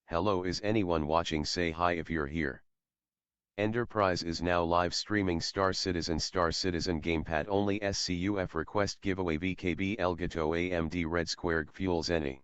Hello, is anyone watching? Say hi if you're here. Enterprise is now live streaming Star Citizen GamePad only SCUF request giveaway VKB Elgato AMD Red Square Fuels any.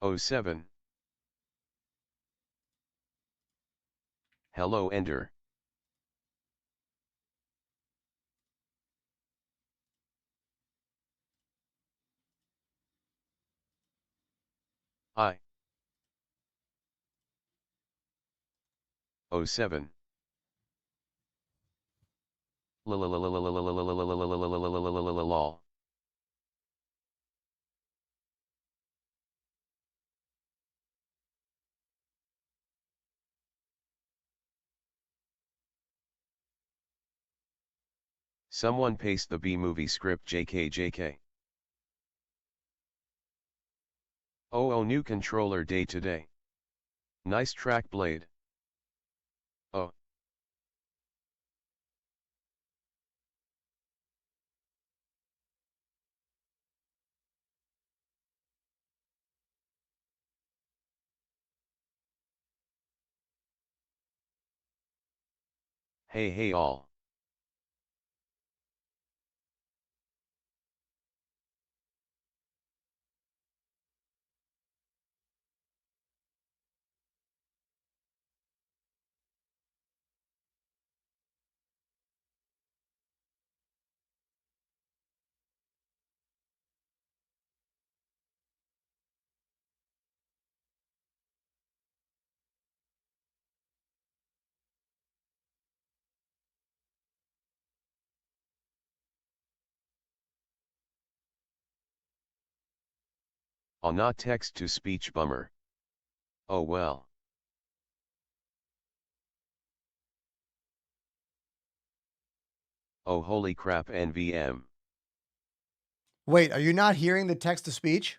Oh 07. Hello Ender. Hi. Oh 07. Lol. Someone paste the B-movie script JK. Oh new controller day today. Nice track blade. Oh. Hey all. Not text to speech bummer. Oh well. Oh holy crap NVM. Wait, are you not hearing the text to speech?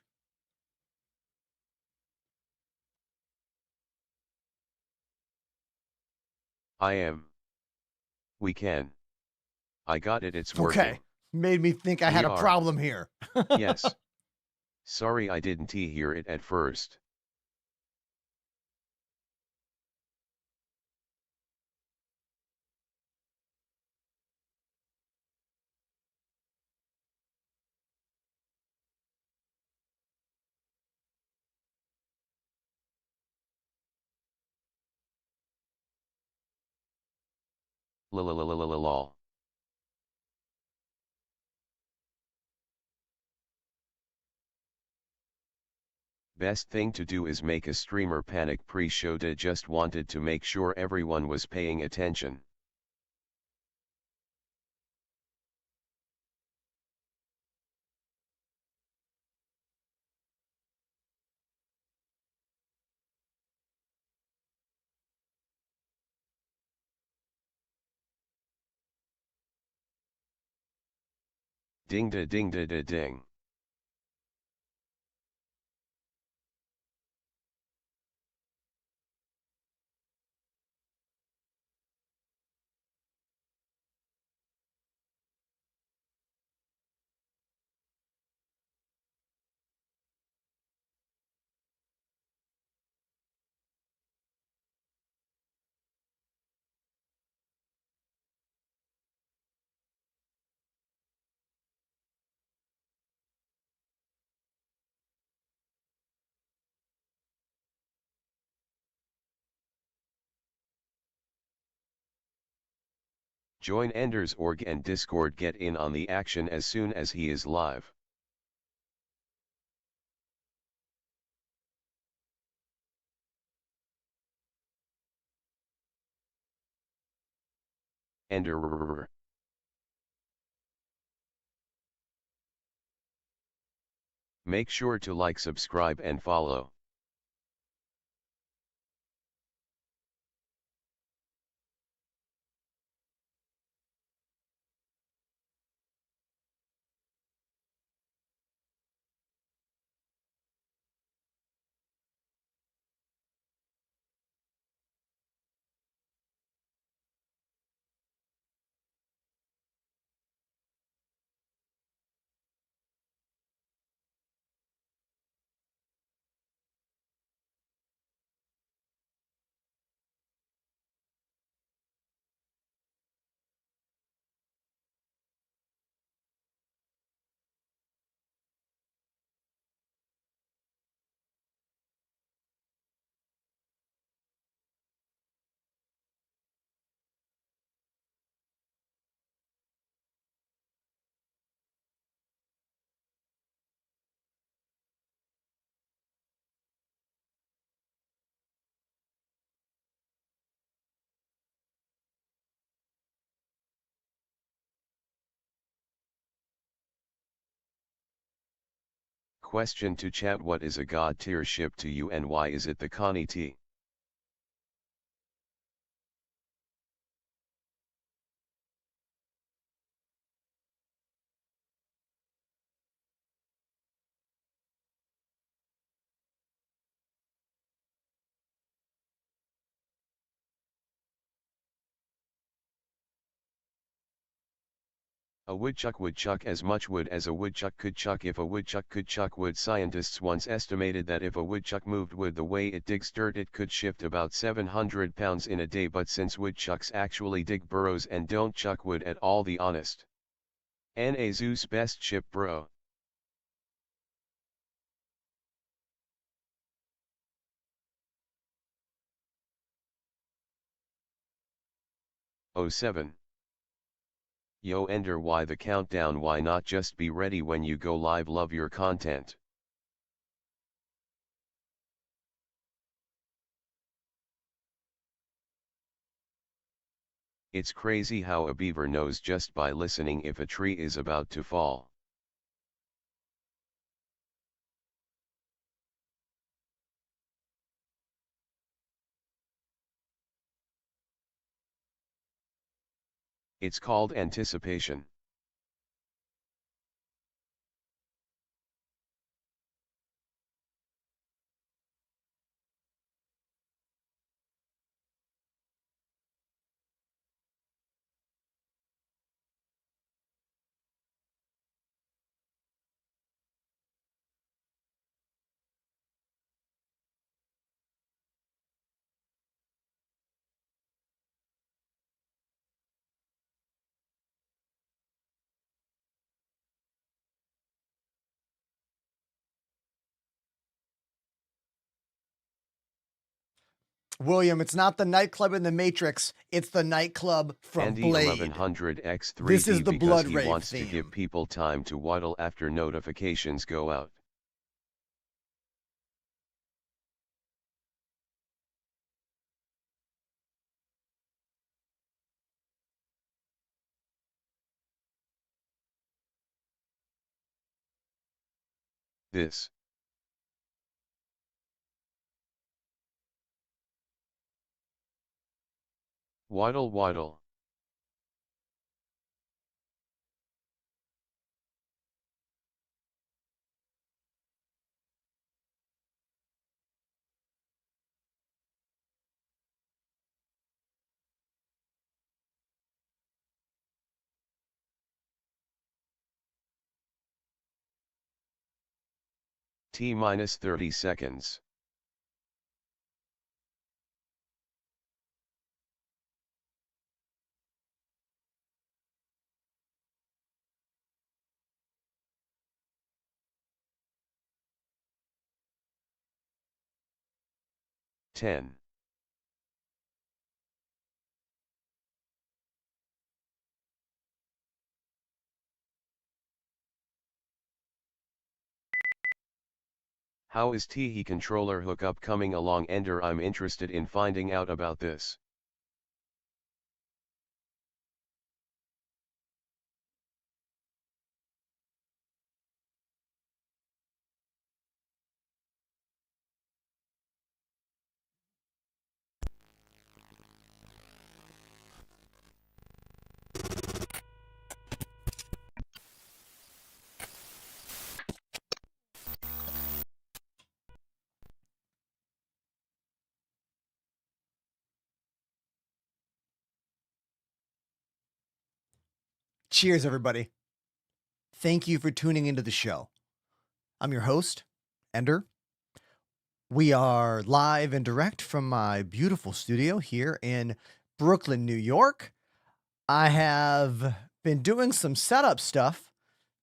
I am. We can. I got it, it's Okay. working. Made me think I had a problem here. Yes. Sorry I didn't hear it at first. Lol. Best thing to do is make a streamer panic pre-show. Just wanted to make sure everyone was paying attention. Ding da ding da da ding. Join Ender's org and Discord, get in on the action as soon as he is live. Ender. Make sure to like, subscribe and follow. Question to chat: what is a god tier ship to you and why is it the Connie T? A woodchuck would chuck as much wood as a woodchuck could chuck if a woodchuck could chuck wood. Scientists once estimated that if a woodchuck moved wood the way it digs dirt it could shift about 700 pounds in a day, but since woodchucks actually dig burrows and don't chuck wood at all, the honest N.A. Zeus best ship bro. Oh 7. Yo Ender, why the countdown? Why not just be ready when you go live? Love your content. It's crazy how a beaver knows just by listening if a tree is about to fall. It's called anticipation. William, it's not the nightclub in the Matrix. It's the nightclub from Andy Blade. 1100x3D This is the because Blood he Rave wants to theme. give people time to waddle after notifications go out. This. Waddle waddle. T minus 30 seconds. Ten. How is Teehee controller hookup coming along, Ender? I'm interested in finding out about this. Cheers, everybody. Thank you for tuning into the show. I'm your host, Ender. We are live and direct from my beautiful studio here in Brooklyn, New York. I have been doing some setup stuff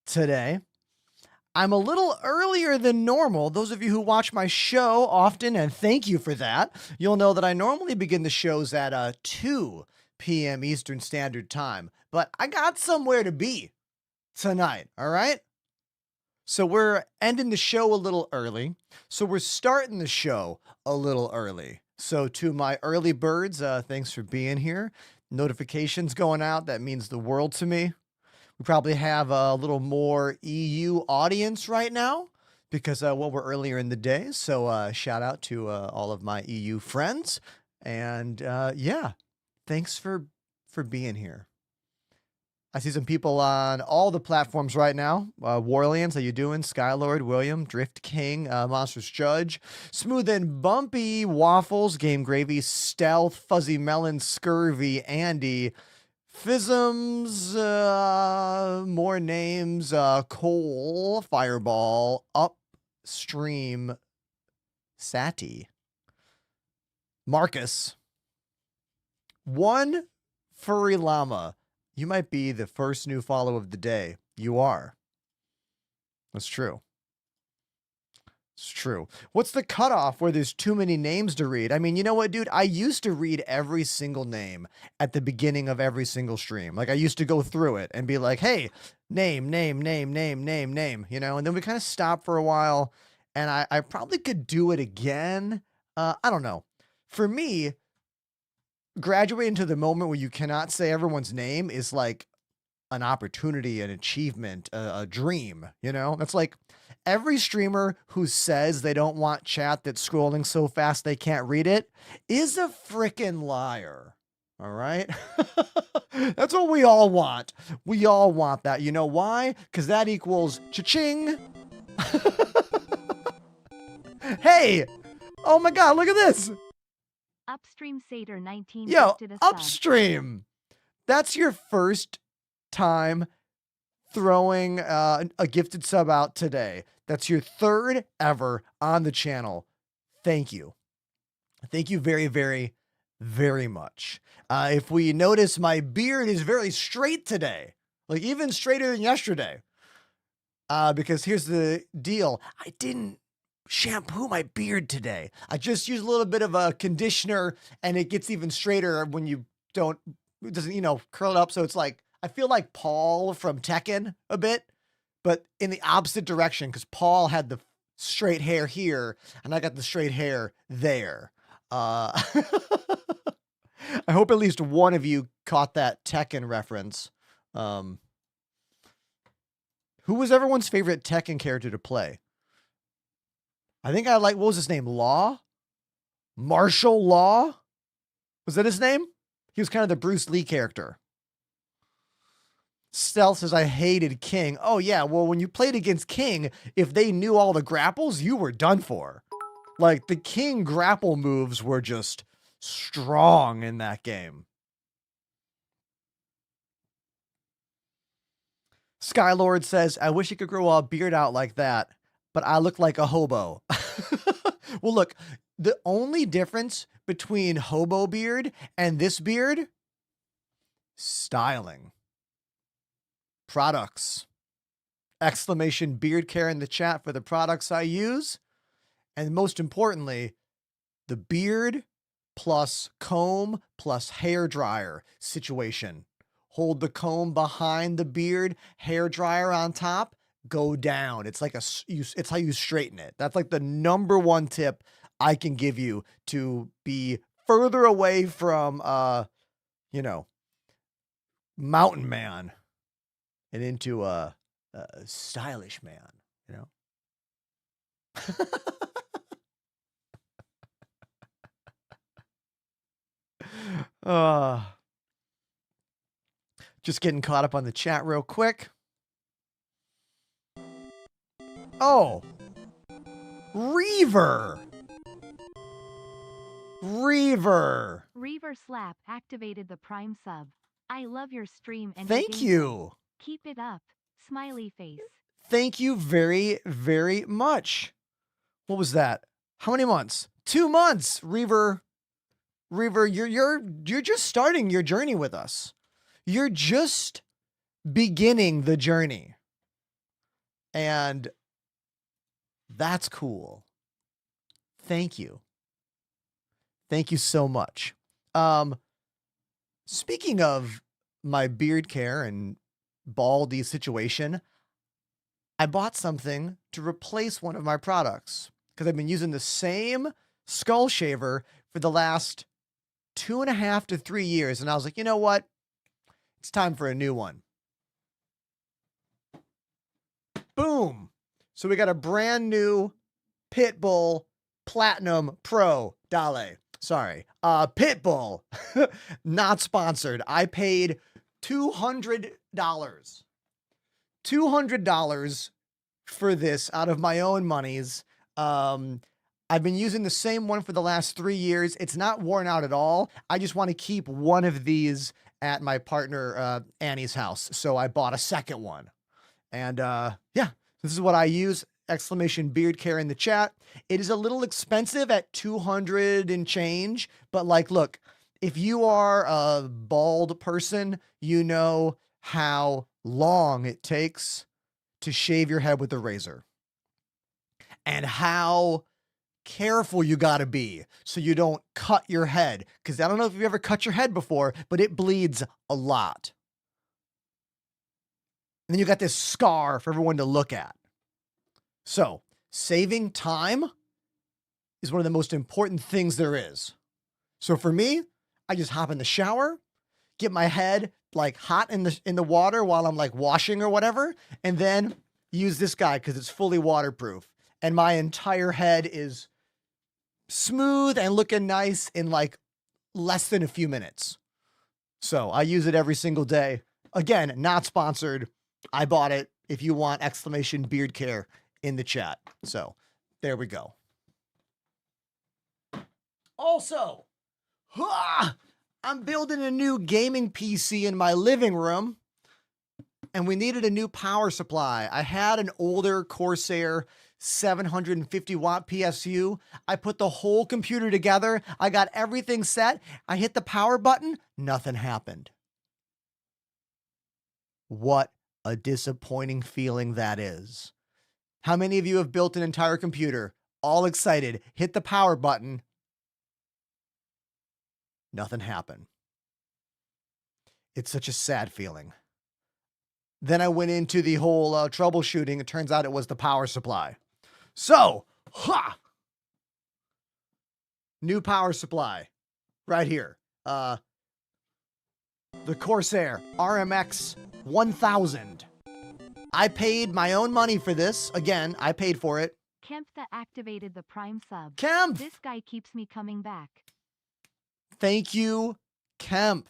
today. I'm a little earlier than normal. Those of you who watch my show often, and thank you for that, you'll know that I normally begin the shows at 2 p.m. Eastern Standard Time. But I got somewhere to be tonight, all right? So we're ending the show a little early. So we're starting the show a little early. So to my early birds, thanks for being here. Notifications going out. That means the world to me. We probably have a little more EU audience right now because well, we're earlier in the day. So shout out to all of my EU friends. And yeah, thanks for being here. I see some people on all the platforms right now. Warlands, how you doing? Skylord, William, Drift King, Monsters Judge, Smooth and Bumpy, Waffles, Game Gravy, Stealth, Fuzzy Melon, Scurvy, Andy, Fizzums, more names, Cole, Fireball, Upstream, Sati, Marcus, One Furry Llama. You might be the first new follow of the day. You are. That's true. It's true. What's the cutoff where there's too many names to read? I mean, you know what, dude? I used to read every single name at the beginning of every single stream. Like, I used to go through it and be like, hey, name, you know? And then we kind of stopped for a while, and I probably could do it again. I don't know. For me, graduating to the moment where you cannot say everyone's name is like an opportunity, an achievement, a dream, you know? That's like every streamer who says they don't want chat that's scrolling so fast they can't read it is a freaking liar. All right? That's what we all want. We all want that. You know why? Because that equals cha-ching. Hey! Oh my God, look at this. Upstream Satyr 19 Yo, gifted a sub. Upstream. That's your first time throwing a gifted sub out today. That's your third ever on the channel. Thank you. Thank you very, very, very much. If we notice, my beard is very straight today, like even straighter than yesterday. Because here's the deal. I didn't shampoo my beard today. I just used a little bit of a conditioner and it gets even straighter when you don't, it doesn't, you know, curl it up. So it's like, I feel like Paul from Tekken a bit, but in the opposite direction, because Paul had the straight hair here and I got the straight hair there. I hope at least one of you caught that Tekken reference. Who was everyone's favorite Tekken character to play? I think I like, what was his name? Law? Martial Law? Was that his name? He was kind of the Bruce Lee character. Stealth says, I hated King. Oh, yeah. Well, when you played against King, if they knew all the grapples, you were done for. Like, the King grapple moves were just strong in that game. Skylord says, I wish you could grow a beard out like that, but I look like a hobo. Well, look, the only difference between hobo beard and this beard, styling. Products. Exclamation beard care in the chat for the products I use. And most importantly, the beard plus comb plus hair dryer situation. Hold the comb behind the beard, hair dryer on top. go down. It's like it's how you straighten it. That's like the number one tip I can give you to be further away from, you know, mountain man and into a stylish man, you know? Uh, just getting caught up on the chat real quick. Oh, Reaver. Reaver Slap activated the Prime sub. I love your stream and your Thank gameplay. you. Keep it up. Smiley face. Thank you very, very much. What was that? How many months? 2 months. Reaver, you're just starting your journey with us. You're just beginning the journey. And that's cool. Thank you. Thank you so much. Speaking of my beard care and baldy situation, I bought something to replace one of my products because I've been using the same skull shaver for the last 2.5 to 3 years. And I was like, you know what? It's time for a new one. Boom. So we got a brand new Pitbull Platinum Pro Dale. Sorry. Pitbull. Not sponsored. I paid $200. $200 for this out of my own monies. I've been using the same one for the last 3 years. It's not worn out at all. I just want to keep one of these at my partner Annie's house. So I bought a second one. And yeah, this is what I use. Exclamation beard care in the chat. It is a little expensive at 200 and change, but like, look, if you are a bald person, you know how long it takes to shave your head with a razor and how careful you got to be so you don't cut your head. Because I don't know if you've ever cut your head before, but it bleeds a lot. And then you got this scar for everyone to look at. So saving time is one of the most important things there is. So for me, I just hop in the shower, get my head like hot in the water while I'm like washing or whatever, and then use this guy because it's fully waterproof. And my entire head is smooth and looking nice in like less than a few minutes. So I use it every single day. Again, not sponsored. I bought it. If you want, exclamation beard care in the chat. So there we go. Also, I'm building a new gaming PC in my living room, and we needed a new power supply. I had an older Corsair 750 watt PSU. I put the whole computer together. I got everything set. I hit the power button. Nothing happened. What a disappointing feeling that is. How many of you have built an entire computer, all excited, hit the power button? Nothing happened. It's such a sad feeling. Then I went into the whole troubleshooting. It turns out it was the power supply. So, new power supply right here. The Corsair RMX 1000. I paid my own money for this. Again, I paid for it. Kemp that activated the Prime sub. Kemp! This guy keeps me coming back. Thank you, Kemp.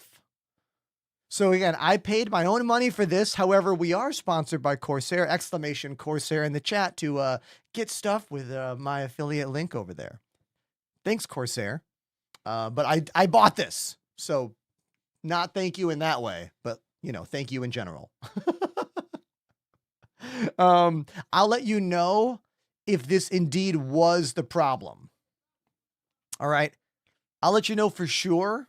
So again, I paid my own money for this. However, we are sponsored by Corsair. Exclamation Corsair in the chat to get stuff with my affiliate link over there. Thanks, Corsair. But I bought this. So not thank you in that way, but you know, thank you in general. I'll let you know if this indeed was the problem. All right. I'll let you know for sure,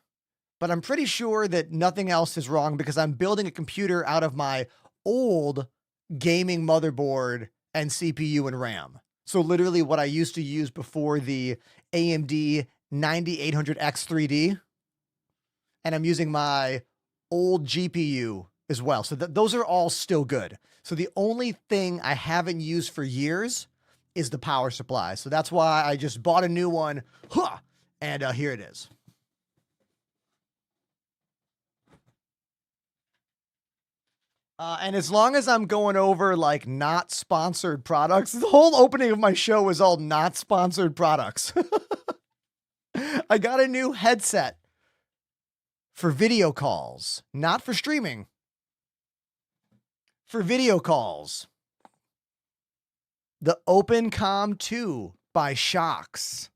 but I'm pretty sure that nothing else is wrong because I'm building a computer out of my old gaming motherboard and CPU and RAM. So literally what I used to use before the AMD 9800X 3D. And I'm using my old GPU as well. So those are all still good. So the only thing I haven't used for years is the power supply. So that's why I just bought a new one. Huh! And here it is. And as long as I'm going over like not sponsored products, the whole opening of my show is all not sponsored products. I got a new headset for video calls, not for streaming. For video calls. The OpenCom 2 by Shocks.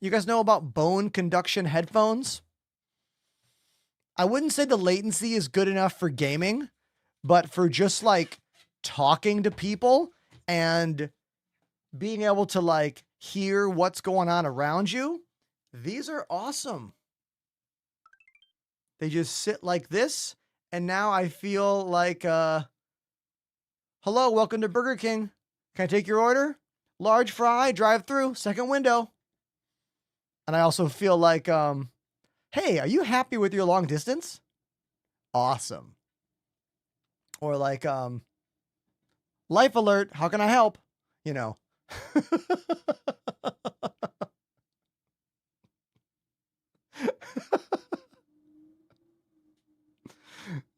You guys know about bone conduction headphones? I wouldn't say the latency is good enough for gaming, but for just like talking to people and being able to like hear what's going on around you, these are awesome. They just sit like this, and now I feel like, hello, welcome to Burger King. Can I take your order? Large fry, drive through, second window. And I also feel like, hey, are you happy with your long distance? Awesome. Or like, life alert, how can I help? You know.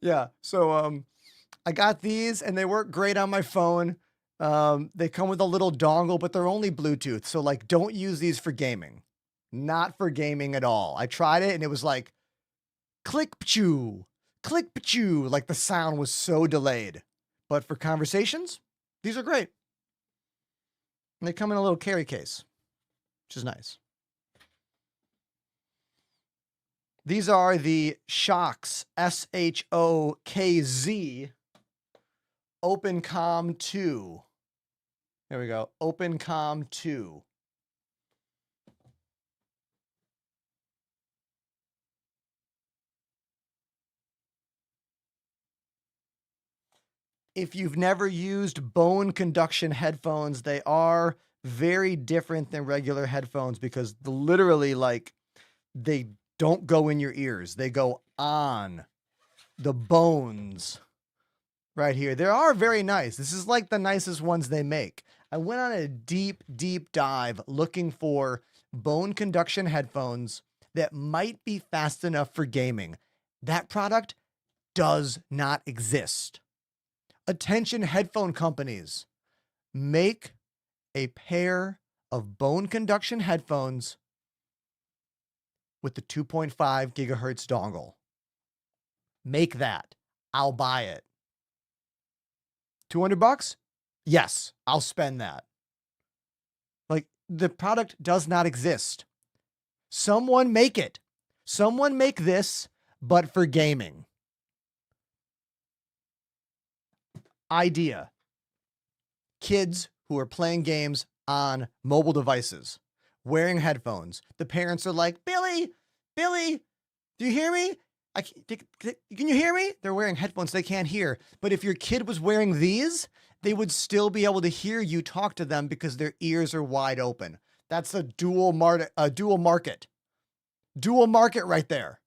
Yeah, so I got these and they work great on my phone. They come with a little dongle, but they're only Bluetooth. So like, don't use these for gaming. Not for gaming at all. I tried it and it was like click pachoo, click pachoo. Like the sound was so delayed. But for conversations, these are great. And they come in a little carry case, which is nice. These are the Shocks, SHOKZ, OpenCom 2. There we go, OpenCom 2. If you've never used bone conduction headphones, they are very different than regular headphones because literally, like, they don't go in your ears. They go on the bones right here. They are very nice. This is like the nicest ones they make. I went on a deep, deep dive looking for bone conduction headphones that might be fast enough for gaming. That product does not exist. Attention headphone companies, make a pair of bone conduction headphones with the 2.5 gigahertz dongle. Make that. I'll buy it. $200? Yes, I'll spend that. Like, the product does not exist. Someone make it. Someone make this, but for gaming. Idea. Kids who are playing games on mobile devices, wearing headphones. The parents are like, Billy, do you hear me? Can you hear me? They're wearing headphones they can't hear. But if your kid was wearing these, they would still be able to hear you talk to them because their ears are wide open. That's a dual market. Dual market right there.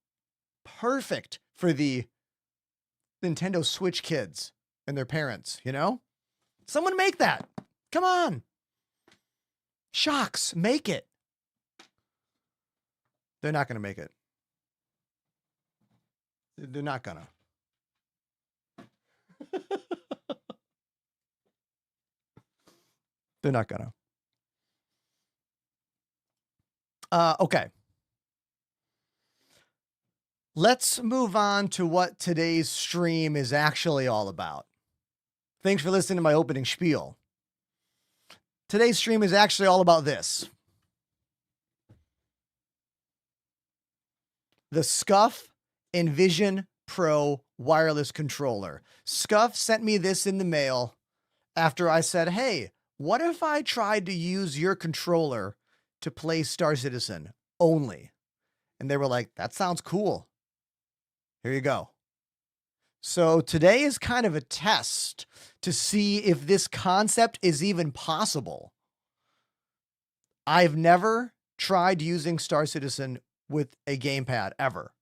Perfect for the Nintendo Switch kids and their parents, you know? Someone make that. Come on. Shocks, make it. They're not going to make it. They're not going to. They're not going to. Okay. Let's move on to what today's stream is actually all about. Thanks for listening to my opening spiel. Today's stream is actually all about this. The Scuf Envision Pro wireless controller. Scuf sent me this in the mail after I said, hey, what if I tried to use your controller to play Star Citizen only? And they were like, that sounds cool. Here you go. So today is kind of a test to see if this concept is even possible. I've never tried using Star Citizen with a gamepad ever.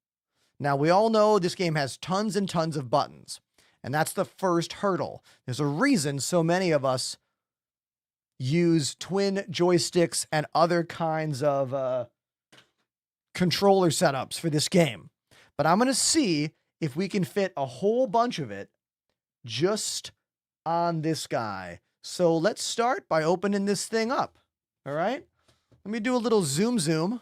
Now, we all know this game has tons and tons of buttons, and that's the first hurdle. There's a reason so many of us use twin joysticks and other kinds of controller setups for this game. But I'm going to see if we can fit a whole bunch of it just on this guy. So let's start by opening this thing up. All right. Let me do a little zoom.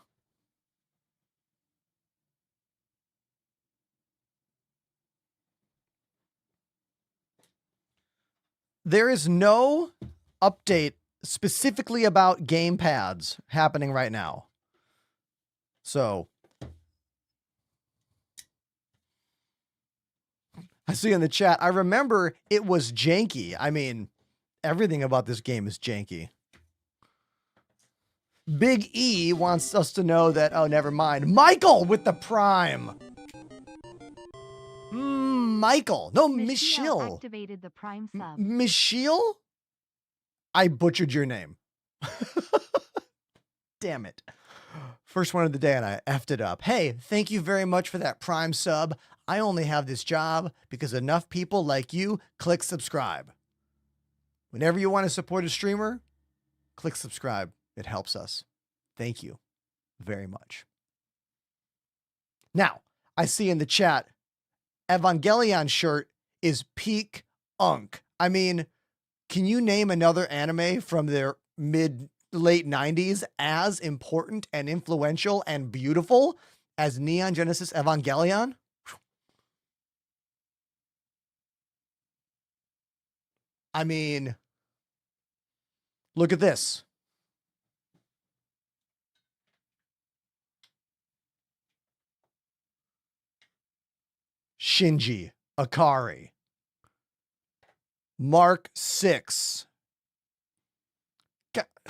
There is no update specifically about gamepads happening right now. So I see in the chat, I remember it was janky. I mean, everything about this game is janky. Big E wants us to know that, oh, never mind. Michael with the Prime. Michael. No, Michiel. Activated the Prime sub. Michiel? I butchered your name. Damn it. First one of the day and I effed it up. Hey, thank you very much for that Prime sub. I only have this job because enough people like you click subscribe. Whenever you want to support a streamer, click subscribe. It helps us. Thank you very much. Now, I see in the chat, Evangelion shirt is peak unk. I mean, can you name another anime from their late 90s as important and influential and beautiful as Neon Genesis Evangelion? I mean, look at this. Shinji Ikari. Mark 6.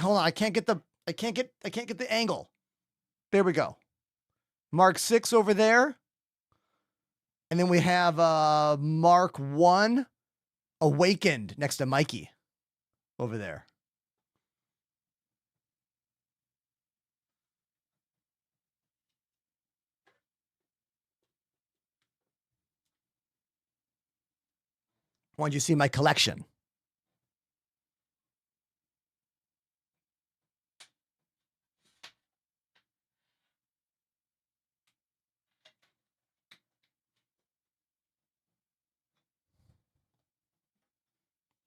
Hold on, I can't get the angle. There we go. Mark 6 over there. And then we have Mark 1 Awakened next to Mikey over there. Why don't you see my collection?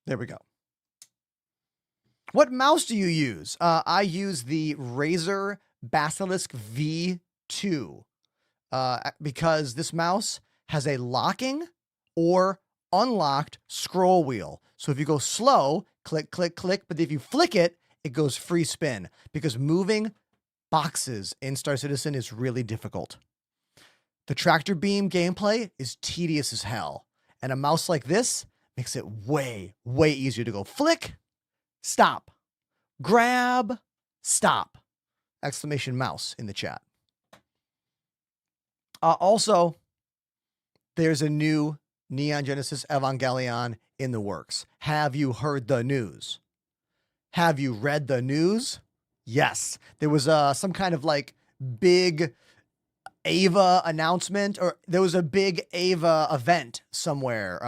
There we go. What mouse do you use? I use the Razer Basilisk V2 because this mouse has a locking or unlocked scroll wheel. So if you go slow, click, click, click, but if you flick it, it goes free spin because moving boxes in Star Citizen is really difficult. The tractor beam gameplay is tedious as hell. And a mouse like this makes it way, way easier to go flick, stop, grab, stop. Exclamation mouse in the chat. Also, there's a new Neon Genesis Evangelion in the works. Have you heard the news? Have you read the news? Yes. There was some kind of like big Ava announcement, or there was a big Ava event somewhere.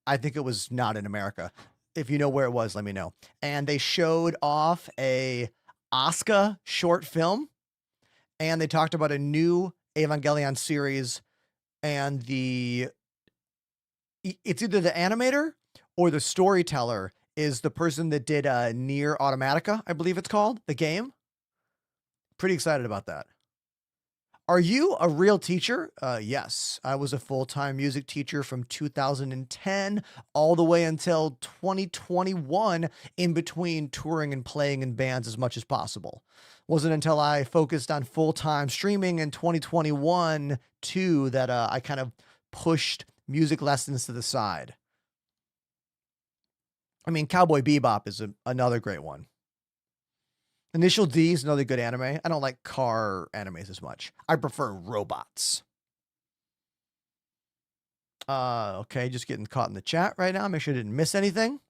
I think it was not in America. If you know where it was, let me know. And they showed off a Asuka short film, and they talked about a new Evangelion series, and it's either the animator or the storyteller is the person that did Nier Automata, I believe it's called, the game. Pretty excited about that. Are you a real teacher? Yes. I was a full-time music teacher from 2010 all the way until 2021, in between touring and playing in bands as much as possible. Wasn't until I focused on full-time streaming in 2021 too that I kind of pushed music lessons to the side. I mean, Cowboy Bebop is another great one. Initial D is another good anime. I don't like car animes as much. I prefer robots. Okay, just getting caught in the chat right now. Make sure I didn't miss anything.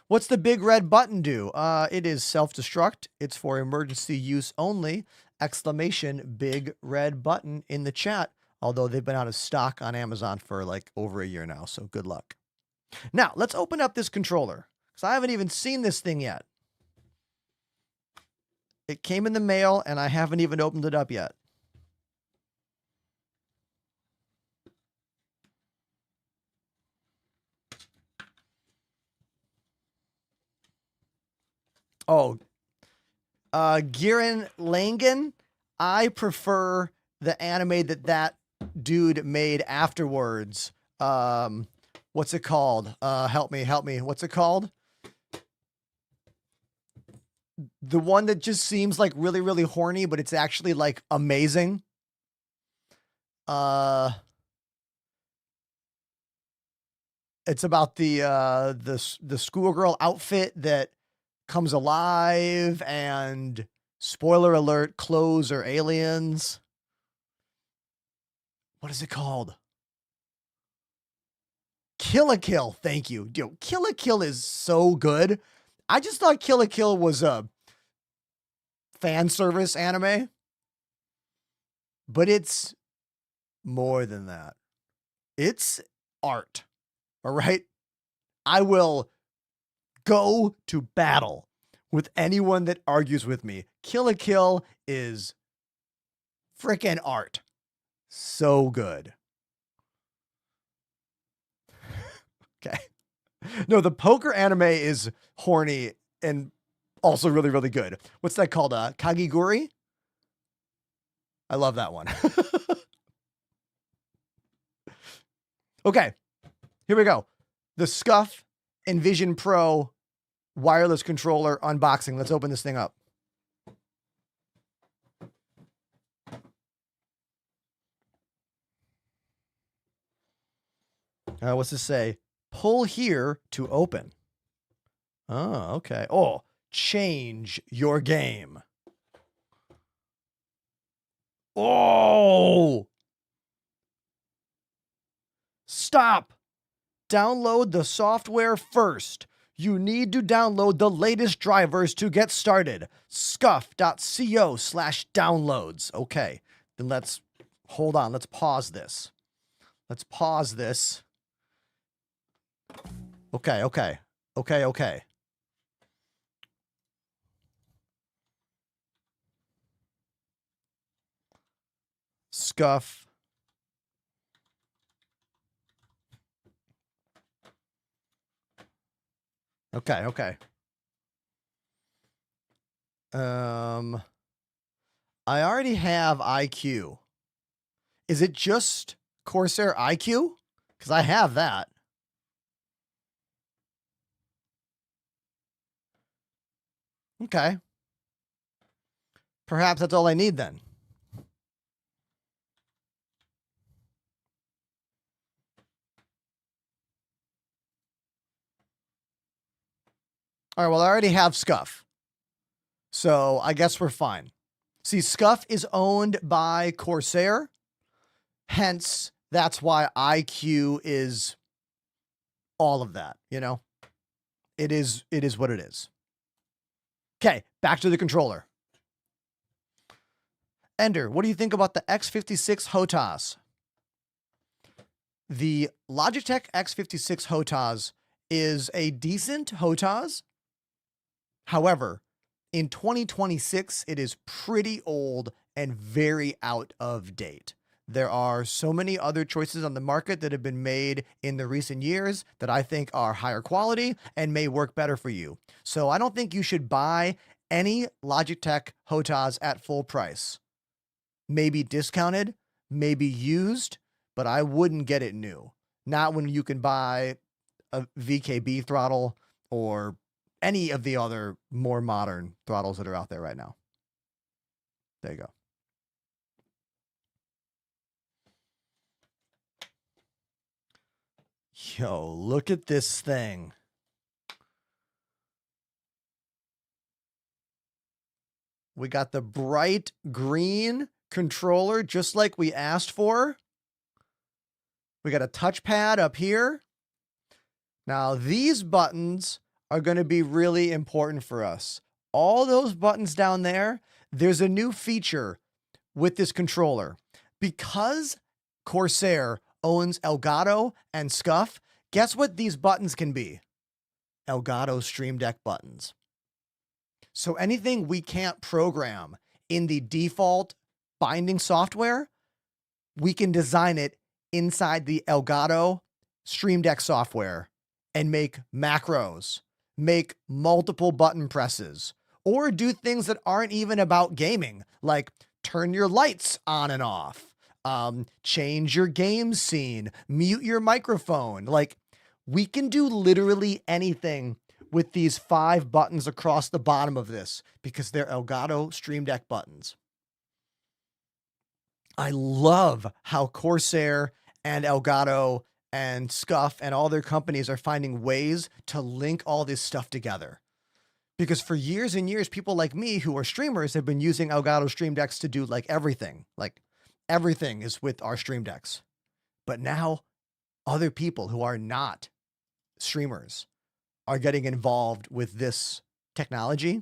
What's the big red button do? It is self-destruct. It's for emergency use only. Exclamation big red button in the chat Although they've been out of stock on Amazon for like over a year now, so good luck. Now, let's open up this controller, because I haven't even seen this thing yet. It came in the mail, and I haven't even opened it up yet. Oh, Gurren Lagann. I prefer the anime that dude made afterwards. What's it called? Help me. What's it called? The one that just seems like really, really horny, but it's actually like amazing. It's about the schoolgirl outfit that comes alive, and spoiler alert, clothes are aliens. What is it called? Kill la Kill. Thank you. Yo, Kill la Kill is so good. I just thought Kill la Kill was a fan service anime, but it's more than that. It's art. All right. I will go to battle with anyone that argues with me. Kill la Kill is freaking art. So good. Okay. No, the poker anime is horny and also really, really good. What's that called? Kagiguri? I love that one. Okay. Here we go. The Scuf Envision Pro wireless controller unboxing. Let's open this thing up. What's this say? Pull here to open. Oh, okay. Oh, change your game. Oh! Stop! Download the software first. You need to download the latest drivers to get started. Scuf.co/downloads. Okay, then let's hold on. Let's pause this. Okay. Scuf. Okay. I already have IQ. Is it just Corsair IQ? Because I have that. Okay. Perhaps that's all I need then. All right, well, I already have Scuf. So I guess we're fine. See, Scuf is owned by Corsair. Hence, that's why IQ is all of that, you know? It is what it is. Okay, back to the controller. Ender, what do you think about the X56 HOTAS? The Logitech X56 HOTAS is a decent HOTAS. However, in 2026, it is pretty old and very out of date. There are so many other choices on the market that have been made in the recent years that I think are higher quality and may work better for you. So I don't think you should buy any Logitech HOTAS at full price. Maybe discounted, maybe used, but I wouldn't get it new. Not when you can buy a VKB throttle or any of the other more modern throttles that are out there right now. There you go. Yo, look at this thing. We got the bright green controller, just like we asked for. We got a touchpad up here. Now, these buttons are going to be really important for us. All those buttons down there, there's a new feature with this controller. Because Corsair owns Elgato and Scuf. Guess what these buttons can be? Elgato Stream Deck buttons. So anything we can't program in the default binding software, we can design it inside the Elgato Stream Deck software and make macros, make multiple button presses, or do things that aren't even about gaming, like turn your lights on and off, change your game scene, mute your microphone. Like, we can do literally anything with these 5 buttons across the bottom of this because they're Elgato Stream Deck buttons. I love how Corsair and Elgato and Scuf and all their companies are finding ways to link all this stuff together. Because for years and years, people like me who are streamers have been using Elgato Stream Decks to do like everything. Like everything is with our Stream Decks. But now other people who are not streamers are getting involved with this technology,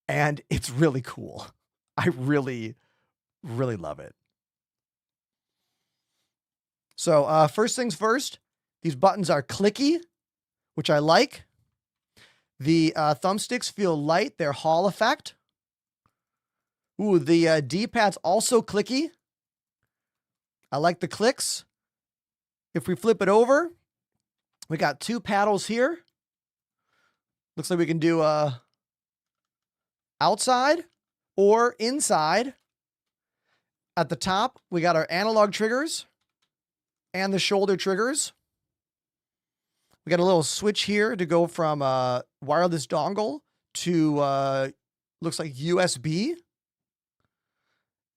and it's really cool. I really, really love it. So first things first, these buttons are clicky, which I like. The thumbsticks feel light. They're Hall effect. Ooh, the D-pad's also clicky. I like the clicks. If we flip it over, we got 2 paddles here. Looks like we can do outside or inside. At the top, we got our analog triggers and the shoulder triggers. We got a little switch here to go from wireless dongle to looks like USB.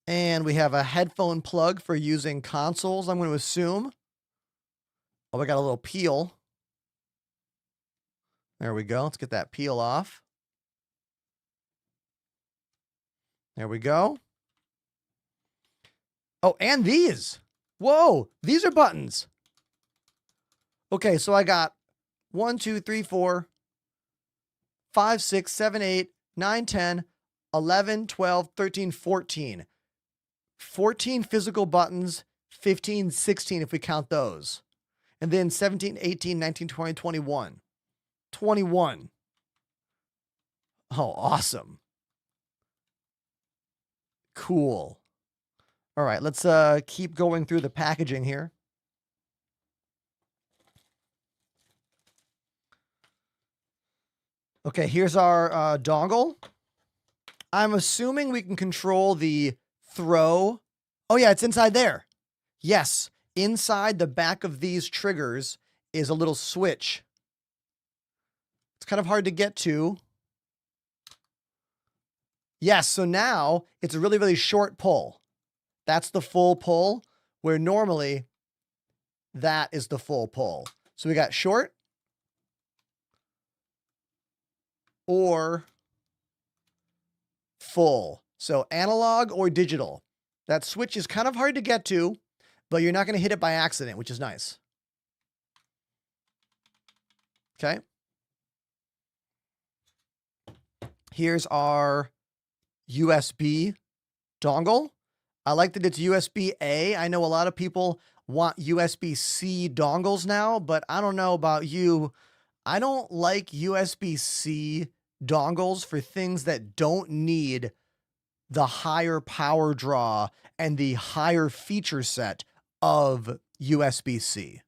And we have a headphone plug for using consoles, I'm going to assume. Oh, we got a little peel. There we go. Let's get that peel off. There we go. Oh, and these. Whoa, these are buttons. Okay, so I got 1, 2, 3, 4, 5, 6, 7, 8, 9, 10, 11, 12, 13, 14. 14 physical buttons, 15, 16 if we count those. And then 17, 18, 19, 20, 21. 21. Oh, awesome. Cool. All right, let's keep going through the packaging here. Okay, here's our dongle. I'm assuming we can control the throw. Oh yeah, it's inside there. Yes, inside the back of these triggers is a little switch. It's kind of hard to get to. Yes, so now it's a really, really short pull. That's the full pull, where normally that is the full pull. So we got short or full. So analog or digital. That switch is kind of hard to get to, but you're not going to hit it by accident, which is nice. Okay. Here's our USB dongle. I like that it's USB-A. I know a lot of people want USB-C dongles now, but I don't know about you. I don't like USB-C dongles for things that don't need the higher power draw and the higher feature set of USB-C.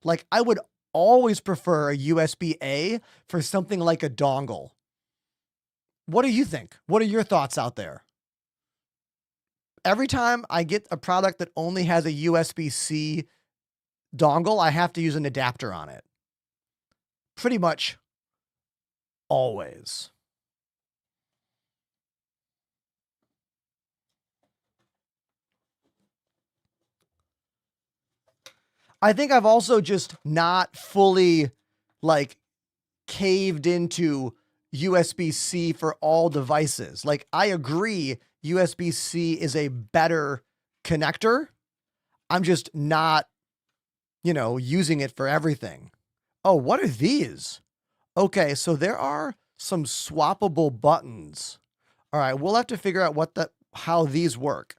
Like, I would always prefer a USB-A for something like a dongle. What do you think? What are your thoughts out there? Every time I get a product that only has a USB-C dongle, I have to use an adapter on it. Pretty much always. I think I've also just not fully like caved into USB-C for all devices. Like, I agree USB-C is a better connector. I'm just not, using it for everything. Oh, what are these? Okay, so there are some swappable buttons. All right, we'll have to figure out how these work.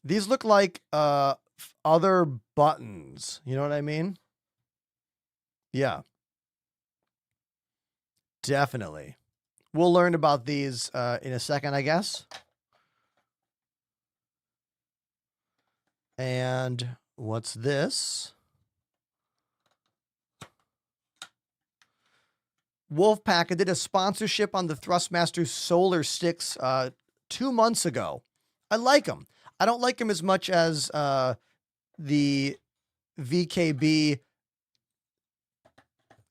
These look like other buttons. You know what I mean? Yeah. Definitely. We'll learn about these in a second, I guess. And what's this? Wolfpack, I did a sponsorship on the Thrustmaster Solar Sticks 2 months ago. I like them. I don't like them as much as the VKB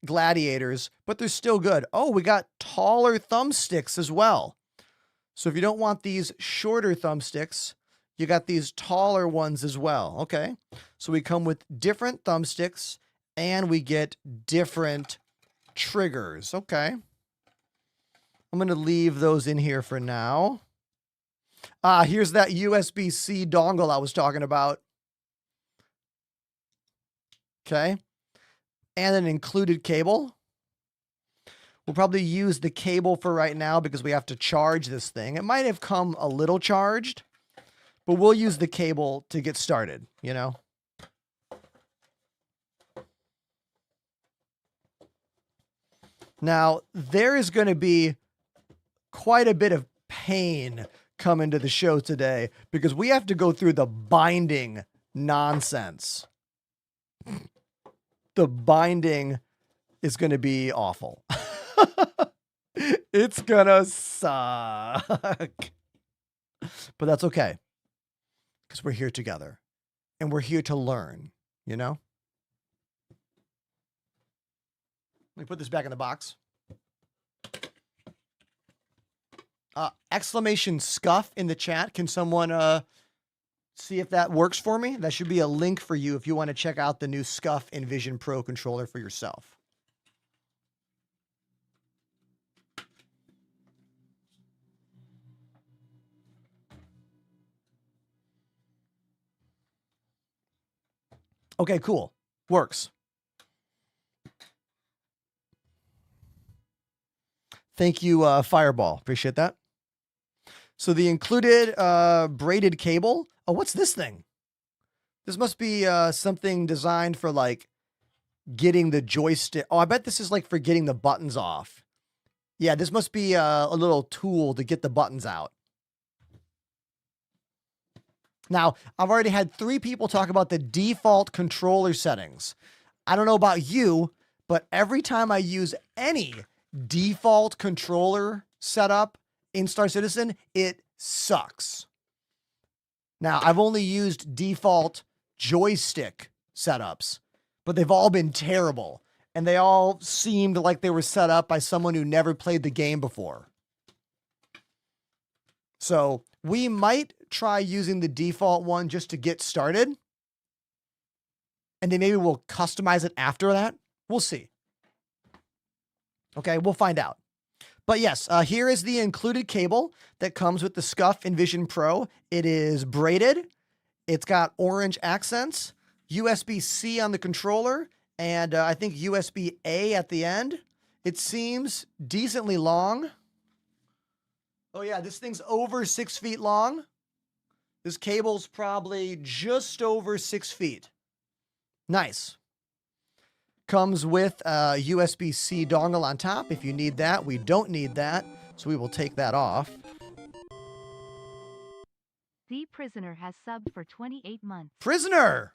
Gladiators, but they're still good. Oh, we got taller thumbsticks as well. So if you don't want these shorter thumbsticks, you got these taller ones as well. Okay. So we come with different thumbsticks and we get different triggers. Okay. I'm going to leave those in here for now. Here's that USB-C dongle I was talking about. Okay. And an included cable. We'll probably use the cable for right now because we have to charge this thing. It might have come a little charged, but we'll use the cable to get started, you know? Now, there is going to be quite a bit of pain coming to the show today because we have to go through the binding nonsense. The binding is going to be awful. It's gonna suck. But that's okay. Because we're here together. And we're here to learn, you know? Let me put this back in the box. Exclamation Scuf in the chat. Can someone see if that works for me? That should be a link for you if you want to check out the new Scuf Envision Pro controller for yourself. Okay, cool. Works. Thank you, Fireball. Appreciate that. So the included braided cable. Oh, what's this thing? This must be something designed for like getting the joystick. Oh, I bet this is like for getting the buttons off. Yeah, this must be a little tool to get the buttons out. Now, I've already had 3 people talk about the default controller settings. I don't know about you, but every time I use any default controller setup in Star Citizen, it sucks. Now, I've only used default joystick setups, but they've all been terrible. And they all seemed like they were set up by someone who never played the game before. So we might try using the default one just to get started. And then maybe we'll customize it after that. We'll see. Okay, we'll find out. But yes, here is the included cable that comes with the Scuf Envision Pro. It is braided. It's got orange accents, USB-C on the controller, and I think USB-A at the end. It seems decently long. Oh yeah, this thing's over 6 feet long. This cable's probably just over 6 feet. Nice. Comes with a USB-C dongle on top if you need that. We don't need that, so we will take that off. The Prisoner has subbed for 28 months. Prisoner!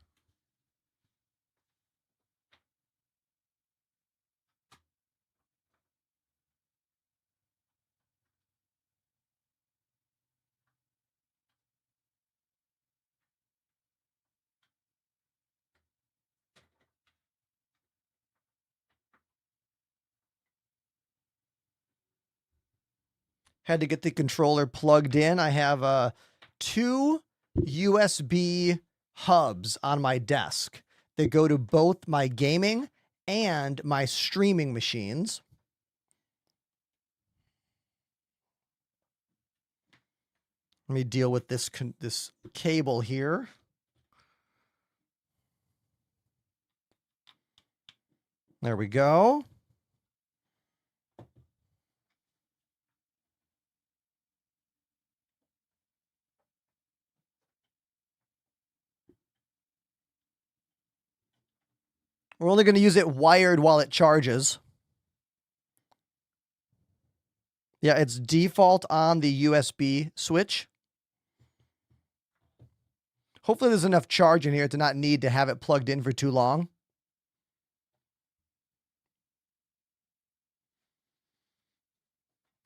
Had to get the controller plugged in. I have 2 USB hubs on my desk. They go to both my gaming and my streaming machines. Let me deal with this cable here. There we go. We're only going to use it wired while it charges. Yeah, it's default on the USB switch. Hopefully there's enough charge in here to not need to have it plugged in for too long.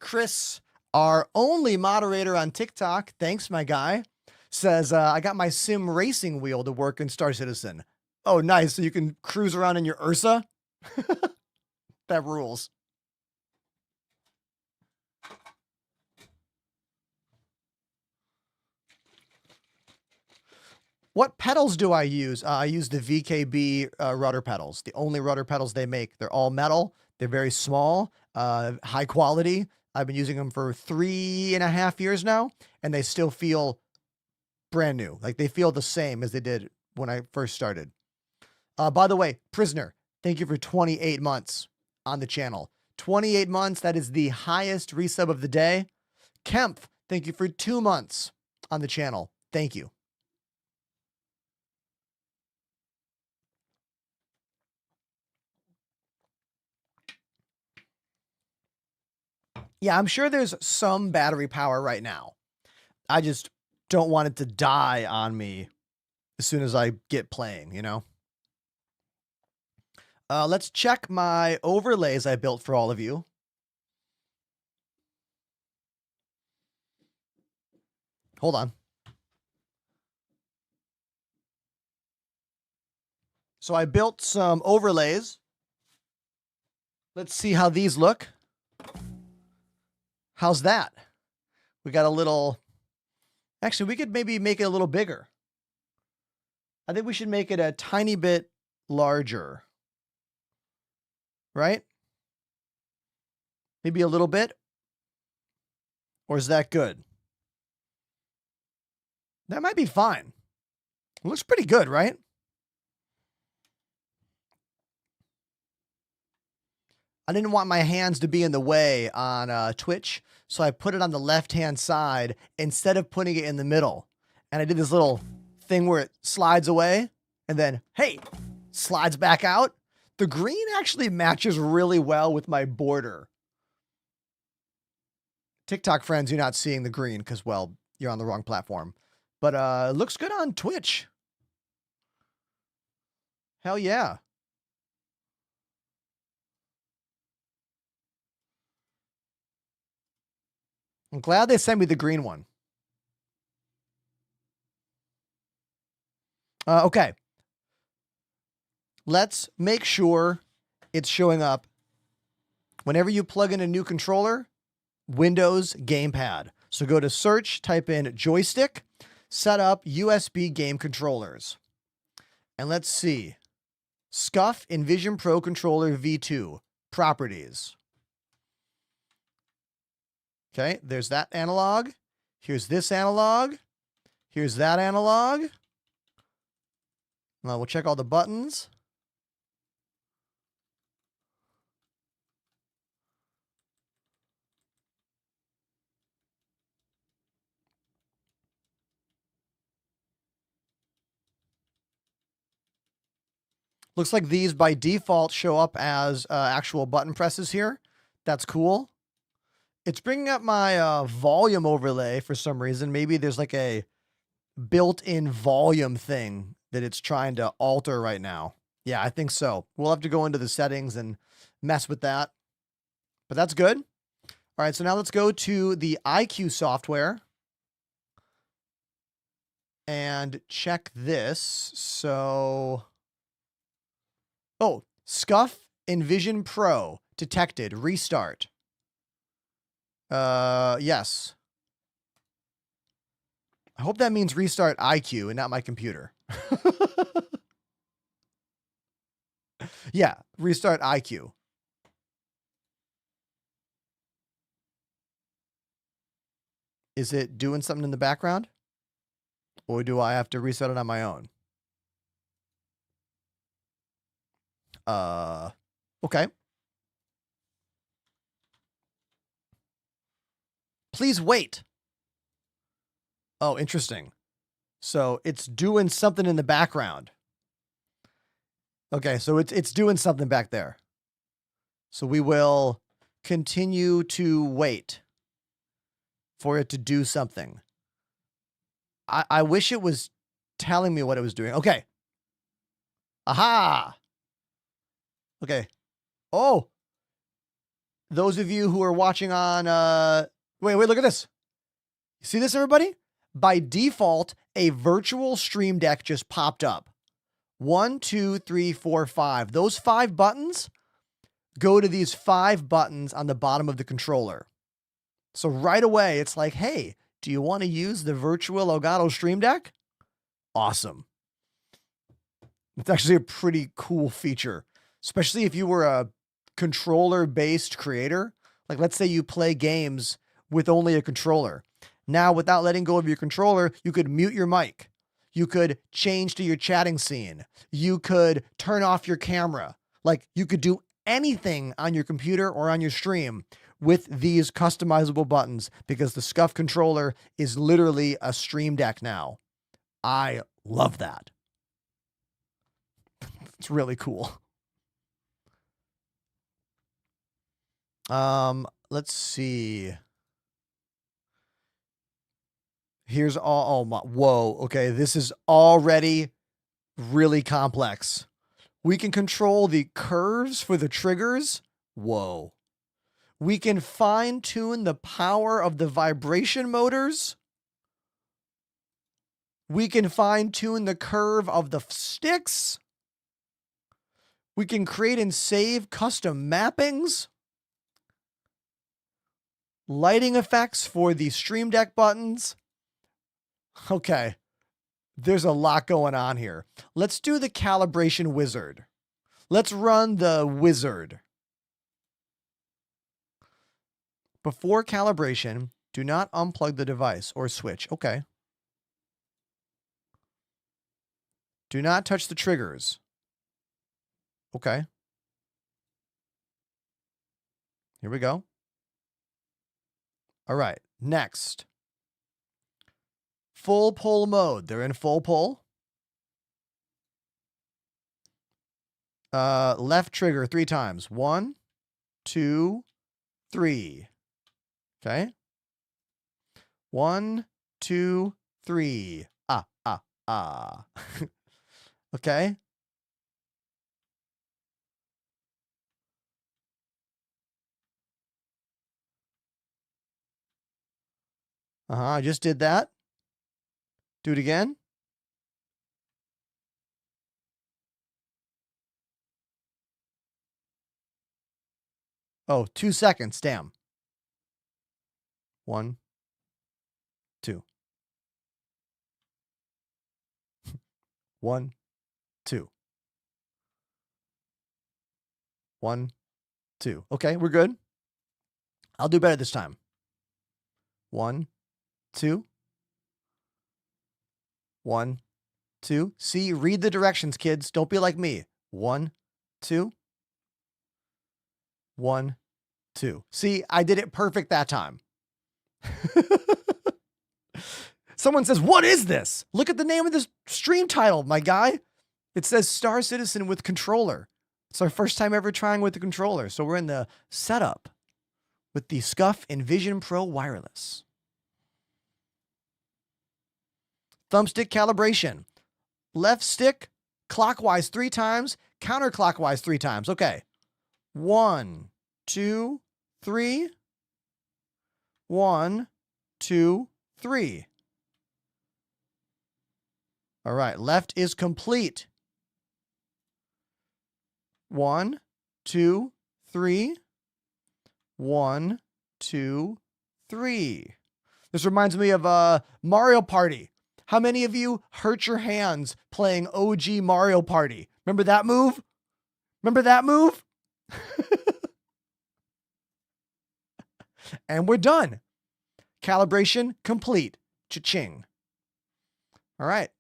Chris, our only moderator on TikTok, thanks, my guy, says, I got my sim racing wheel to work in Star Citizen. Oh, nice. So you can cruise around in your Ursa? That rules. What pedals do I use? I use the VKB rudder pedals, the only rudder pedals they make. They're all metal. They're very small, high quality. I've been using them for 3.5 years now, and they still feel brand new. Like they feel the same as they did when I first started. By the way, Prisoner, thank you for 28 months on the channel. 28 months, that is the highest resub of the day. Kemp, thank you for 2 months on the channel. Thank you. Yeah, I'm sure there's some battery power right now. I just don't want it to die on me as soon as I get playing, you know? Let's check my overlays I built for all of you. Hold on. So I built some overlays. Let's see how these look. How's that? We got a little... Actually, we could maybe make it a little bigger. I think we should make it a tiny bit larger. Right? Maybe a little bit? Or is that good? That might be fine. It looks pretty good, right? I didn't want my hands to be in the way on Twitch, so I put it on the left-hand side instead of putting it in the middle. And I did this little thing where it slides away, and then, hey, slides back out. The green actually matches really well with my border. TikTok friends, you're not seeing the green because, well, you're on the wrong platform. But it looks good on Twitch. Hell yeah. I'm glad they sent me the green one. Okay. Let's make sure it's showing up whenever you plug in a new controller, Windows GamePad. So go to search, type in joystick, set up USB game controllers. And let's see. Scuf Envision Pro Controller V2 properties. Okay, there's that analog. Here's this analog. Here's that analog. Now we'll check all the buttons. Looks like these by default show up as actual button presses here. That's cool. It's bringing up my volume overlay for some reason. Maybe there's like a built-in volume thing that it's trying to alter right now. Yeah, I think so. We'll have to go into the settings and mess with that. But that's good. All right, so now let's go to the IQ software and check this. So... Oh, Scuf Envision Pro detected. Restart. Yes. I hope that means restart IQ and not my computer. Yeah, restart IQ. Is it doing something in the background? Or do I have to reset it on my own? Okay. Please wait. Oh, interesting. So it's doing something in the background. Okay, so it's doing something back there. So we will continue to wait for it to do something. I wish it was telling me what it was doing. Okay. Aha! Okay. Oh! Those of you who are watching on, wait, look at this. See this, everybody? By default, a virtual Stream Deck just popped up. 1, 2, 3, 4, 5. Those 5 buttons go to these 5 buttons on the bottom of the controller. So right away, it's like, hey, do you want to use the virtual Elgato Stream Deck? Awesome. It's actually a pretty cool feature, especially if you were a controller-based creator. Like, let's say you play games with only a controller. Now, without letting go of your controller, you could mute your mic. You could change to your chatting scene. You could turn off your camera. Like, you could do anything on your computer or on your stream with these customizable buttons because the Scuf controller is literally a Stream Deck now. I love that. It's really cool. Let's see. Here's all, oh my, whoa. Okay. This is already really complex. We can control the curves for the triggers. Whoa. We can fine tune the power of the vibration motors. We can fine tune the curve of the sticks. We can create and save custom mappings. Lighting effects for the Stream Deck buttons. Okay. There's a lot going on here. Let's do the calibration wizard. Let's run the wizard. Before calibration, do not unplug the device or switch. Okay. Do not touch the triggers. Okay. Here we go. All right. Next. Full pull mode. They're in full pull. Left trigger 3 times. 1, 2, 3. Okay. 1, 2, 3. Ah. Okay. I just did that. Do it again. Oh, 2 seconds. Damn. 1, 2. 1, 2. 1, 2. Okay, we're good. I'll do better this time. 1, 2. 1, 2. See, read the directions, kids. Don't be like me. 1, 2. 1, 2. See, I did it perfect that time. Someone says, what is this? Look at the name of this stream title, my guy. It says Star Citizen with controller. It's our first time ever trying with the controller. So we're in the setup with the Scuf Envision Pro Wireless. Thumbstick calibration. Left stick clockwise 3 times, counterclockwise 3 times. Okay. 1, 2, 3. 1, 2, 3. All right. Left is complete. 1, 2, 3. 1, 2, 3. This reminds me of Mario Party. How many of you hurt your hands playing OG Mario Party? Remember that move? Remember that move? And we're done. Calibration complete. Cha-ching. All right.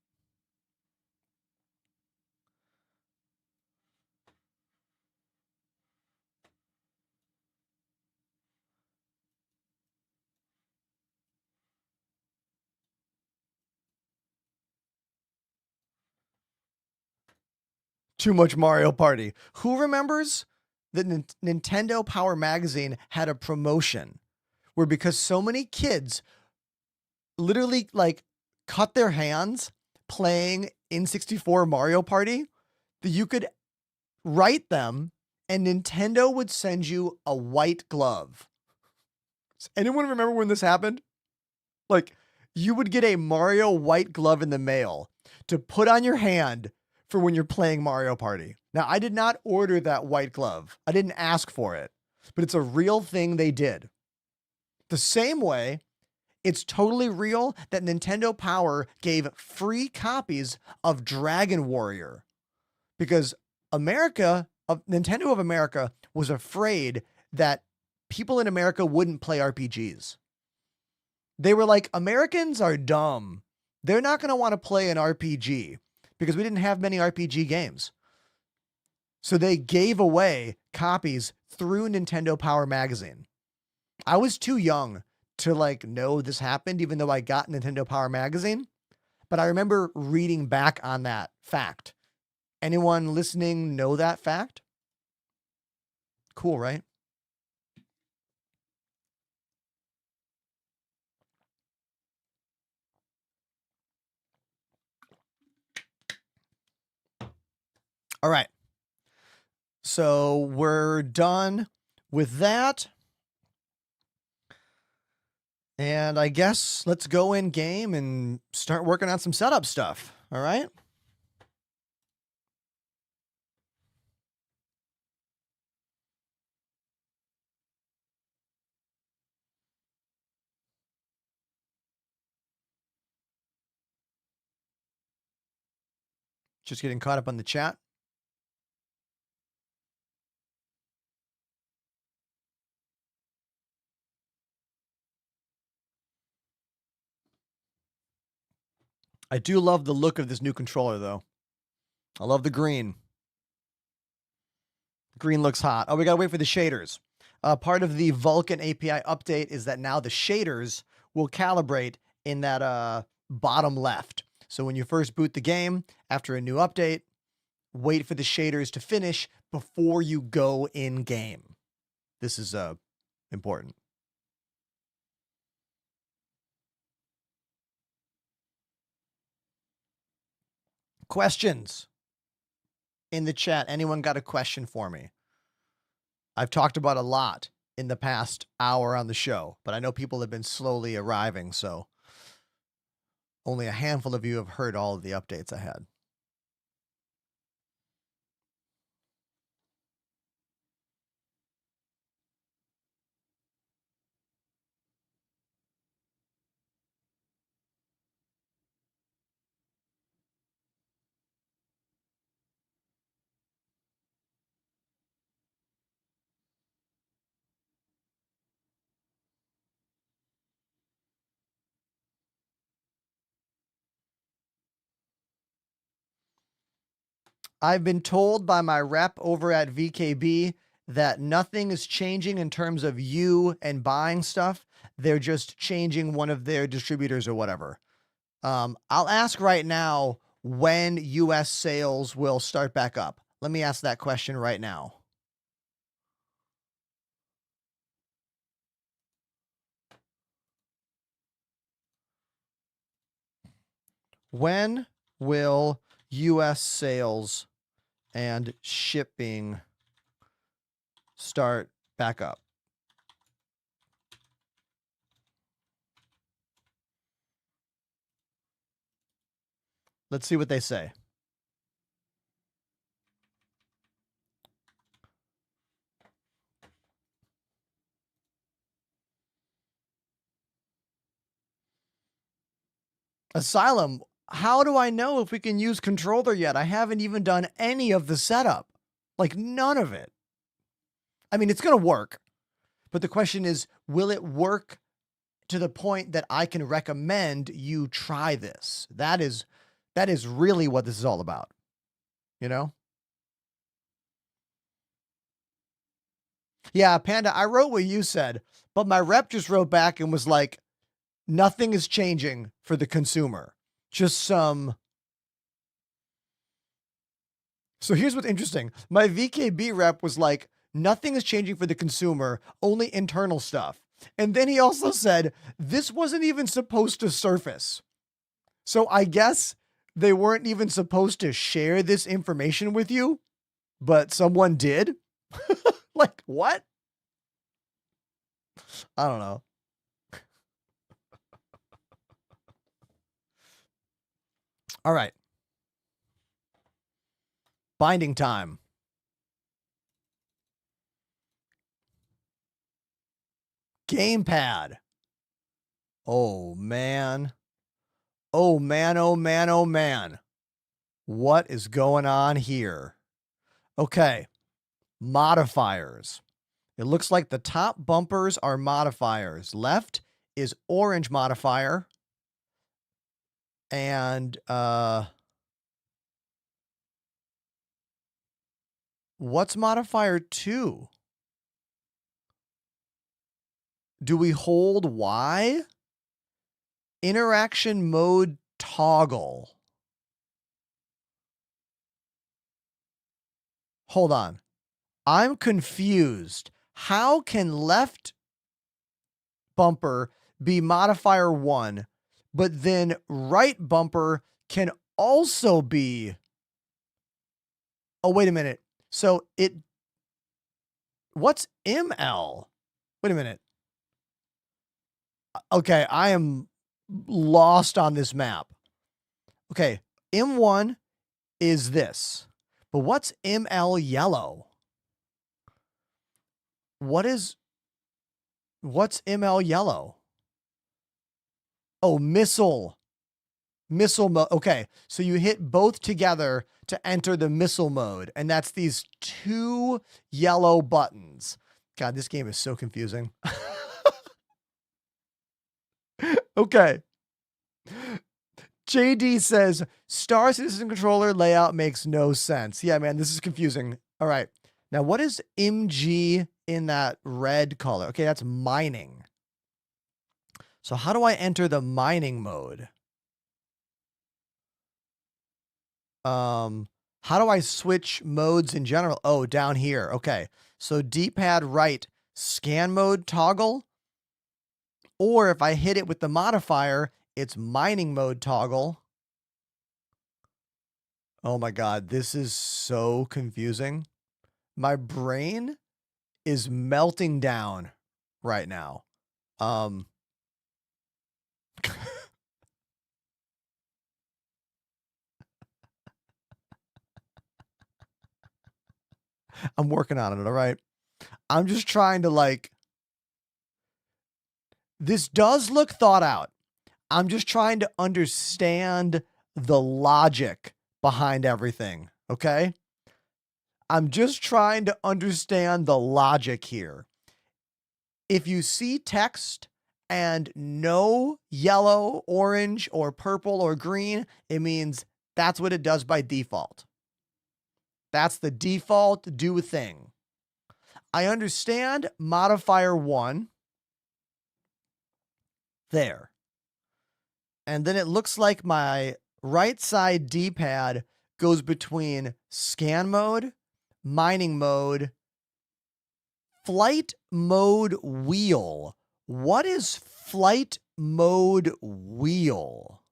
too much Mario Party. Who remembers that Nintendo Power Magazine had a promotion where, because so many kids literally like cut their hands playing N64 Mario Party, that you could write them and Nintendo would send you a white glove. Does anyone remember when this happened? Like, you would get a Mario white glove in the mail to put on your hand for when you're playing Mario Party. Now, I did not order that white glove. I didn't ask for it, but it's a real thing they did. The same way, it's totally real that Nintendo Power gave free copies of Dragon Warrior because Nintendo of America was afraid that people in America wouldn't play RPGs. They were like, Americans are dumb. They're not going to want to play an RPG because we didn't have many RPG games. So they gave away copies through Nintendo Power Magazine. I was too young to like know this happened, even though I got Nintendo Power Magazine. But I remember reading back on that fact. Anyone listening know that fact? Cool, right? All right. So we're done with that. And I guess let's go in game and start working on some setup stuff. All right. Just getting caught up on the chat. I do love the look of this new controller, though. I love the green. Green looks hot. Oh, we got to wait for the shaders. Part of the Vulkan API update is that now the shaders will calibrate in that bottom left. So when you first boot the game, after a new update, wait for the shaders to finish before you go in game. This is important. Questions in the chat. Anyone got a question for me? I've talked about a lot in the past hour on the show, but I know people have been slowly arriving, so only a handful of you have heard all of the updates I had. I've been told by my rep over at VKB that nothing is changing in terms of you and buying stuff. They're just changing one of their distributors or whatever. I'll ask right now when US sales will start back up. Let me ask that question right now. When will US sales and shipping start back up? Let's see what they say. Asylum, how do I know if we can use controller yet? I haven't even done any of the setup. Like, none of it. I mean, it's going to work. But the question is, will it work to the point that I can recommend you try this? That is really what this is all about. You know? Yeah, Panda, I wrote what you said, but my rep just wrote back and was like, nothing is changing for the consumer. Just some So here's what's interesting. My VKB rep was like, nothing is changing for the consumer, only internal stuff. And then he also said, this wasn't even supposed to surface. So I guess they weren't even supposed to share this information with you, but someone did? Like, what? I don't know. All right. Binding time. GamePad. Oh, man. Oh, man, oh, man, oh, man. What is going on here? Okay. Modifiers. It looks like the top bumpers are modifiers. Left is orange modifier. And what's modifier 2? Do we hold Y? Interaction mode toggle. Hold on. I'm confused. How can left bumper be modifier 1, but then right bumper can also be... Oh, wait a minute. So what's ML? Wait a minute. Okay, I am lost on this map. Okay, M1 is this. But what's ML yellow? What's ML yellow? Oh, missile. Missile mode. Okay, so you hit both together to enter the missile mode, and that's these 2 yellow buttons. God, this game is so confusing. Okay. JD says, Star Citizen controller layout makes no sense. Yeah, man, this is confusing. All right. Now, what is MG in that red color? Okay, that's mining. So how do I enter the mining mode? How do I switch modes in general? Oh, down here. Okay. So D-pad right, scan mode toggle. Or if I hit it with the modifier, it's mining mode toggle. Oh my God, this is so confusing. My brain is melting down right now. I'm working on it, all right? I'm just trying to like... This does look thought out. I'm just trying to understand the logic behind everything, okay? I'm just trying to understand the logic here. If you see text and no yellow, orange, or purple or green, it means that's what it does by default. That's the default do thing. I understand modifier 1. There. And then it looks like my right side D-pad goes between scan mode, mining mode, flight mode wheel. What is flight mode wheel?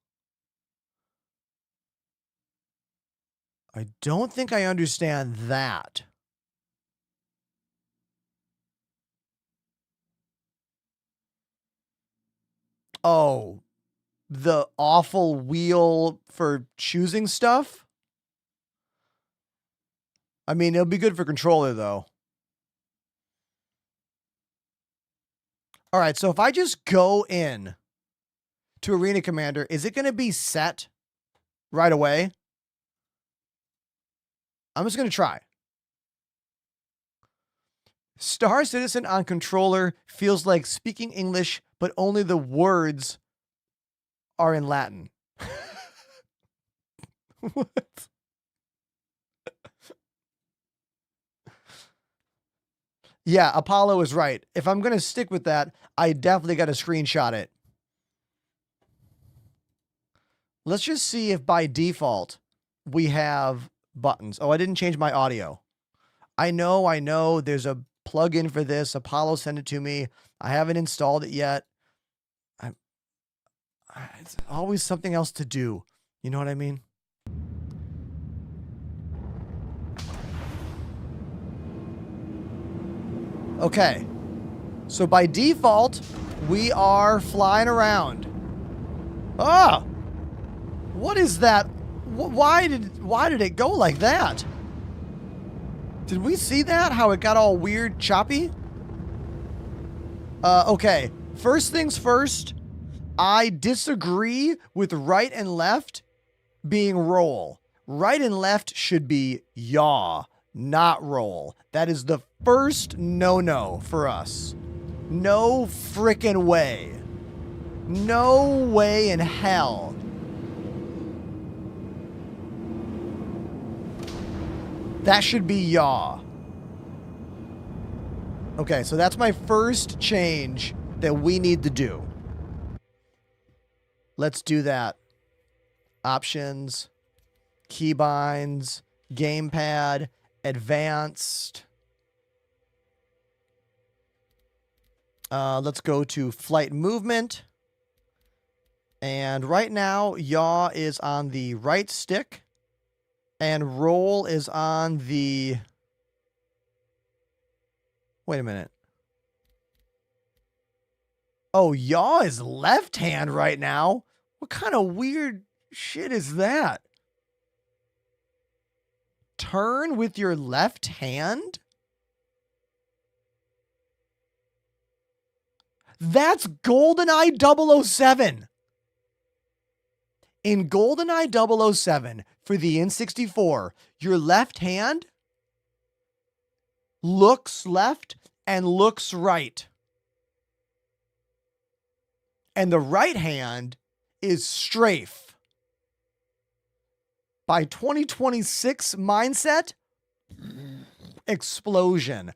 I don't think I understand that. Oh, the awful wheel for choosing stuff? I mean, it'll be good for controller, though. All right, so if I just go in to Arena Commander, is it going to be set right away? I'm just going to try. Star Citizen on controller feels like speaking English, but only the words are in Latin. What? Yeah, Apollo is right. If I'm going to stick with that, I definitely got to screenshot it. Let's just see if by default we have buttons. Oh, I didn't change my audio. I know. There's a plugin for this. Apollo sent it to me. I haven't installed it yet. It's always something else to do. You know what I mean? Okay. So by default, we are flying around. Ah! What is that? Why did it go like that? Did we see that? How it got all weird, choppy? Okay. First things first, I disagree with right and left being roll. Right and left should be yaw, not roll. That is the first no-no for us. No frickin' way. No way in hell. That should be yaw. Okay, so that's my first change that we need to do. Let's do that. Options, keybinds, gamepad, advanced. Let's go to flight movement. And right now, yaw is on the right stick. And roll is on the... Wait a minute. Oh, yaw is left hand right now? What kind of weird shit is that? Turn with your left hand? That's GoldenEye 007. In GoldenEye 007 for the N64, your left hand looks left and looks right. And the right hand is strafe. By 2026 mindset, explosion.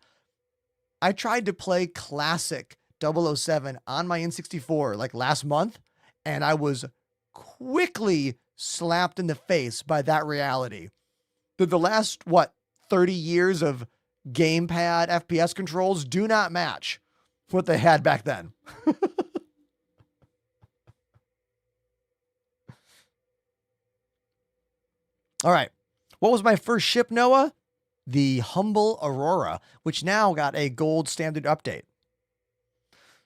I tried to play classic 007 on my N64 like last month, and I was quickly slapped in the face by that reality. The last, 30 years of gamepad FPS controls do not match what they had back then. All right. What was my first ship, Noah? The Humble Aurora, which now got a gold standard update.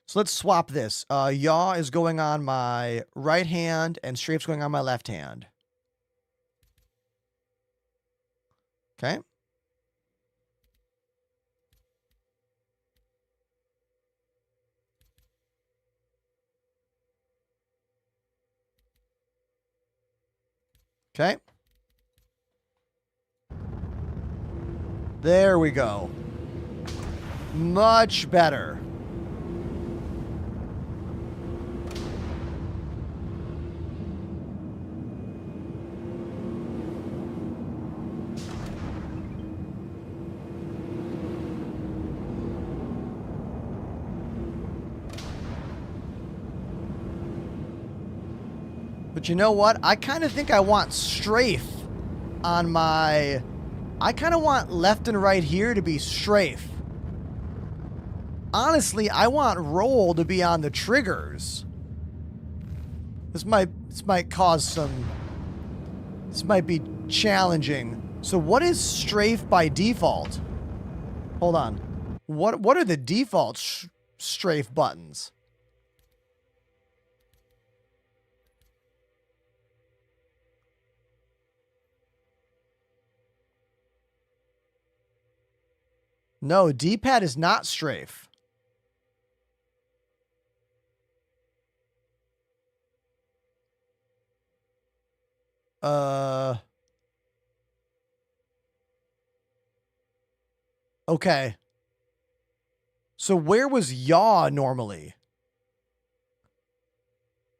So let's swap this. Yaw is going on my right hand and strafe's going on my left hand. Okay. Okay. There we go. Much better. But you know what? I kind of think I want strafe on my... I kind of want left and right here to be strafe. Honestly, I want roll to be on the triggers. This might cause some... This might be challenging. So what is strafe by default? Hold on. What are the default strafe buttons? No, D-pad is not strafe. Okay. So where was yaw normally?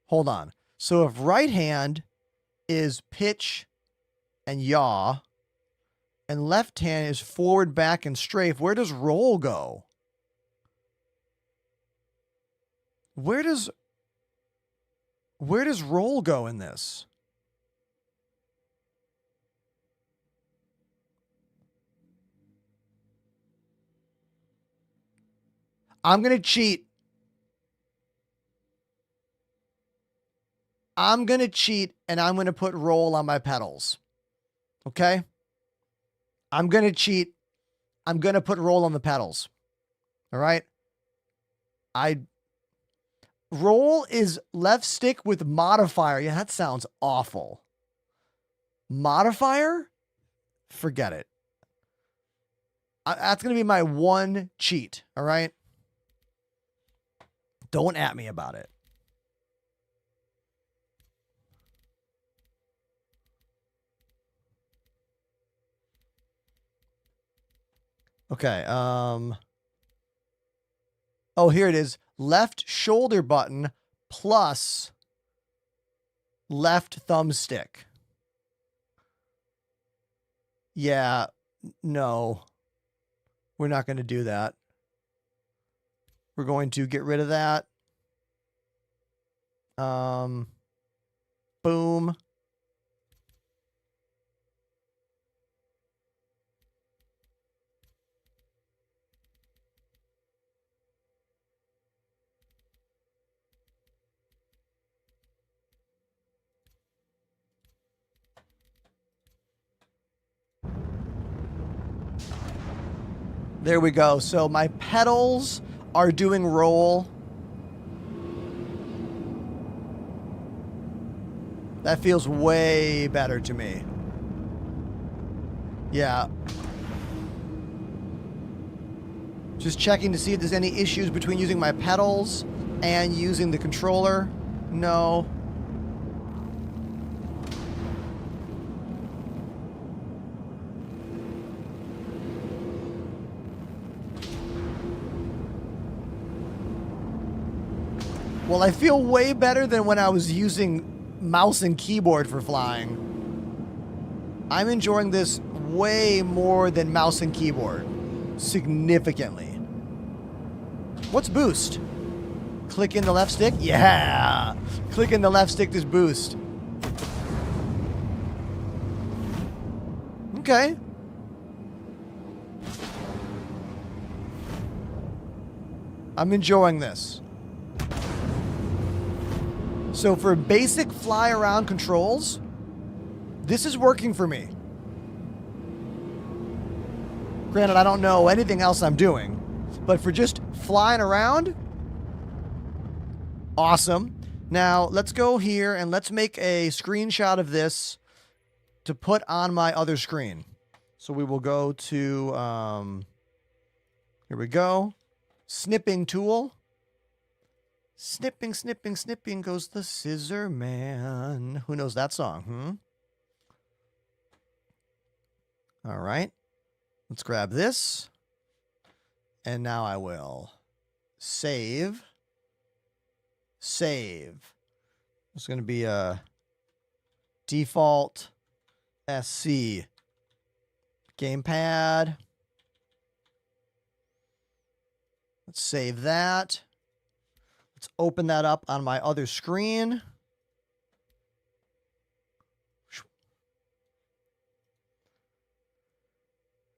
Hold on. So if right hand is pitch and yaw, and left hand is forward, back, and strafe, where does roll go? Where does roll go in this? I'm going to cheat. I'm going to cheat and I'm going to put roll on my pedals. Okay? I'm going to cheat. I'm going to put roll on the pedals. All right? Roll is left stick with modifier. Yeah, that sounds awful. Modifier? Forget it. That's going to be my one cheat. All right? Don't at me about it. Okay. Oh, here it is. Left shoulder button plus left thumbstick. Yeah, no. We're not going to do that. We're going to get rid of that. Boom. There we go. So my pedals are doing roll. That feels way better to me. Yeah. Just checking to see if there's any issues between using my pedals and using the controller. No. Well, I feel way better than when I was using mouse and keyboard for flying. I'm enjoying this way more than mouse and keyboard. Significantly. What's boost? Click in the left stick? Yeah! Click in the left stick to boost. Okay. I'm enjoying this. So for basic fly around controls, this is working for me. Granted, I don't know anything else I'm doing, but for just flying around, awesome. Now let's go here and let's make a screenshot of this to put on my other screen. So we will go to, here we go, snipping tool. Snipping, snipping, snipping goes the scissor man. Who knows that song, All right. Let's grab this. And now I will save. Save. It's going to be a default SC. GamePad. Let's save that. Let's open that up on my other screen.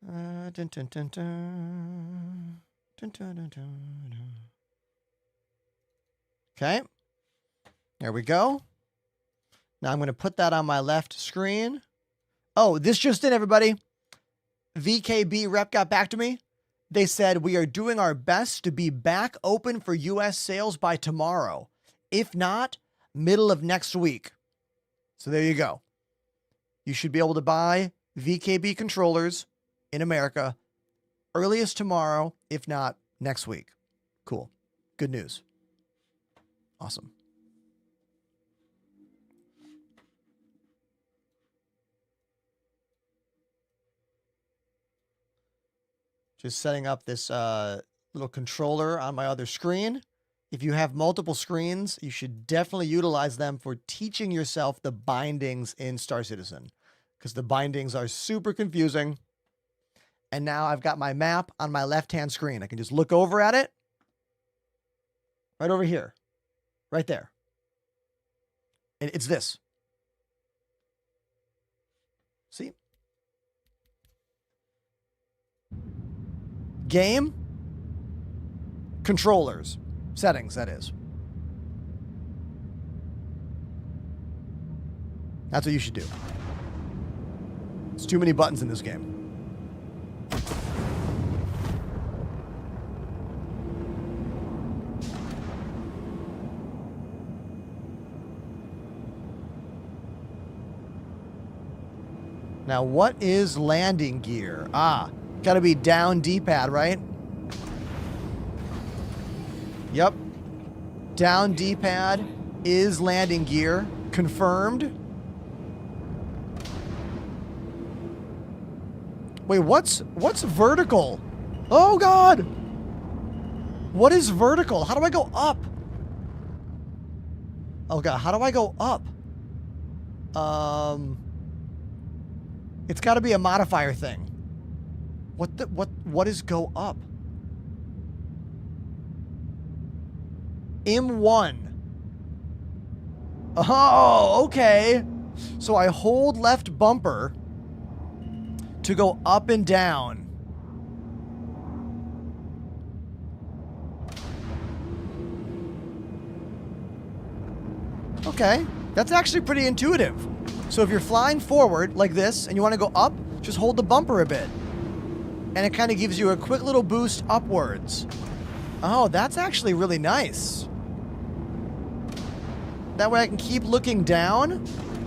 Dun, dun, dun, dun. Dun, dun, dun, dun. Okay. There we go. Now I'm going to put that on my left screen. Oh, this just in, everybody. VKB rep got back to me. They said, we are doing our best to be back open for US sales by tomorrow. If not, middle of next week. So there you go. You should be able to buy VKB controllers in America earliest tomorrow, if not next week. Cool. Good news. Awesome. Just setting up this little controller on my other screen. If you have multiple screens, you should definitely utilize them for teaching yourself the bindings in Star Citizen, because the bindings are super confusing. And now I've got my map on my left-hand screen. I can just look over at it. Right over here. Right there. And it's this. See? Game. Controllers. Settings, that is. That's what you should do. There's too many buttons in this game. Now, what is landing gear? Ah, gotta be down D-pad, right? Yep. Down D-pad is landing gear. Confirmed. Wait, what's vertical? Oh, God! What is vertical? How do I go up? Oh, God, how do I go up? It's got to be a modifier thing. What is go up? M1. Oh, okay. So I hold left bumper to go up and down. Okay, that's actually pretty intuitive. So if you're flying forward like this and you want to go up, just hold the bumper a bit. And it kind of gives you a quick little boost upwards. Oh, that's actually really nice. That way I can keep looking down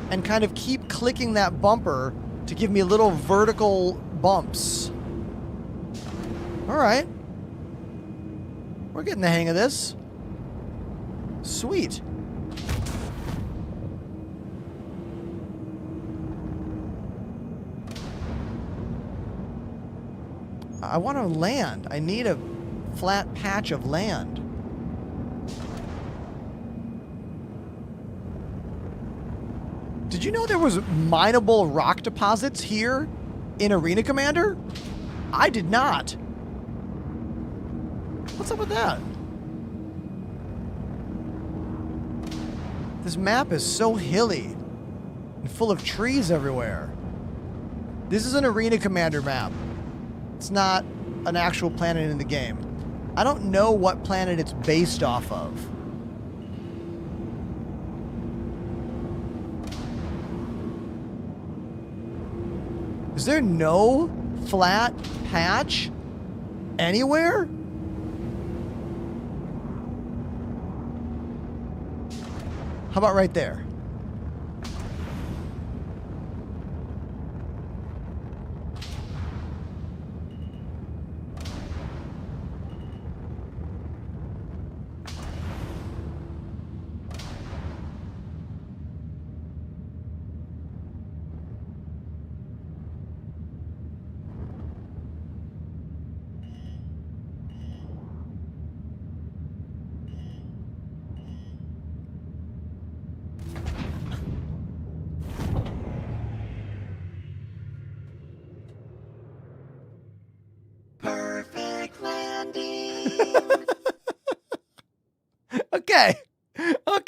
and kind of keep clicking that bumper to give me little vertical bumps. All right. We're getting the hang of this. Sweet. I want to land. I need a flat patch of land. Did you know there was mineable rock deposits here in Arena Commander? I did not. What's up with that? This map is so hilly and full of trees everywhere. This is an Arena Commander map. It's not an actual planet in the game. I don't know what planet it's based off of. Is there no flat patch anywhere? How about right there?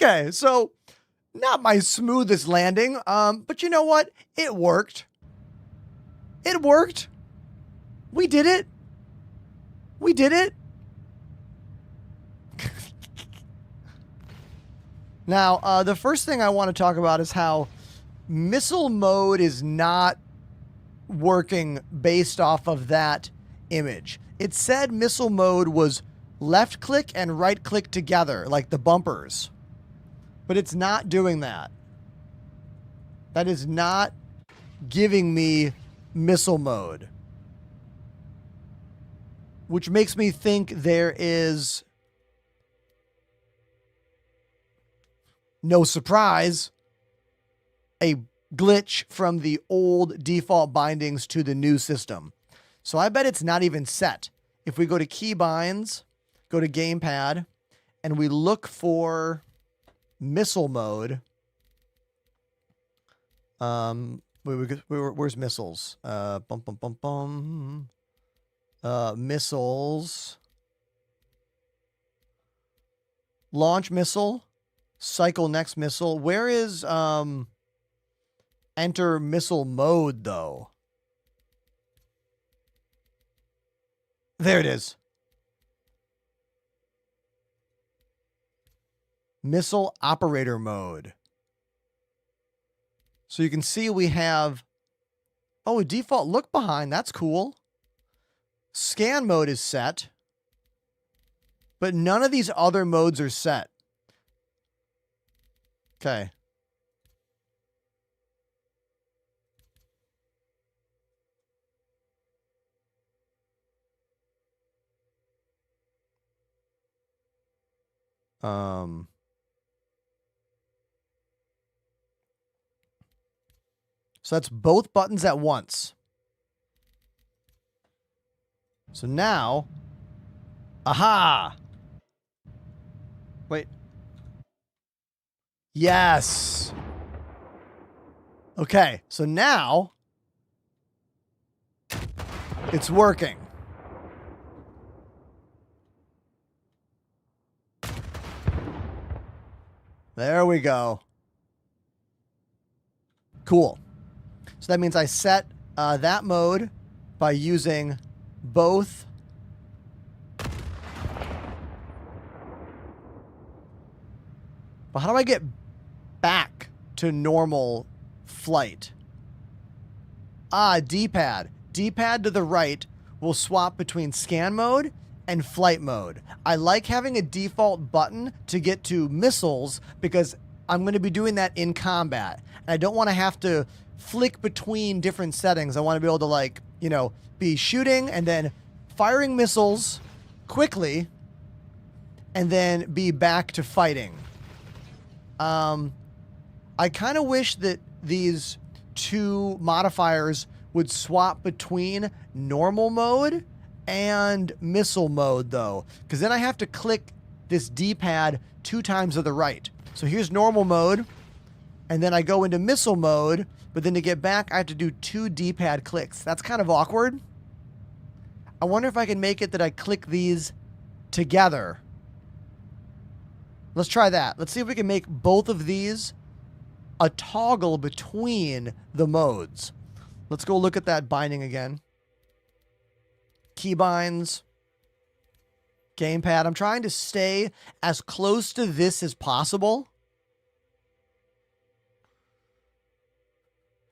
Okay, so not my smoothest landing, but you know what? It worked. It worked. We did it. We did it. Now, the first thing I want to talk about is how missile mode is not working based off of that image. It said missile mode was left click and right click together, like the bumpers. But it's not doing that. That is not giving me missile mode. Which makes me think there is, no surprise, a glitch from the old default bindings to the new system. So I bet it's not even set. If we go to keybinds, go to GamePad, and we look for missile mode. Where's missiles? Missiles. Launch missile. Cycle next missile. Where is enter missile mode though? There it is. Missile operator mode. So you can see we have, oh, a default look behind. That's cool. Scan mode is set, but none of these other modes are set. Okay. So that's both buttons at once. So now, aha! Wait. Yes! Okay, so now it's working. There we go. Cool. So that means I set that mode by using both. But how do I get back to normal flight? Ah, D-pad. D-pad to the right will swap between scan mode and flight mode. I like having a default button to get to missiles because I'm going to be doing that in combat. And I don't want to have to flick between different settings. I want to be able to, like, you know, be shooting and then firing missiles quickly and then be back to fighting. I kind of wish that these two modifiers would swap between normal mode and missile mode, though, because then I have to click this D-pad 2 times to the right. So here's normal mode, and then I go into missile mode, but then to get back, I have to do 2 D-pad clicks. That's kind of awkward. I wonder if I can make it that I click these together. Let's try that. Let's see if we can make both of these a toggle between the modes. Let's go look at that binding again. Keybinds. Gamepad. I'm trying to stay as close to this as possible.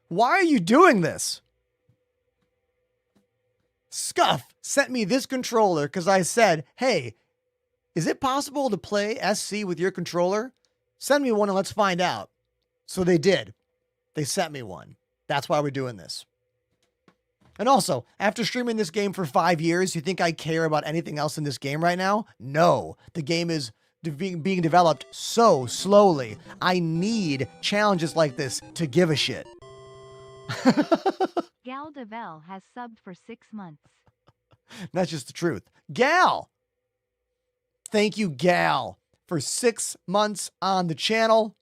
Why are you doing this? Scuf sent me this controller because I said, hey, is it possible to play SC with your controller? Send me one and let's find out. So they did. They sent me one. That's why we're doing this. And also, after streaming this game for 5 years, you think I care about anything else in this game right now? No. The game is being developed so slowly. I need challenges like this to give a shit. Gal Devel has subbed for 6 months. That's just the truth. Gal! Thank you, Gal, for 6 months on the channel.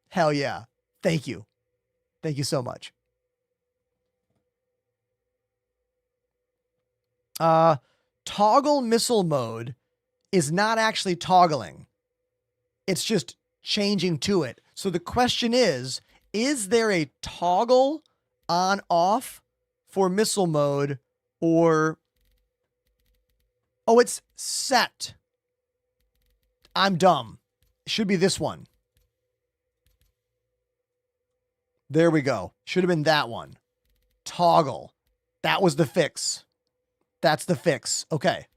Hell yeah. Thank you. Thank you so much. Toggle missile mode is not actually toggling. It's just changing to it. So the question is there a toggle on off for missile mode or... Oh, it's set. I'm dumb. It should be this one. There we go. Should have been that one. Toggle. That was the fix. That's the fix. Okay.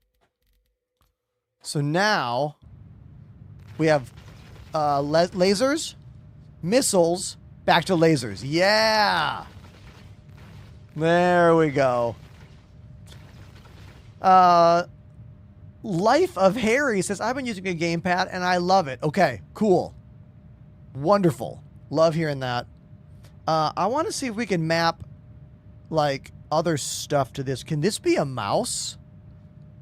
So now we have lasers, missiles, back to lasers. Yeah. There we go. Life of Harry says, I've been using a gamepad and I love it. Okay, cool. Wonderful. Love hearing that. I want to see if we can map, like, other stuff to this. Can this be a mouse?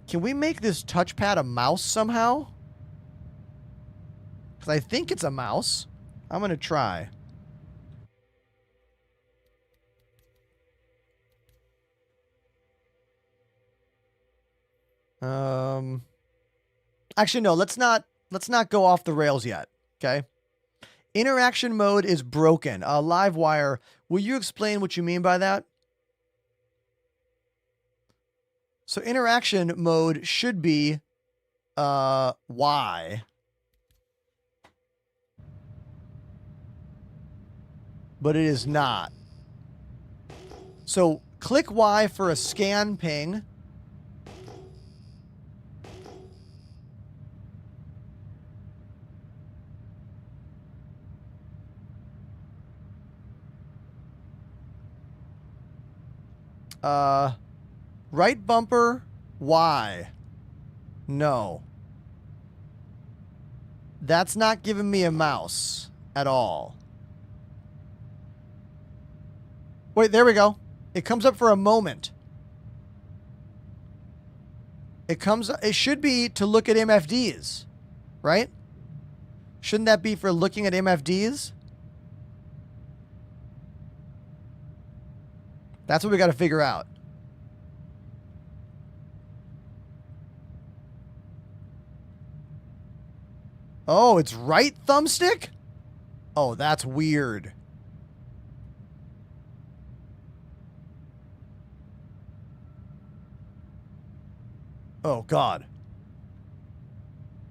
Can we make this touchpad a mouse somehow? Because I think it's a mouse. I'm going to try. Actually, no, let's not go off the rails yet. Okay. Interaction mode is broken. Livewire, will you explain what you mean by that? So interaction mode should be Y. but it is not. So click Y for a scan ping. Right bumper, Y. No. That's not giving me a mouse at all. Wait, there we go. It comes up for a moment. It should be to look at MFDs, right? Shouldn't that be for looking at MFDs? That's what we got to figure out. Oh, it's right thumbstick? Oh, that's weird. Oh, God.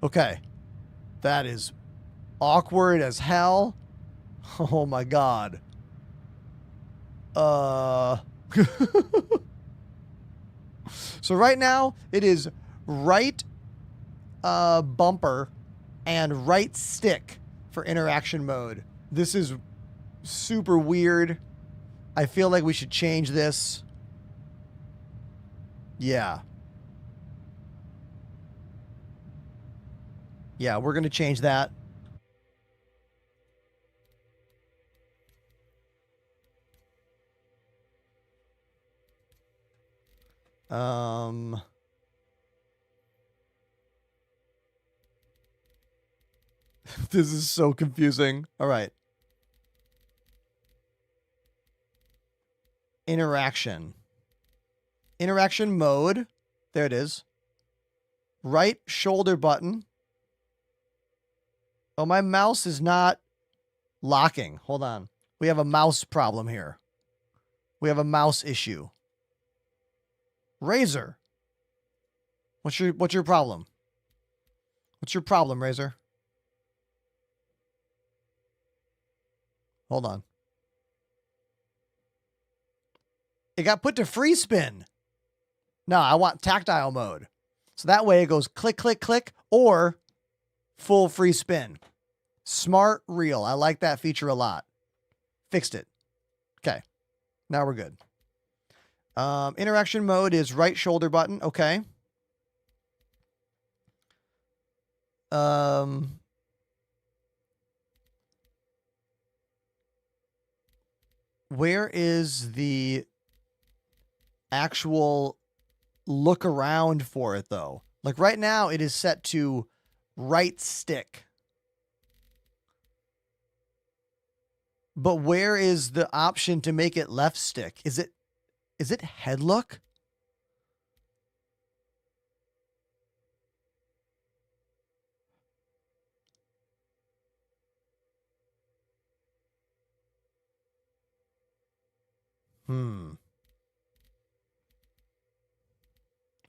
Okay. That is awkward as hell. Oh, my God. So right now, it is right bumper and right stick for interaction mode. This is super weird. I feel like we should change this. Yeah. Yeah, we're going to change that. This is so confusing. All right. Interaction. Interaction mode. There it is. Right shoulder button. Oh, my mouse is not locking. Hold on. We have a mouse problem here. We have a mouse issue. Razor. What's your problem? What's your problem, Razor? Hold on. It got put to free spin. No, I want tactile mode. So that way it goes click, click, click, or full free spin. Smart reel. I like that feature a lot. Fixed it. Okay. Now we're good. Interaction mode is right shoulder button. Okay. Where is the actual look around for it, though? Like right now, it is set to right stick. But where is the option to make it left stick? Is it head look?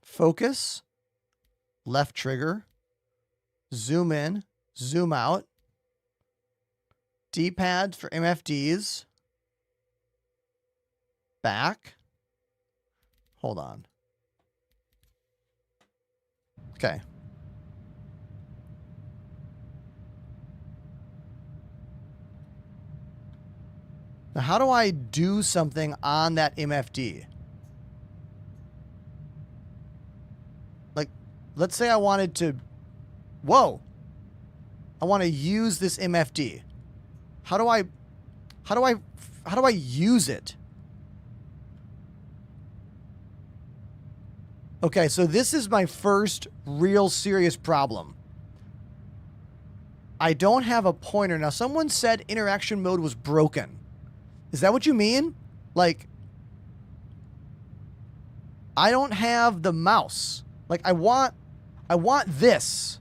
Focus, left trigger, zoom in, zoom out, D-pad for MFDs, back. Hold on. Okay. Now, how do I do something on that MFD? Like, let's say I wanted to... Whoa! I want to use this MFD. How do I use it? Okay, so this is my first real serious problem. I don't have a pointer. Now, someone said interaction mode was broken. Is that what you mean? Like, I don't have the mouse. Like, I want this.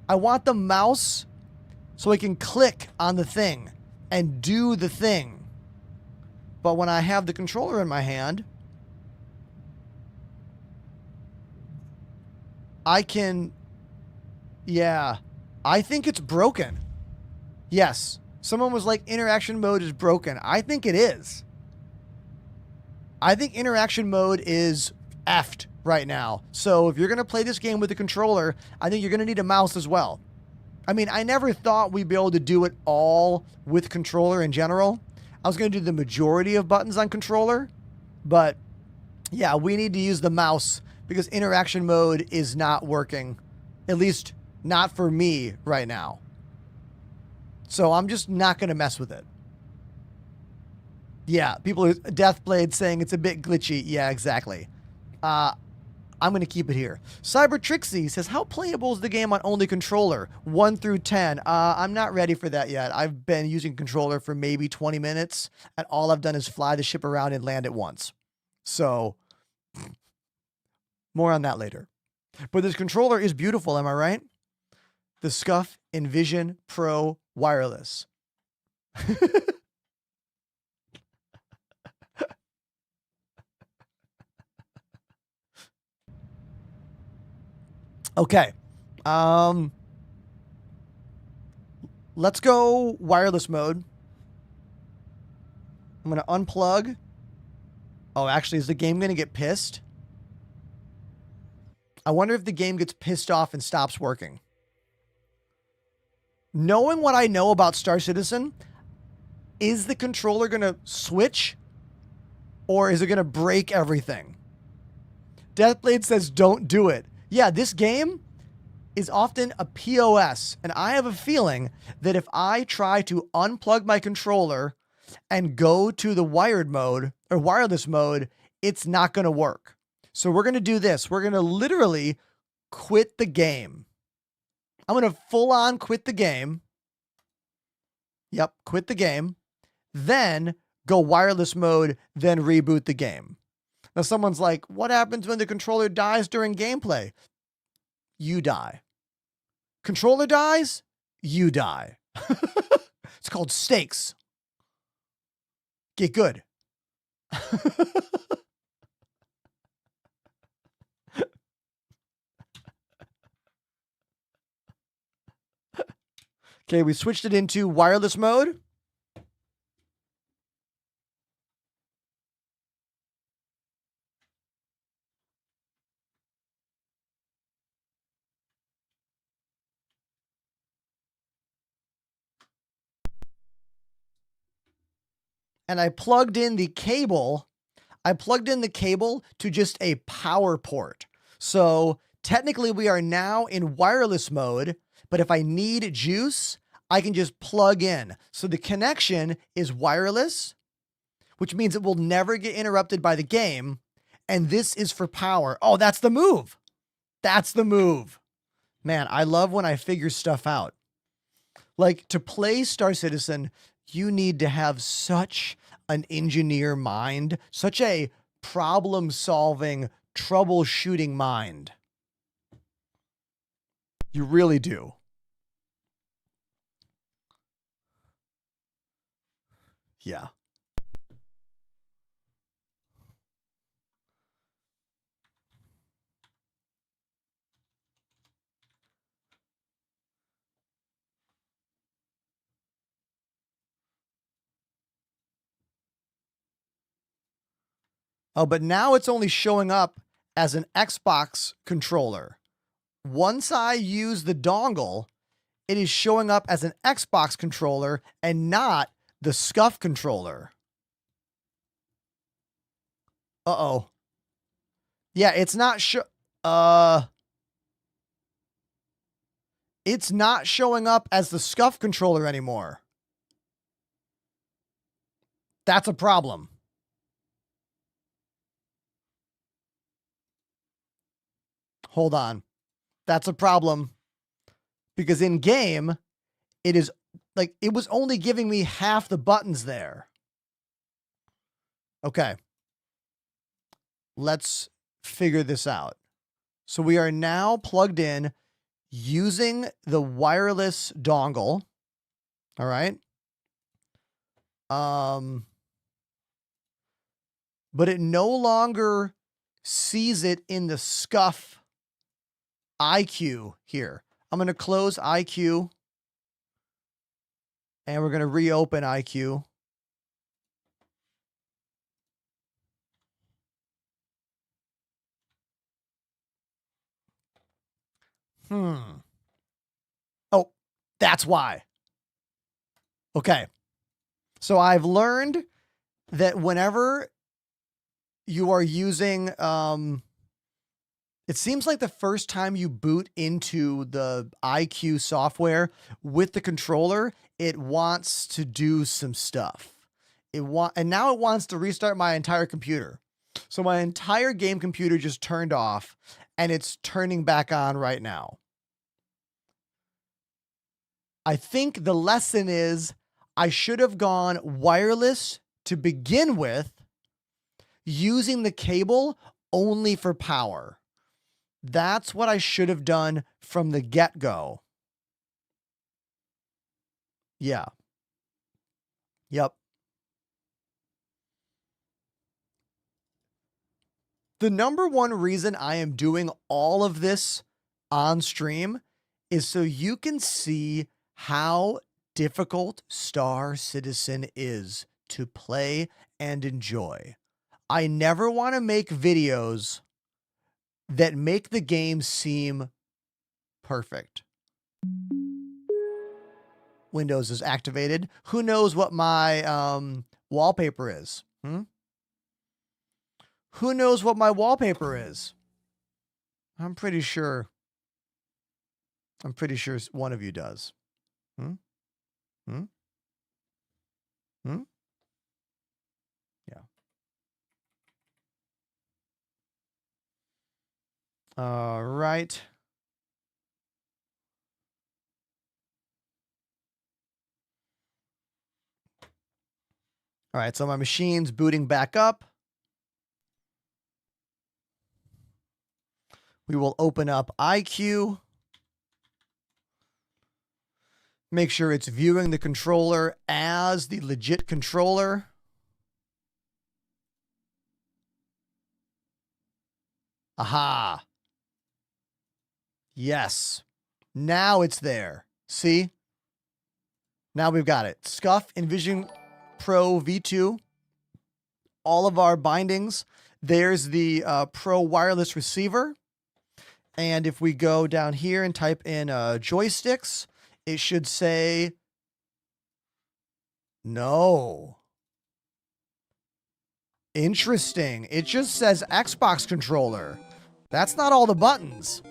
I want the mouse so I can click on the thing and do the thing. But when I have the controller in my hand, I can... Yeah. I think it's broken. Yes. Someone was like, interaction mode is broken. I think it is. I think interaction mode is effed right now. So if you're going to play this game with a controller, I think you're going to need a mouse as well. I mean, I never thought we'd be able to do it all with controller in general. I was going to do the majority of buttons on controller, but yeah, we need to use the mouse because interaction mode is not working, at least not for me right now. So I'm just not going to mess with it. Yeah, people are Deathblade saying it's a bit glitchy. Yeah, exactly. I'm going to keep it here. Cyber Trixie says, how playable is the game on only controller? 1 through 10. I'm not ready for that yet. I've been using controller for maybe 20 minutes, and all I've done is fly the ship around and land it once. So, more on that later. But this controller is beautiful, am I right? The Scuf Envision Pro Wireless. Okay. Let's go wireless mode. I'm going to unplug. Oh, actually, is the game going to get pissed? I wonder if the game gets pissed off and stops working. Knowing what I know about Star Citizen, is the controller going to switch? Or is it going to break everything? Deathblade says, don't do it. Yeah, this game is often a POS, and I have a feeling that if I try to unplug my controller and go to the wired mode or wireless mode, it's not going to work. So we're going to do this. We're going to literally quit the game. I'm going to full on quit the game. Yep, quit the game. Then go wireless mode, then reboot the game. Now someone's like, what happens when the controller dies during gameplay? You die. Controller dies, you die. It's called stakes. Get good. Okay, we switched it into wireless mode. And I plugged in the cable. I plugged in the cable to just a power port. So technically we are now in wireless mode, but if I need juice, I can just plug in. So the connection is wireless, which means it will never get interrupted by the game. And this is for power. Oh, that's the move. That's the move. Man, I love when I figure stuff out. Like, to play Star Citizen, you need to have such an engineer mind, such a problem-solving, troubleshooting mind. You really do. Yeah. Oh, but now it's only showing up as an Xbox controller. Once I use the dongle, it is showing up as an Xbox controller and not the Scuf controller. Uh-oh. Yeah, it's not it's not showing up as the Scuf controller anymore. That's a problem. Hold on. That's a problem. Because in game, it is like, it was only giving me half the buttons there. Okay. Let's figure this out. So we are now plugged in using the wireless dongle. All right. But it no longer sees it in the Scuf IQ here. I'm going to close IQ. And we're going to reopen iCUE. Oh, that's why. Okay. So I've learned that whenever you are using, it seems like the first time you boot into the iCUE software with the controller, it wants to do some stuff. And now it wants to restart my entire computer. So my entire game computer just turned off and it's turning back on right now. I think the lesson is I should have gone wireless to begin with, using the cable only for power. That's what I should have done from the get-go. Yeah. Yep. The number one reason I am doing all of this on stream is so you can see how difficult Star Citizen is to play and enjoy. I never want to make videos that make the game seem perfect. Windows is activated. Who knows what my wallpaper is? Who knows what my wallpaper is? I'm pretty sure one of you does. Yeah. All right. All right, so my machine's booting back up. We will open up iCUE. Make sure it's viewing the controller as the legit controller. Aha. Yes. Now it's there. See? Now we've got it. Scuf Envision Pro V2. All of our bindings. There's the Pro wireless receiver. And if we go down here and type in joysticks, it should say no. Interesting. It just says Xbox controller. That's not all the buttons.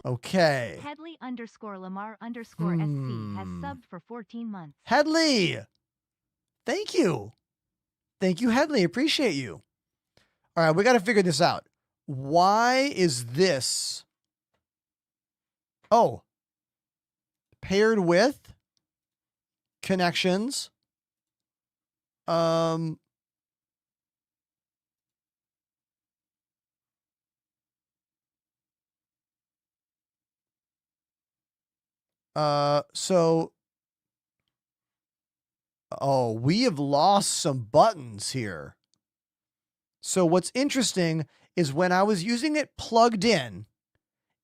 Okay. Headley _ Lamar _ SC has subbed for 14 months. Headley! Thank you. Thank you, Headley. Appreciate you. All right, we got to figure this out. Why is this? Oh. Paired with connections. We have lost some buttons here. So what's interesting is when I was using it plugged in,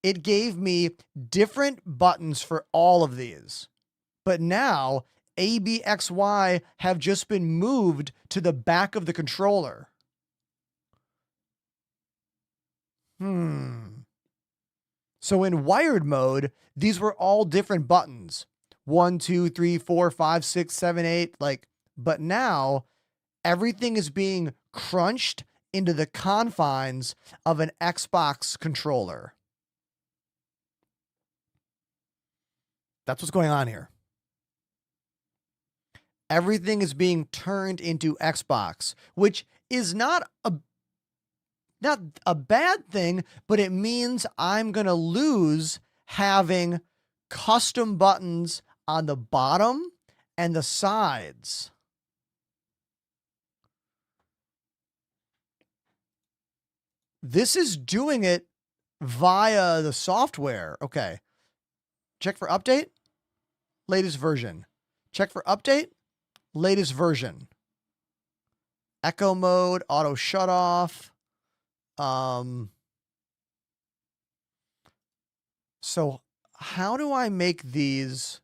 it gave me different buttons for all of these. But now A, B, X, Y have just been moved to the back of the controller. So in wired mode, these were all different buttons. 1, 2, 3, 4, 5, 6, 7, 8. But now everything is being crunched into the confines of an Xbox controller. That's what's going on here. Everything is being turned into Xbox, which is not a bad thing, but it means I'm going to lose having custom buttons on the bottom and the sides. This is doing it via the software. Okay. Check for update. Latest version. Check for update. Latest version. Echo mode, auto shut off. So how do I make these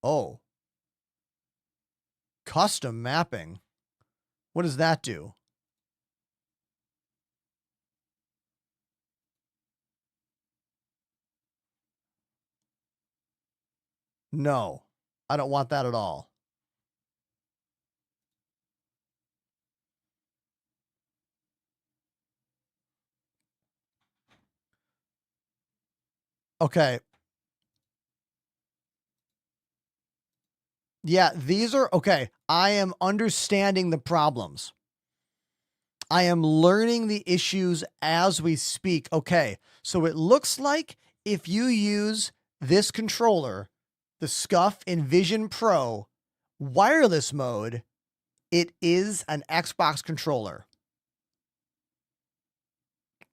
Oh. Custom mapping. What does that do? No, I don't want that at all. Okay. Yeah, these are okay. I am understanding the problems. I am learning the issues as we speak. Okay, so it looks like if you use this controller, the Scuf Envision Pro wireless mode, it is an Xbox controller.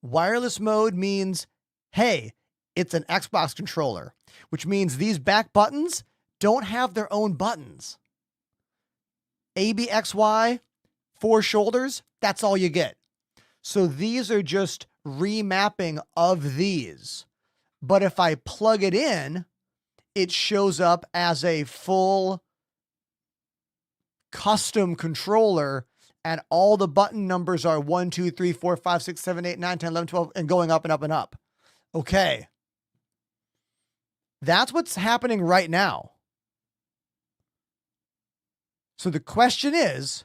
Wireless mode means, hey, it's an Xbox controller, which means these back buttons don't have their own buttons. A, B, X, Y, 4 shoulders, that's all you get. So these are just remapping of these. But if I plug it in, it shows up as a full custom controller, and all the button numbers are 1, 2, 3, 4, 5, 6, 7, 8, 9, 10, 11, 12, and going up and up and up. Okay. That's what's happening right now. So the question is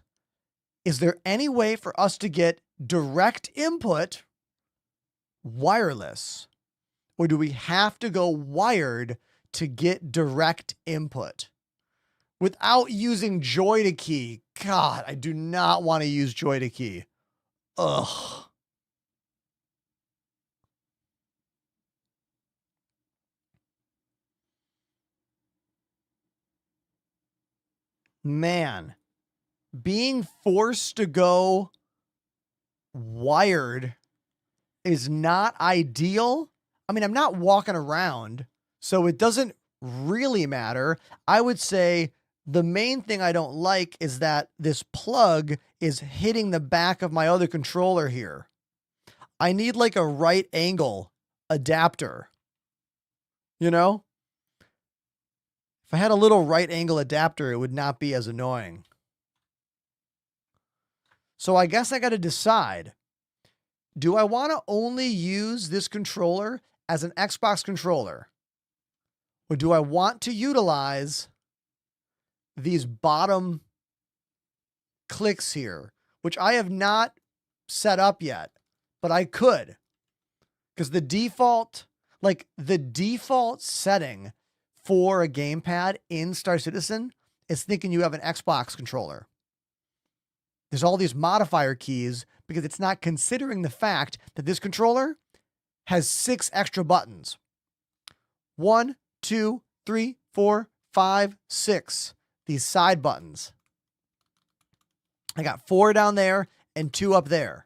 there any way for us to get direct input wireless? Or do we have to go wired to get direct input? Without using Joy to Key. God, I do not want to use Joy to Key. Ugh. Man, being forced to go wired is not ideal. I mean, I'm not walking around, so it doesn't really matter. I would say the main thing I don't like is that this plug is hitting the back of my other controller here. I need like a right angle adapter. You know? If I had a little right angle adapter, it would not be as annoying. So I guess I got to decide. Do I want to only use this controller as an Xbox controller? Or do I want to utilize these bottom clicks here, which I have not set up yet, but I could. Because the default setting for a gamepad in Star Citizen is thinking you have an Xbox controller. There's all these modifier keys because it's not considering the fact that this controller has 6 extra buttons. 1, 2, 3, 4, 5, 6. These side buttons. I got 4 down there and 2 up there.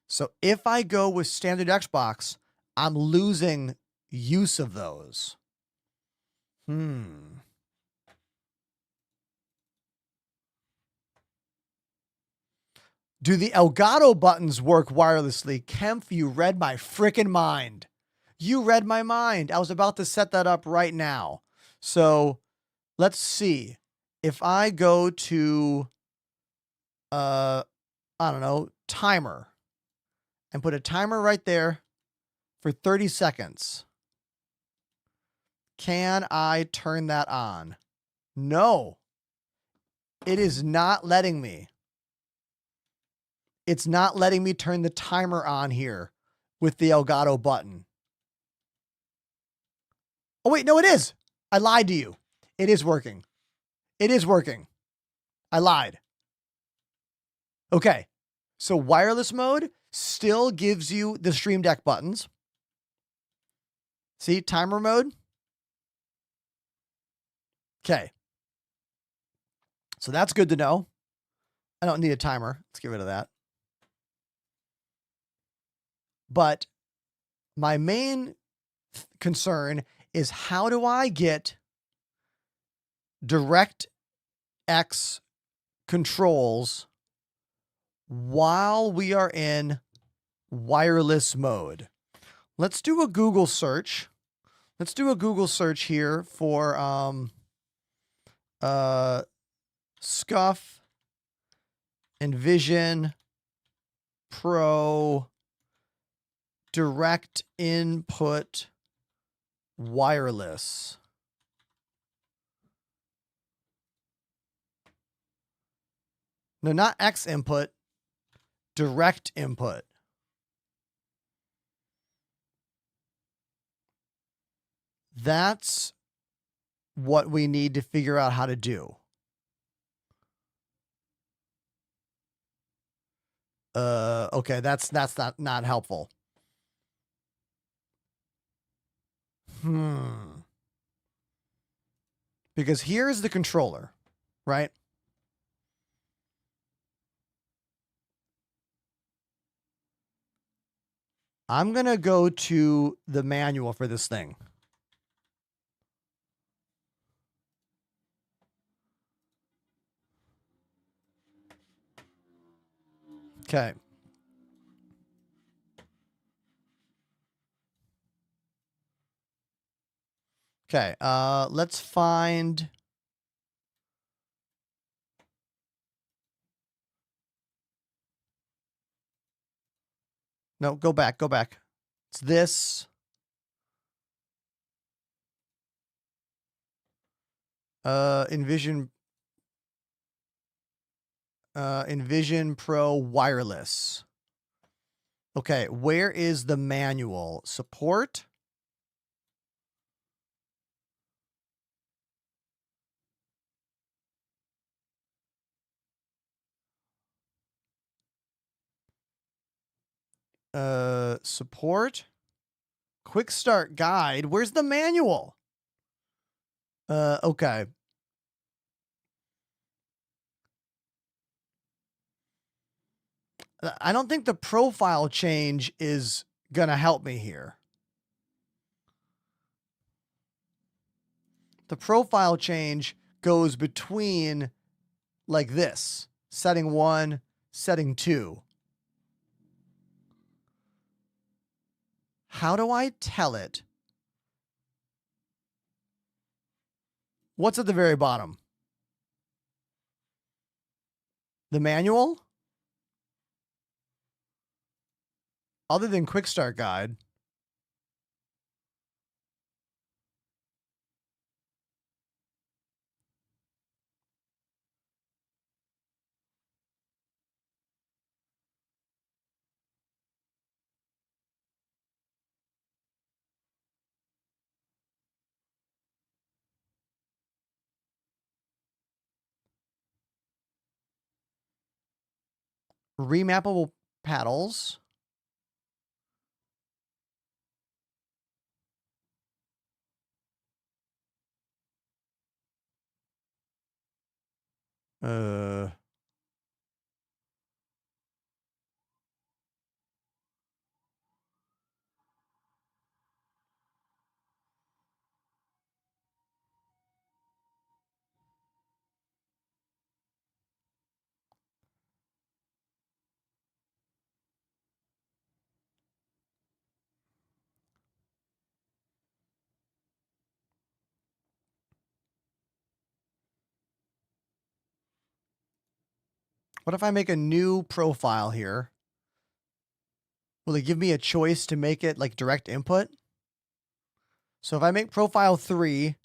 So if I go with standard Xbox, I'm losing use of those. Do the Elgato buttons work wirelessly? Kempf, you read my frickin' mind. You read my mind. I was about to set that up right now. So let's see. If I go to, I don't know, timer, and put a timer right there for 30 seconds. Can I turn that on? No. It is not letting me. It's not letting me turn the timer on here with the Elgato button. Oh, wait, no, it is. I lied to you. It is working. It is working. I lied. Okay. So wireless mode still gives you the Stream Deck buttons. See, timer mode. Okay. So that's good to know. I don't need a timer. Let's get rid of that. But my main concern is how do I get DirectX controls while we are in wireless mode? Let's do a Google search. Let's do a Google search here for Scuf, Envision Pro, direct input, wireless. No, not X input, direct input. That's what we need to figure out how to do. Okay, that's not helpful. Because here's the controller, right? I'm going to go to the manual for this thing. Okay. Okay, let's find... No, go back, go back. It's this. Envision Pro wireless. Okay, where is the manual? Support? Support? Quick start guide. Where's the manual? Okay. I don't think the profile change is gonna help me here. The profile change goes between like this, setting 1, setting 2. How do I tell it? What's at the very bottom? The manual? Other than quick start guide. Remappable paddles. What if I make a new profile here? Will it give me a choice to make it like direct input? So if I make profile 3,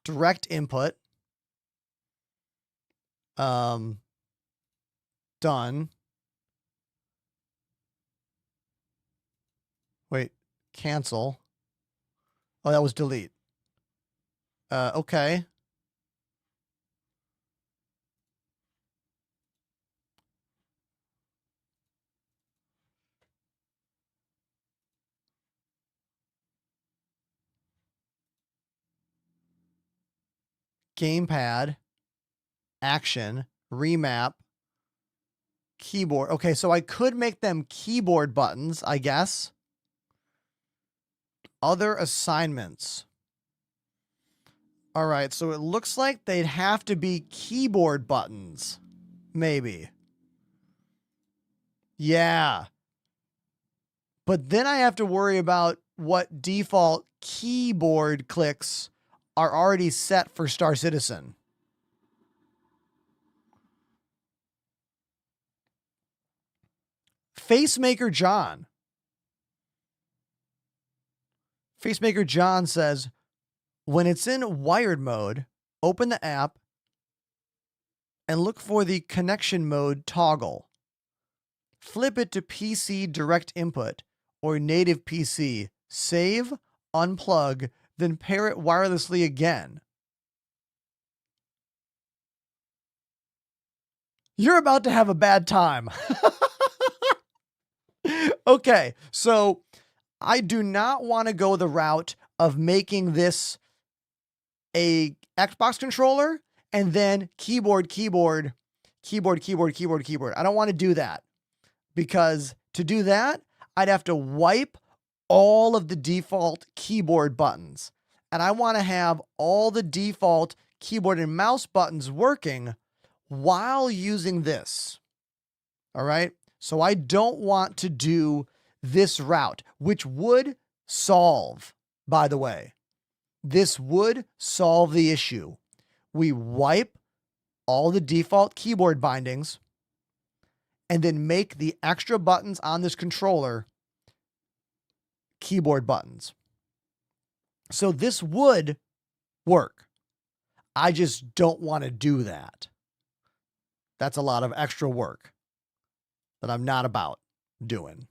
direct input, done. Wait, cancel. Oh, that was delete. Okay. Gamepad, action, remap, keyboard. Okay, so I could make them keyboard buttons, I guess. Other assignments. All right, so it looks like they'd have to be keyboard buttons. Maybe. Yeah. But then I have to worry about what default keyboard clicks are already set for Star Citizen. Facemaker John. Facemaker John says, when it's in wired mode, open the app and look for the connection mode toggle. Flip it to PC direct input or native PC. Save, unplug, then pair it wirelessly again. You're about to have a bad time. Okay, so I do not want to go the route of making this a Xbox controller and then keyboard. I don't want to do that, because to do that, I'd have to wipe all of the default keyboard buttons. And I want to have all the default keyboard and mouse buttons working while using this. All right. So I don't want to do this route, which would solve, by the way, this would solve the issue. We wipe all the default keyboard bindings and then make the extra buttons on this controller keyboard buttons. So this would work. I just don't want to do that. That's a lot of extra work that I'm not about doing.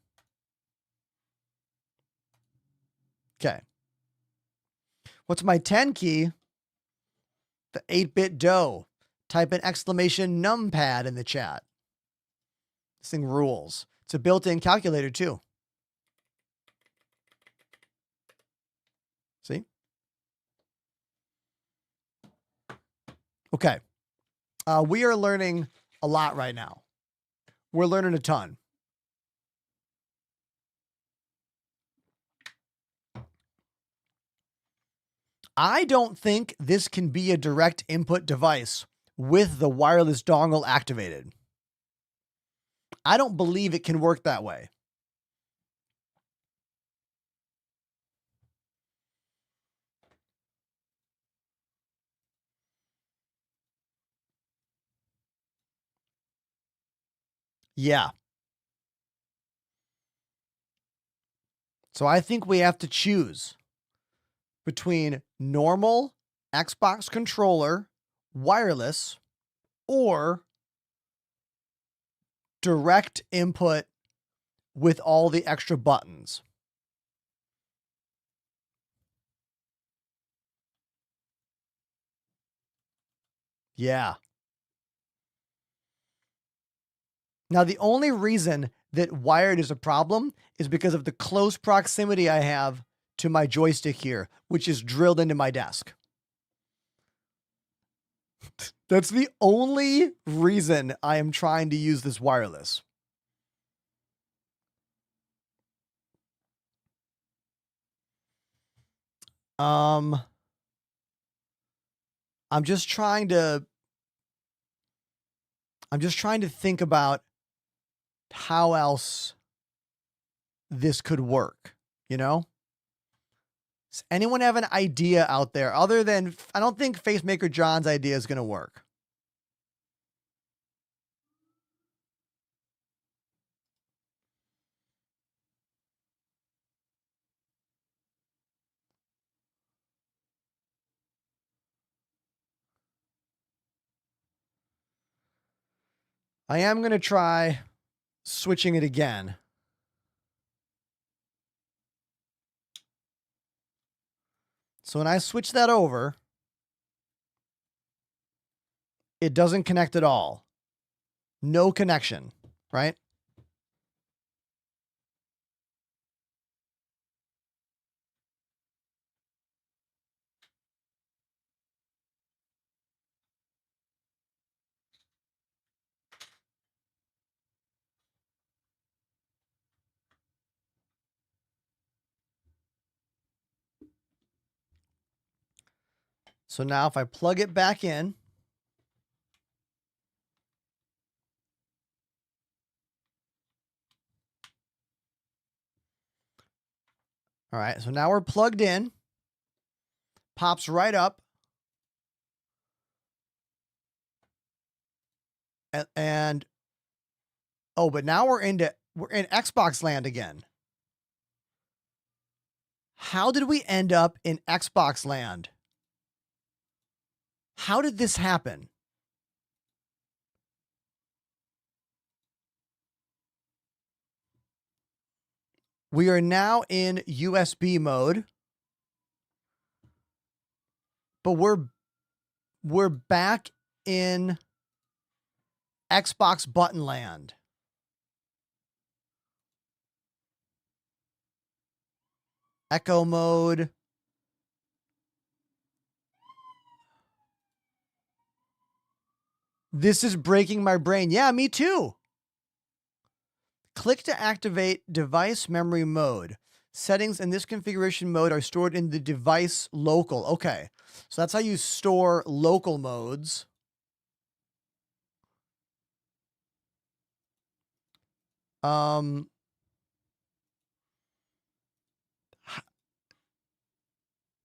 Okay. What's my 10 key? The 8-bit dough. Type an exclamation numpad in the chat. This thing rules. It's a built-in calculator too. See? Okay. We are learning a lot right now. We're learning a ton. I don't think this can be a direct input device with the wireless dongle activated. I don't believe it can work that way. Yeah. So I think we have to choose between normal Xbox controller, wireless, or direct input with all the extra buttons. Yeah. Now, the only reason that wired is a problem is because of the close proximity I have to my joystick here, which is drilled into my desk. That's the only reason I am trying to use this wireless. I'm just trying to think about how else this could work, you know? Does anyone have an idea out there other than, I don't think Facemaker John's idea is going to work. I am going to try switching it again. So when I switch that over, it doesn't connect at all. No connection, right? So now if I plug it back in, all right, so now we're plugged in. pops right up. And oh, but now we're in Xbox land again. How did we end up in Xbox land? How did this happen? We are now in USB mode, but we're back in Xbox button land. Echo mode. This is breaking my brain. Yeah, me too. Click to activate device memory mode. Settings in this configuration mode are stored in the device local. Okay, so that's how you store local modes.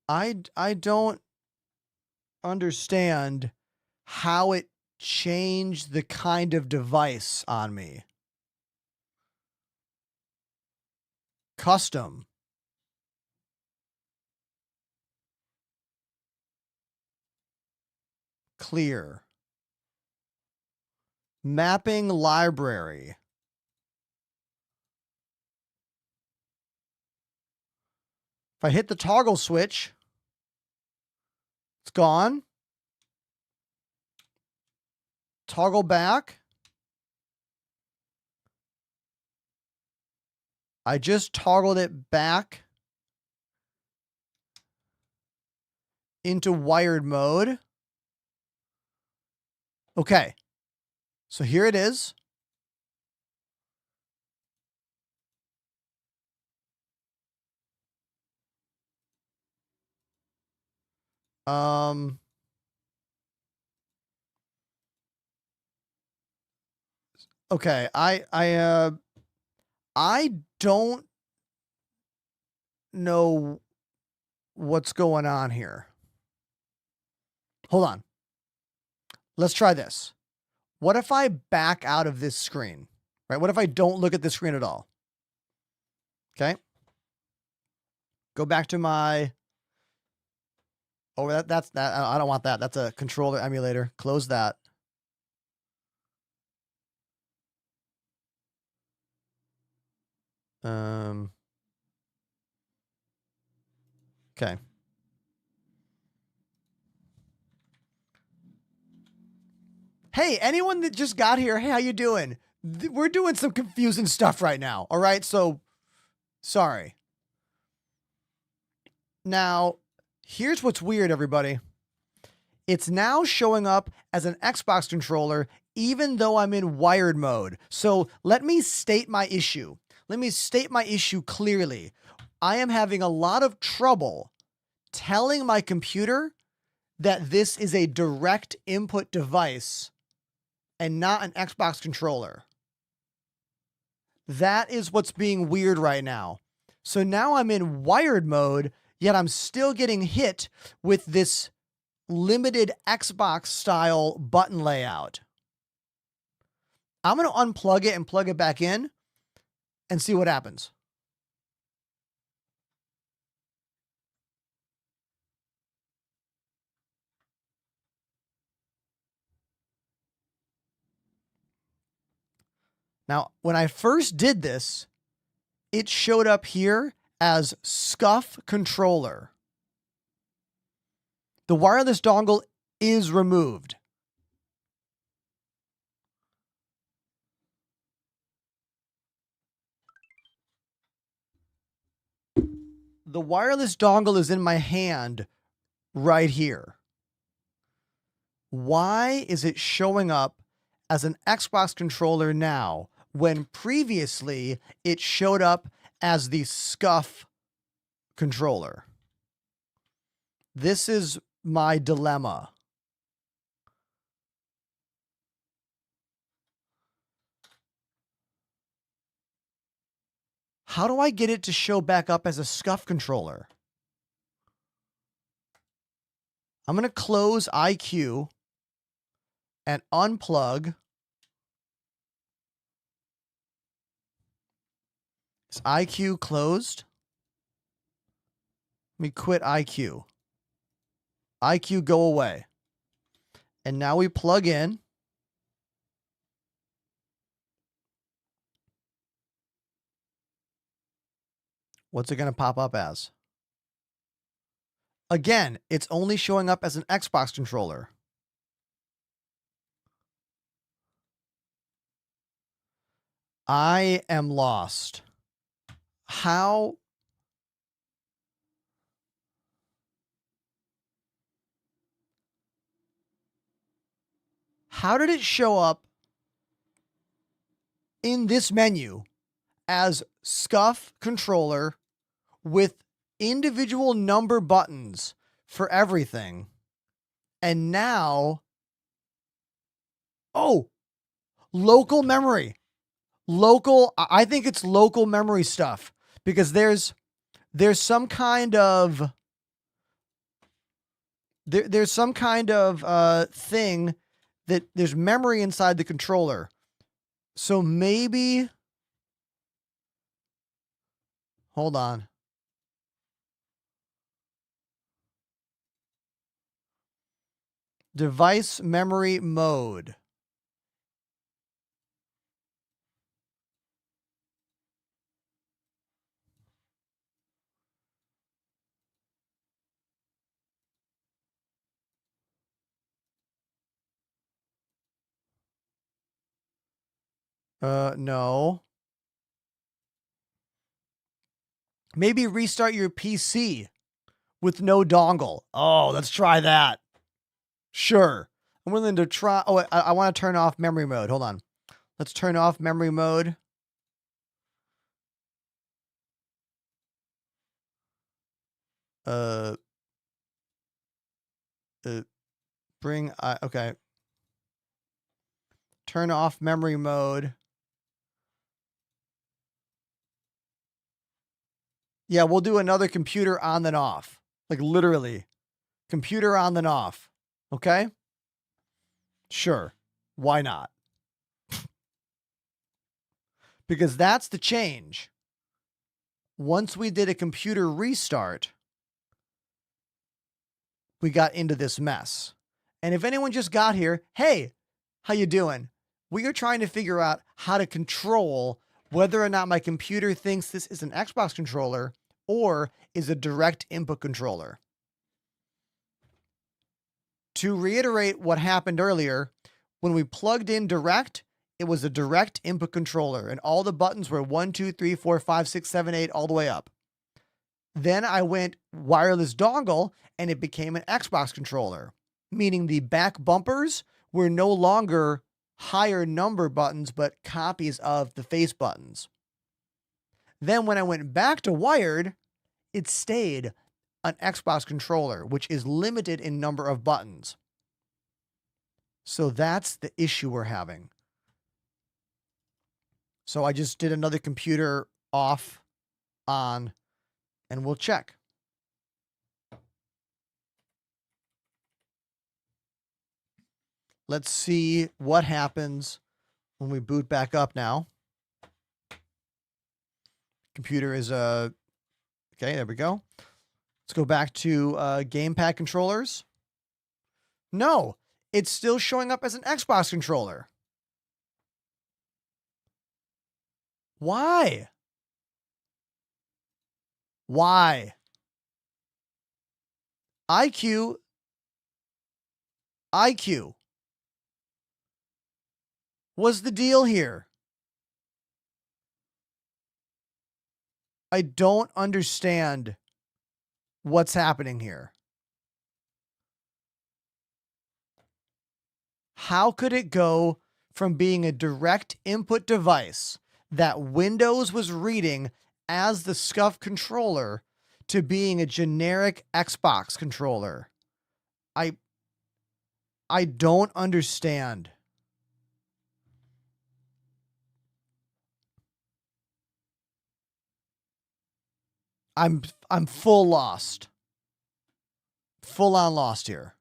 I don't understand how it changed the kind of device on me. Custom. Clear. Mapping library. If I hit the toggle switch, it's gone. Toggle back. I just toggled it back into wired mode. Okay. So here it is. Okay, I don't know what's going on here. Hold on. Let's try this. What if I back out of this screen? Right? What if I don't look at the screen at all? Okay. Go back to my... Oh, that's that. I don't want that. That's a controller emulator. Close that. Okay. Hey, anyone that just got here, hey, how you doing? We're doing some confusing stuff right now. All right, so sorry. Now, here's what's weird, everybody. It's now showing up as an Xbox controller, even though I'm in wired mode. So let me state my issue. Let me state my issue clearly. I am having a lot of trouble telling my computer that this is a direct input device and not an Xbox controller. That is what's being weird right now. So now I'm in wired mode, yet I'm still getting hit with this limited Xbox style button layout. I'm going to unplug it and plug it back in and see what happens. Now, when I first did this, it showed up here as Scuf controller. The wireless dongle is removed. The wireless dongle is in my hand right here. Why is it showing up as an Xbox controller now when previously it showed up as the Scuf controller? This is my dilemma. How do I get it to show back up as a Scuf controller? I'm going to close IQ and unplug. Is IQ closed? Let me quit IQ. IQ go away. And now we plug in. What's it going to pop up as? Again, it's only showing up as an Xbox controller. I am lost. How did it show up in this menu as Scuf controller with individual number buttons for everything? And now, oh, local memory. I think it's local memory stuff because there's some kind of there's some kind of thing that there's memory inside the controller. So maybe, hold on. Device memory mode. No. Maybe restart your PC with no dongle. Oh, let's try that. Sure. I'm willing to try. Oh, I want to turn off memory mode. Hold on. Let's turn off memory mode. Okay. Turn off memory mode. Yeah, we'll do another computer on then off. Like literally. Computer on then off. Okay? Sure. Why not? Because that's the change. Once we did a computer restart, we got into this mess. And if anyone just got here, hey, how you doing? We are trying to figure out how to control whether or not my computer thinks this is an Xbox controller or is a direct input controller. To reiterate what happened earlier, when we plugged in direct, it was a direct input controller and all the buttons were 1, 2, 3, 4, 5, 6, 7, 8, all the way up. Then I went wireless dongle and it became an Xbox controller, meaning the back bumpers were no longer higher number buttons, but copies of the face buttons. Then when I went back to wired, it stayed an Xbox controller, which is limited in number of buttons. So that's the issue we're having. So I just did another computer off, on, and we'll check. Let's see what happens when we boot back up now. Computer is okay, there we go. Let's go back to GamePad controllers. No, it's still showing up as an Xbox controller. Why? Why? IQ. What's the deal here? I don't understand what's happening here. How could it go from being a direct input device that Windows was reading as the Scuf controller to being a generic Xbox controller? I don't understand. I'm full lost. Full on lost here.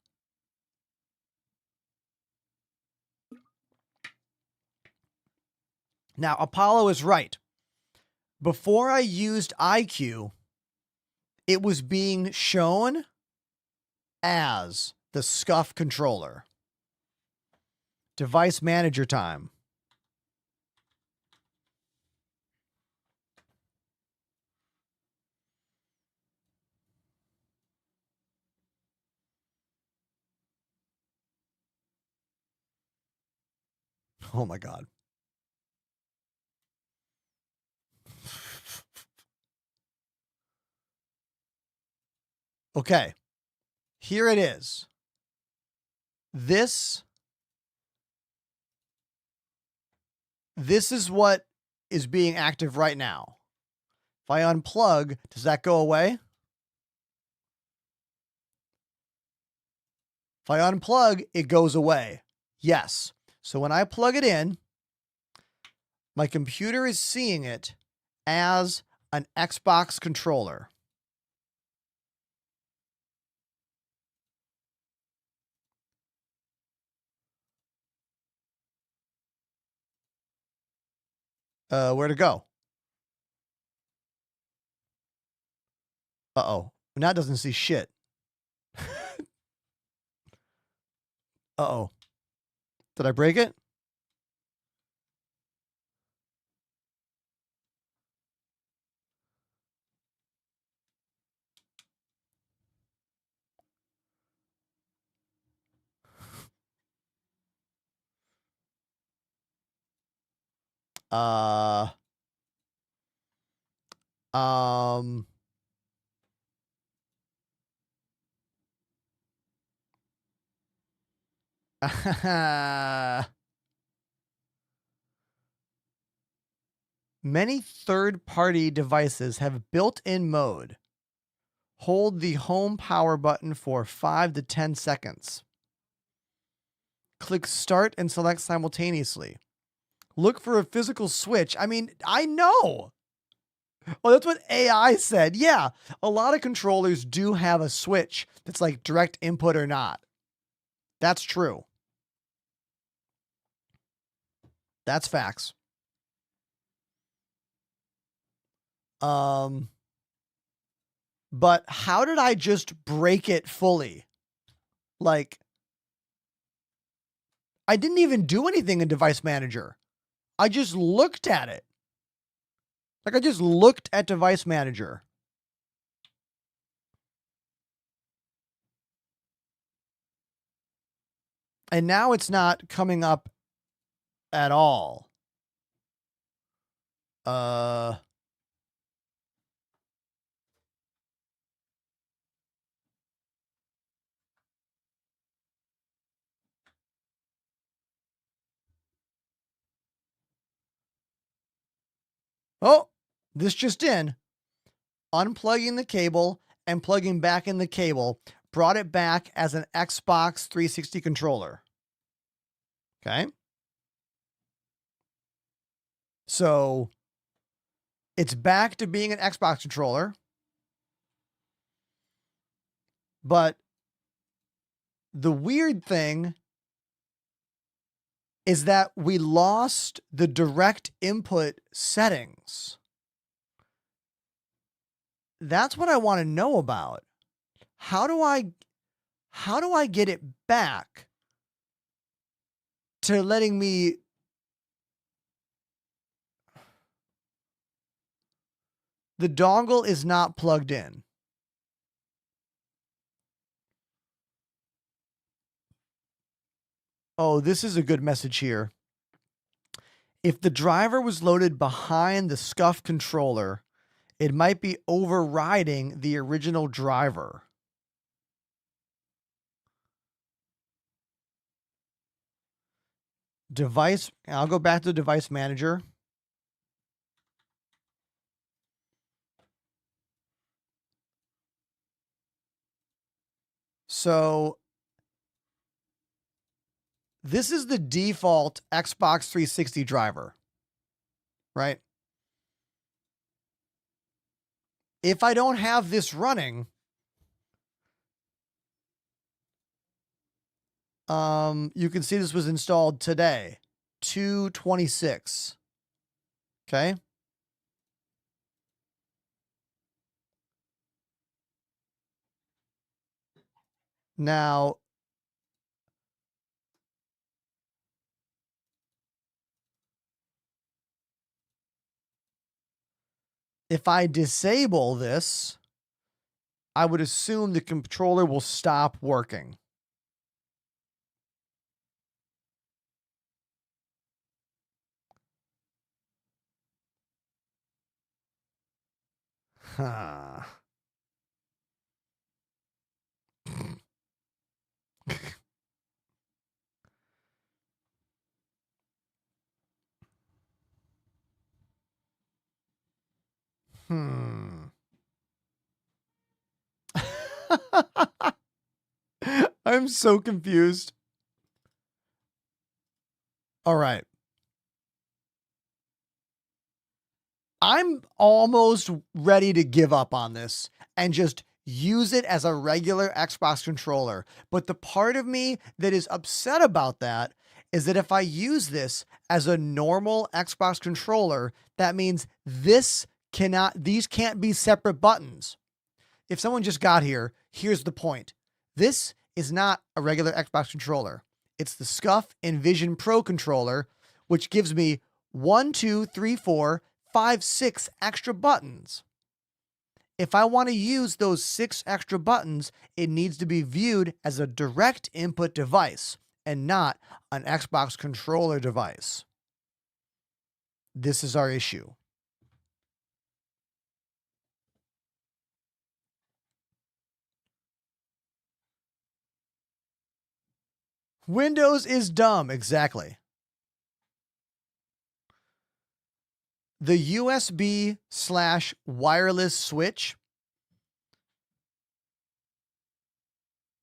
Now, Apollo is right. Before I used IQ, it was being shown as the Scuf controller. Device manager time. Oh my God. Okay. Here it is. This is what is being active right now. If I unplug, does that go away? If I unplug, it goes away. Yes. So when I plug it in, my computer is seeing it as an Xbox controller. Where to go? Uh-oh. Now it doesn't see shit. Uh-oh. Did I break it? Um, Many third-party devices have built-in mode. Hold the home power button for 5 to 10 seconds. Click start and select simultaneously. Look for a physical switch. I mean, I know. Well, that's what AI said. Yeah, a lot of controllers do have a switch that's like direct input or not. That's true. That's facts. But how did I just break it fully? Like, I didn't even do anything in Device Manager. I just looked at it. Like, I just looked at Device Manager. And now it's not coming up at all. Oh, this just in. Unplugging the cable and plugging back in the cable brought it back as an Xbox 360 controller. Okay. So it's back to being an Xbox controller. But the weird thing is that we lost the direct input settings. That's what I want to know about. How do I get it back to letting me the dongle is not plugged in. Oh, this is a good message here. If the driver was loaded behind the Scuf controller, it might be overriding the original driver. Device, I'll go back to the device manager. So this is the default Xbox 360 driver, right? If I don't have this running, you can see this was installed today, 2/26. Okay. Now, if I disable this, I would assume the controller will stop working. Huh. Hmm. I'm so confused. All right. I'm almost ready to give up on this and just use it as a regular Xbox controller. But the part of me that is upset about that is that if I use this as a normal Xbox controller, that means these can't be separate buttons. If someone just got here, here's the point. This is not a regular Xbox controller. It's the Scuf Envision Pro controller, which gives me 1, 2, 3, 4, 5, 6 extra buttons. If I want to use those 6 extra buttons, it needs to be viewed as a direct input device and not an Xbox controller device. This is our issue. Windows is dumb, exactly. The USB/wireless switch,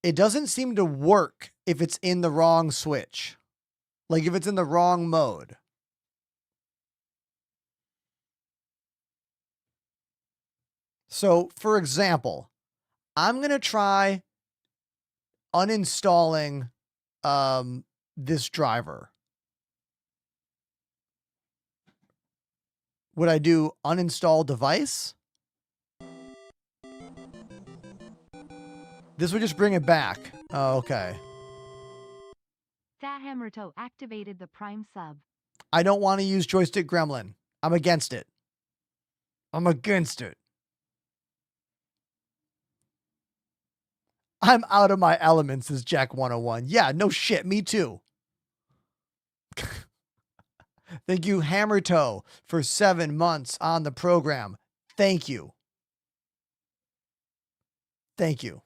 it doesn't seem to work if it's in the wrong switch. Like if it's in the wrong mode. So, for example, I'm going to try uninstalling this driver. Would I do uninstall device? This would just bring it back. Oh, okay. That Hammertoe activated the Prime sub. I don't want to use Joystick Gremlin. I'm against it. I'm against it. I'm out of my elements, says Jack 101. Yeah, no shit. Me too. Thank you, Hammertoe, for 7 months on the program. Thank you. Thank you.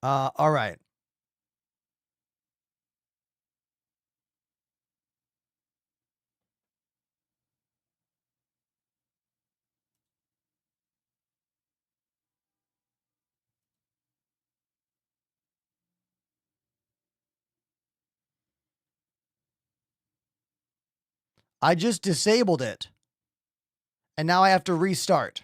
All right. I just disabled it. And now I have to restart.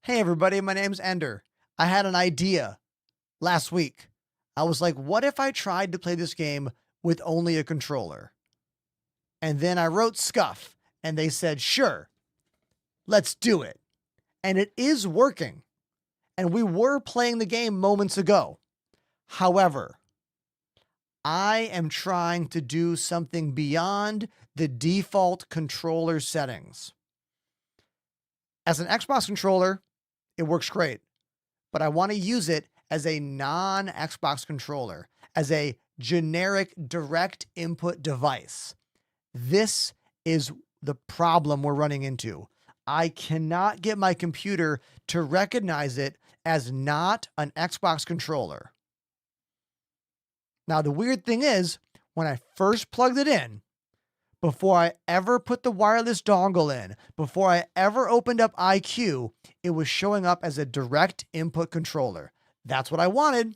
Hey, everybody. My name's Ender. I had an idea last week. I was like, what if I tried to play this game with only a controller? And then I wrote Scuf, and they said, sure, let's do it. And it is working. And we were playing the game moments ago. However, I am trying to do something beyond the default controller settings. As an Xbox controller, it works great, but I want to use it as a non-Xbox controller, as a generic direct input device. This is the problem we're running into. I cannot get my computer to recognize it as not an Xbox controller. Now, the weird thing is, when I first plugged it in, before I ever put the wireless dongle in, before I ever opened up IQ, it was showing up as a direct input controller. That's what I wanted,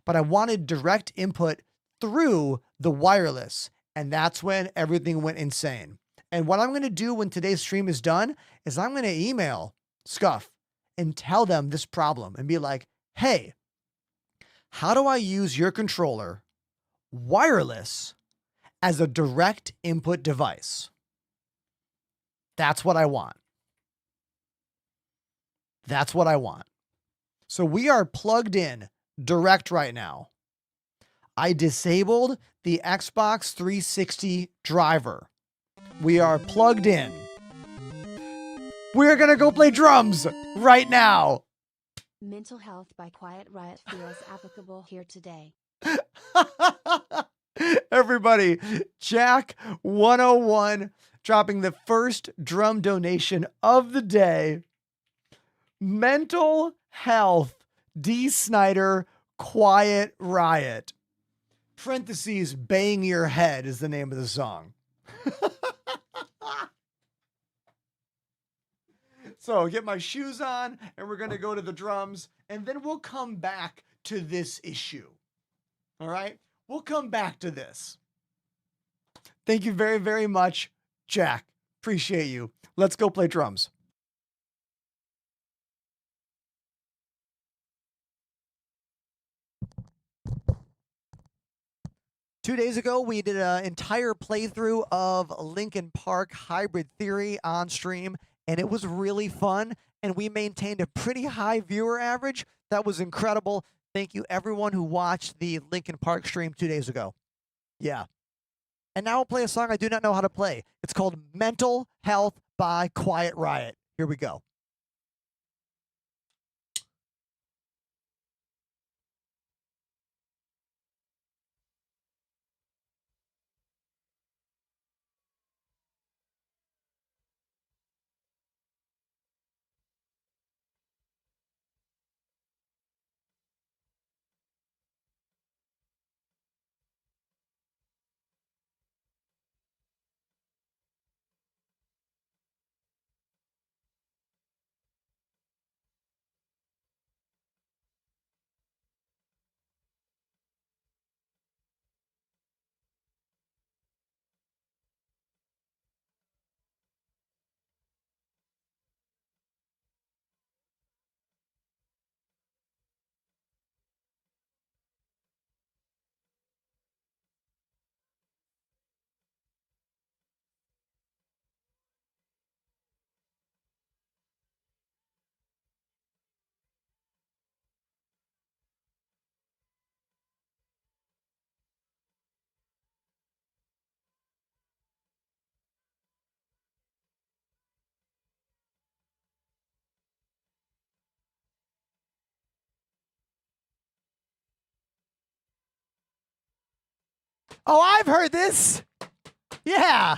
but I wanted direct input through the wireless And that's when everything went insane. And what I'm going to do when today's stream is done is I'm going to email Scuf and tell them this problem and be like, hey, how do I use your controller wireless as a direct input device? That's what I want. That's what I want. So we are plugged in direct right now. I disabled the Xbox 360 driver. We are plugged in. We're going to go play drums right now. Mental Health by Quiet Riot feels applicable here today. Everybody, Jack 101 dropping the first drum donation of the day. Mental Health, D. Snyder, Quiet Riot. Parentheses, Bang Your Head is the name of the song. So get my shoes on and we're going to go to the drums and then we'll come back to this issue. All right? We'll come back to this. Thank you very, very much, Jack. Appreciate you. Let's go play drums. Two days ago, we did an entire playthrough of Linkin Park Hybrid Theory on stream, and it was really fun, and we maintained a pretty high viewer average. That was incredible. Thank you, everyone who watched the Linkin Park stream 2 days ago. Yeah. And now I'll play a song I do not know how to play. It's called Mental Health by Quiet Riot. Here we go. Oh, I've heard this. Yeah.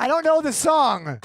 I don't know the song.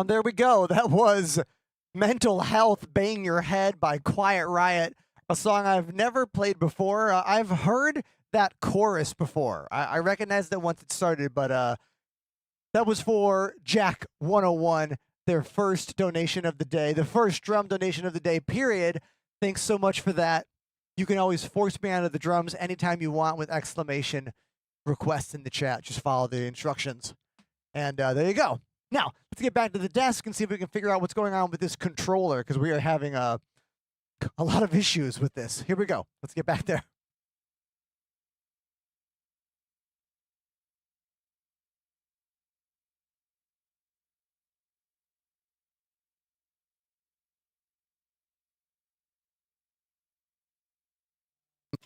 There we go. That was Mental Health Bang Your Head by Quiet Riot, a song I've never played before. I've heard that chorus before. I recognized it once it started, but that was for Jack 101, their first donation of the day, the first drum donation of the day, period. Thanks so much for that. You can always force me onto the drums anytime you want with exclamation request in the chat. Just follow the instructions. And there you go. Now, let's get back to the desk and see if we can figure out what's going on with this controller, because we are having a lot of issues with this. Here we go. Let's get back there.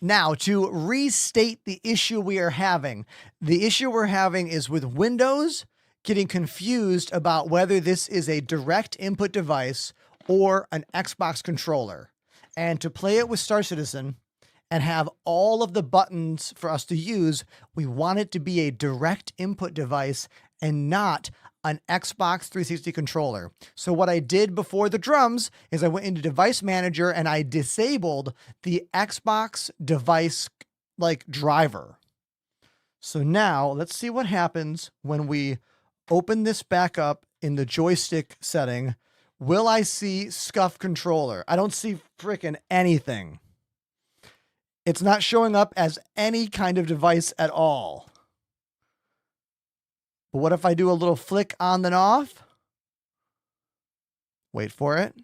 Now, to restate the issue we are having, the issue we're having is with Windows getting confused about whether this is a direct input device or an Xbox controller. And to play it with Star Citizen and have all of the buttons for us to use, we want it to be a direct input device and not an Xbox 360 controller. So what I did before the drums is I went into Device Manager and I disabled the Xbox device driver. So now let's see what happens when we open this back up in the joystick setting. Will I see Scuf controller? I don't see frickin' anything. It's not showing up as any kind of device at all. But what if I do a little flick on and off? Wait for it.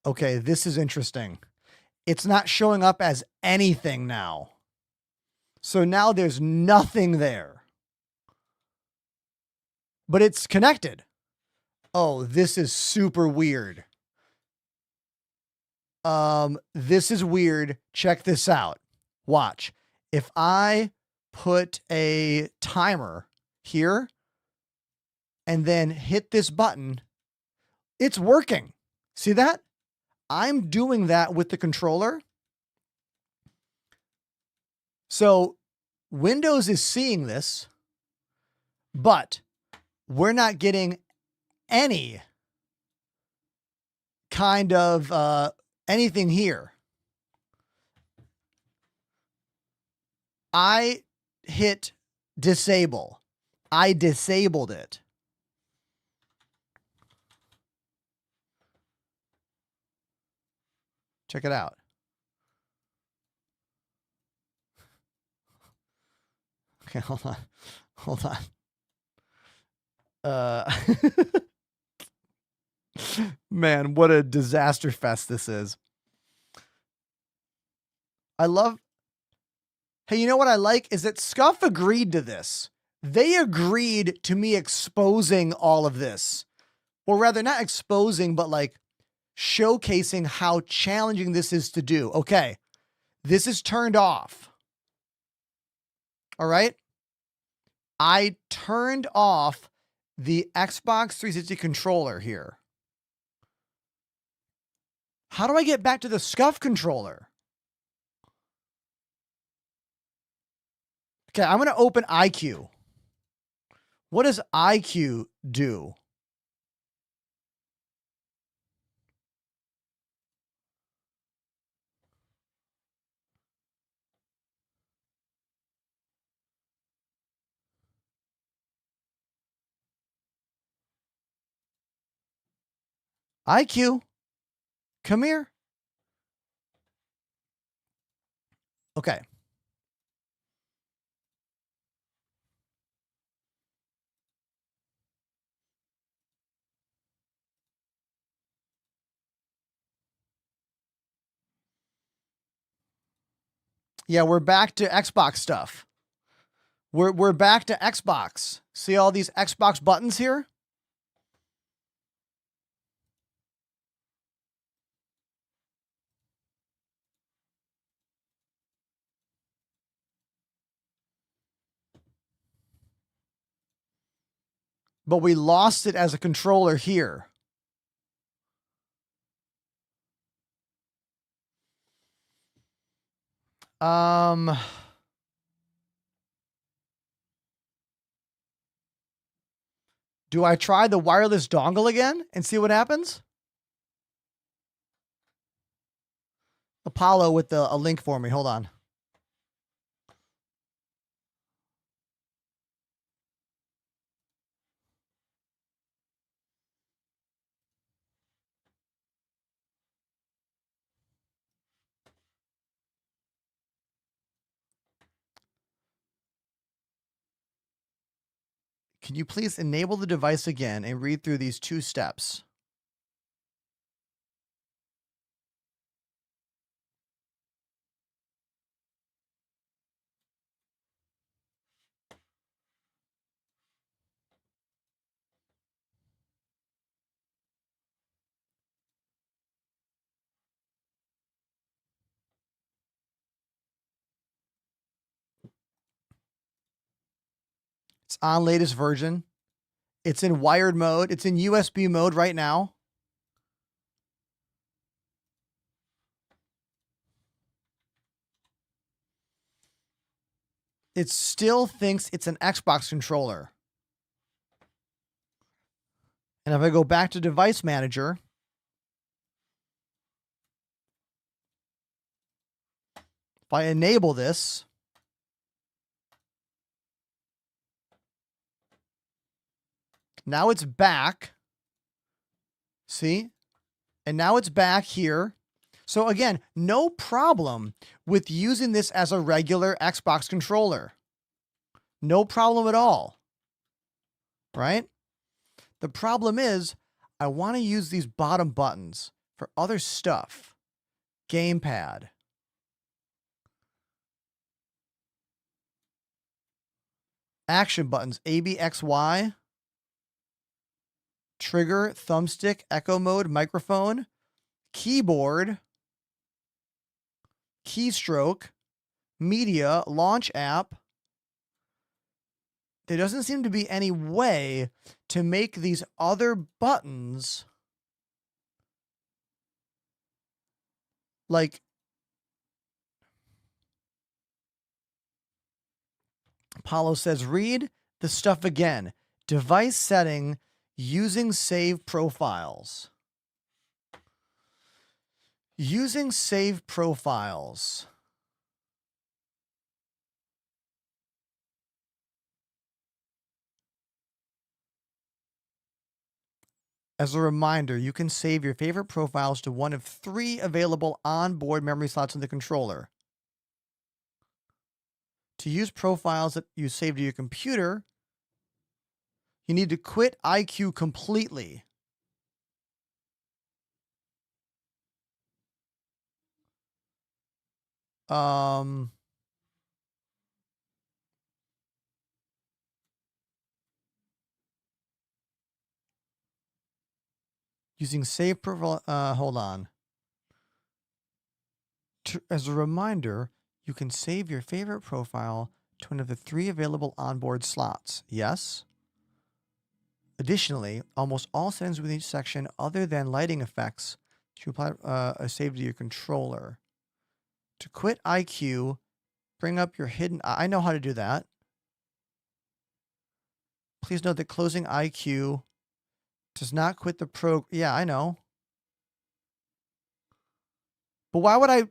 Okay, this is interesting. It's not showing up as anything now. So now there's nothing there. But it's connected. Oh, this is super weird. This is weird. Check this out. Watch. If I put a timer here and then hit this button, it's working. See that? I'm doing that with the controller. So Windows is seeing this, but we're not getting any kind of anything here. I hit disable. I disabled it. Check it out. Okay, hold on. Hold on. Man, what a disaster fest this is. I love Hey, you know what I like is that Scuf agreed to this. They agreed to me exposing all of this. Or rather, not exposing, but like showcasing how challenging this is to do. Okay, this is turned off. All right. I turned off the Xbox 360 controller here. How do I get back to the Scuf controller? Okay, I'm going to open iCue. What does iCue do? iCue, come here. Okay. Yeah, we're back to Xbox stuff. We're back to Xbox. See all these Xbox buttons here? But we lost it as a controller here. Do I try the wireless dongle again and see what happens? Apollo with a link for me. Hold on. Can you please enable the device again and read through these 2 steps? It's on latest version. It's in wired mode. It's in USB mode right now. It still thinks it's an Xbox controller. And if I go back to device manager, if I enable this, now it's back. See? And now it's back here. So again, no problem with using this as a regular Xbox controller. No problem at all. Right? The problem is I want to use these bottom buttons for other stuff. GamePad. Action buttons, A, B, X, Y. Trigger, thumbstick, echo mode, microphone, keyboard, keystroke, media, launch app. There doesn't seem to be any way to make these other buttons like Apollo says, read the stuff again. Device setting using save profiles. Using save profiles. As a reminder, you can save your favorite profiles to one of 3 available onboard memory slots in the controller. To use profiles that you save to your computer, you need to quit iCue completely. Using save profile, hold on. As a reminder, you can save your favorite profile to one of the 3 available onboard slots. Yes? Additionally, almost all settings within each section other than lighting effects to apply a save to your controller. To quit IQ, bring up your hidden... I know how to do that. Please note that closing IQ does not quit the pro... Yeah, I know. But why would I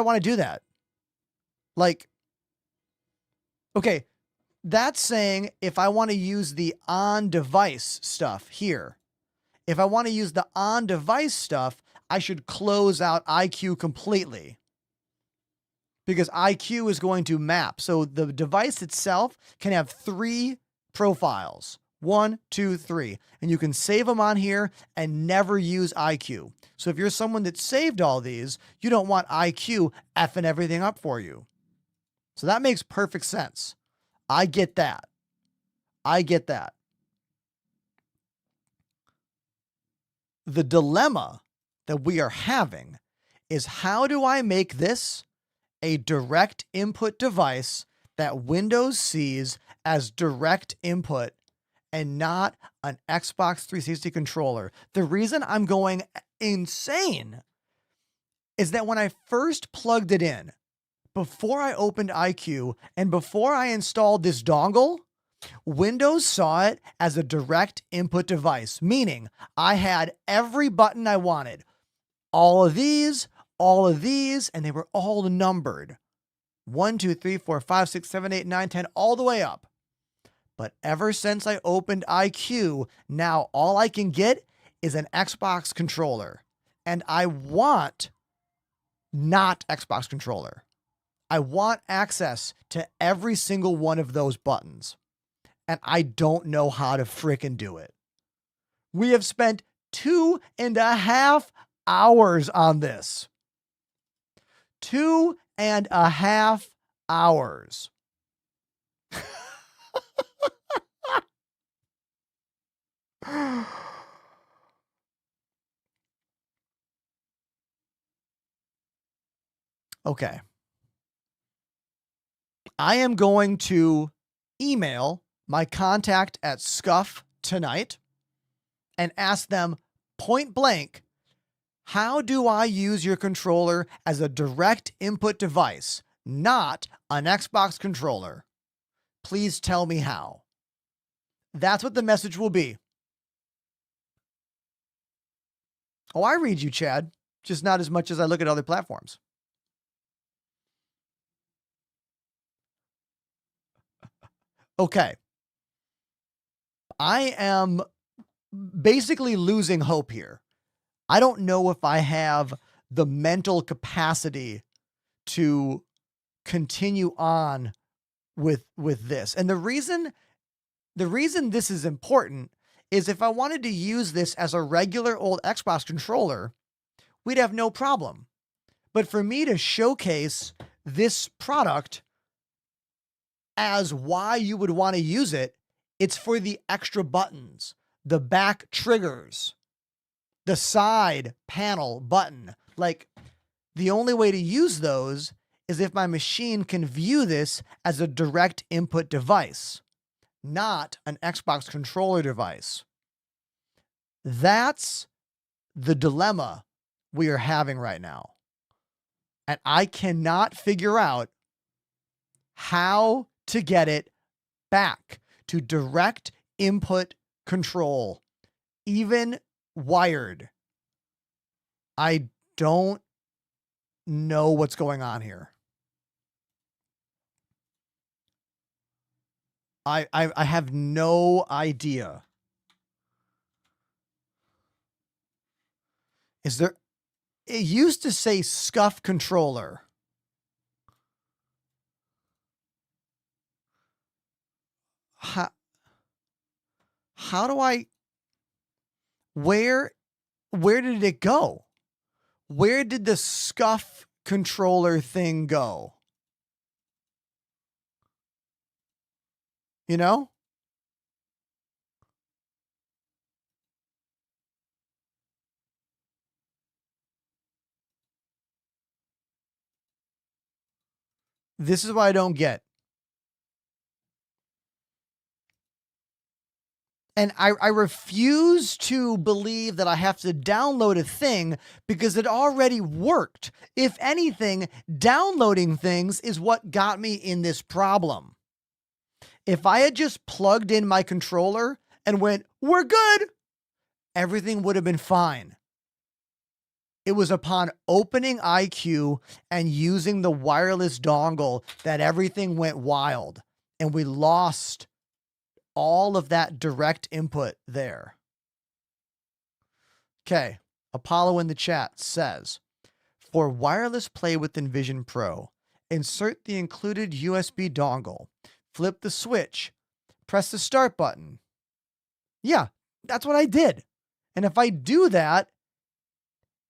want to do that? Like, okay, that's saying if I want to use the on-device stuff here, if I want to use the on-device stuff, I should close out IQ completely because IQ is going to map. So the device itself can have 3 profiles. 1, 2, 3. And you can save them on here and never use IQ. So if you're someone that saved all these, you don't want IQ effing everything up for you. So that makes perfect sense. I get that. I get that. The dilemma that we are having is how do I make this a direct input device that Windows sees as direct input and not an Xbox 360 controller? The reason I'm going insane is that when I first plugged it in, before I opened IQ and before I installed this dongle, Windows saw it as a direct input device, meaning I had every button I wanted. All of these, and they were all numbered. 1, 2, 3, 4, 5, 6, 7, 8, 9, 10, all the way up. But ever since I opened IQ, now all I can get is an Xbox controller. And I want not Xbox controller. I want access to every single one of those buttons. And I don't know how to frickin' do it. We have spent 2.5 hours on this. 2.5 hours. Okay. I am going to email my contact at Scuf tonight and ask them point blank, how do I use your controller as a direct input device, not an Xbox controller? Please tell me how. That's what the message will be. Oh, I read you, Chad, just not as much as I look at other platforms. Okay. I am basically losing hope here. I don't know if I have the mental capacity to continue on with this. And the reason this is important is if I wanted to use this as a regular old Xbox controller, we'd have no problem. But for me to showcase this product as why you would want to use it, it's for the extra buttons, the back triggers, the side panel button. Like, the only way to use those is if my machine can view this as a direct input device, not an Xbox controller device. That's the dilemma we are having right now. And I cannot figure out how to get it back to direct input control, even wired. I don't know what's going on here. I have no idea. Is there... It used to say Scuf controller. How do I... Where did it go? Where did the Scuf controller thing go? You know? This is what I don't get. And I refuse to believe that I have to download a thing because it already worked. If anything, downloading things is what got me in this problem. If I had just plugged in my controller and went, we're good, everything would have been fine. It was upon opening iQue and using the wireless dongle that everything went wild and we lost all of that direct input there. Okay. Apollo in the chat says, for wireless play with Envision Pro, insert the included USB dongle, flip the switch, press the start button. Yeah, that's what I did. And if I do that,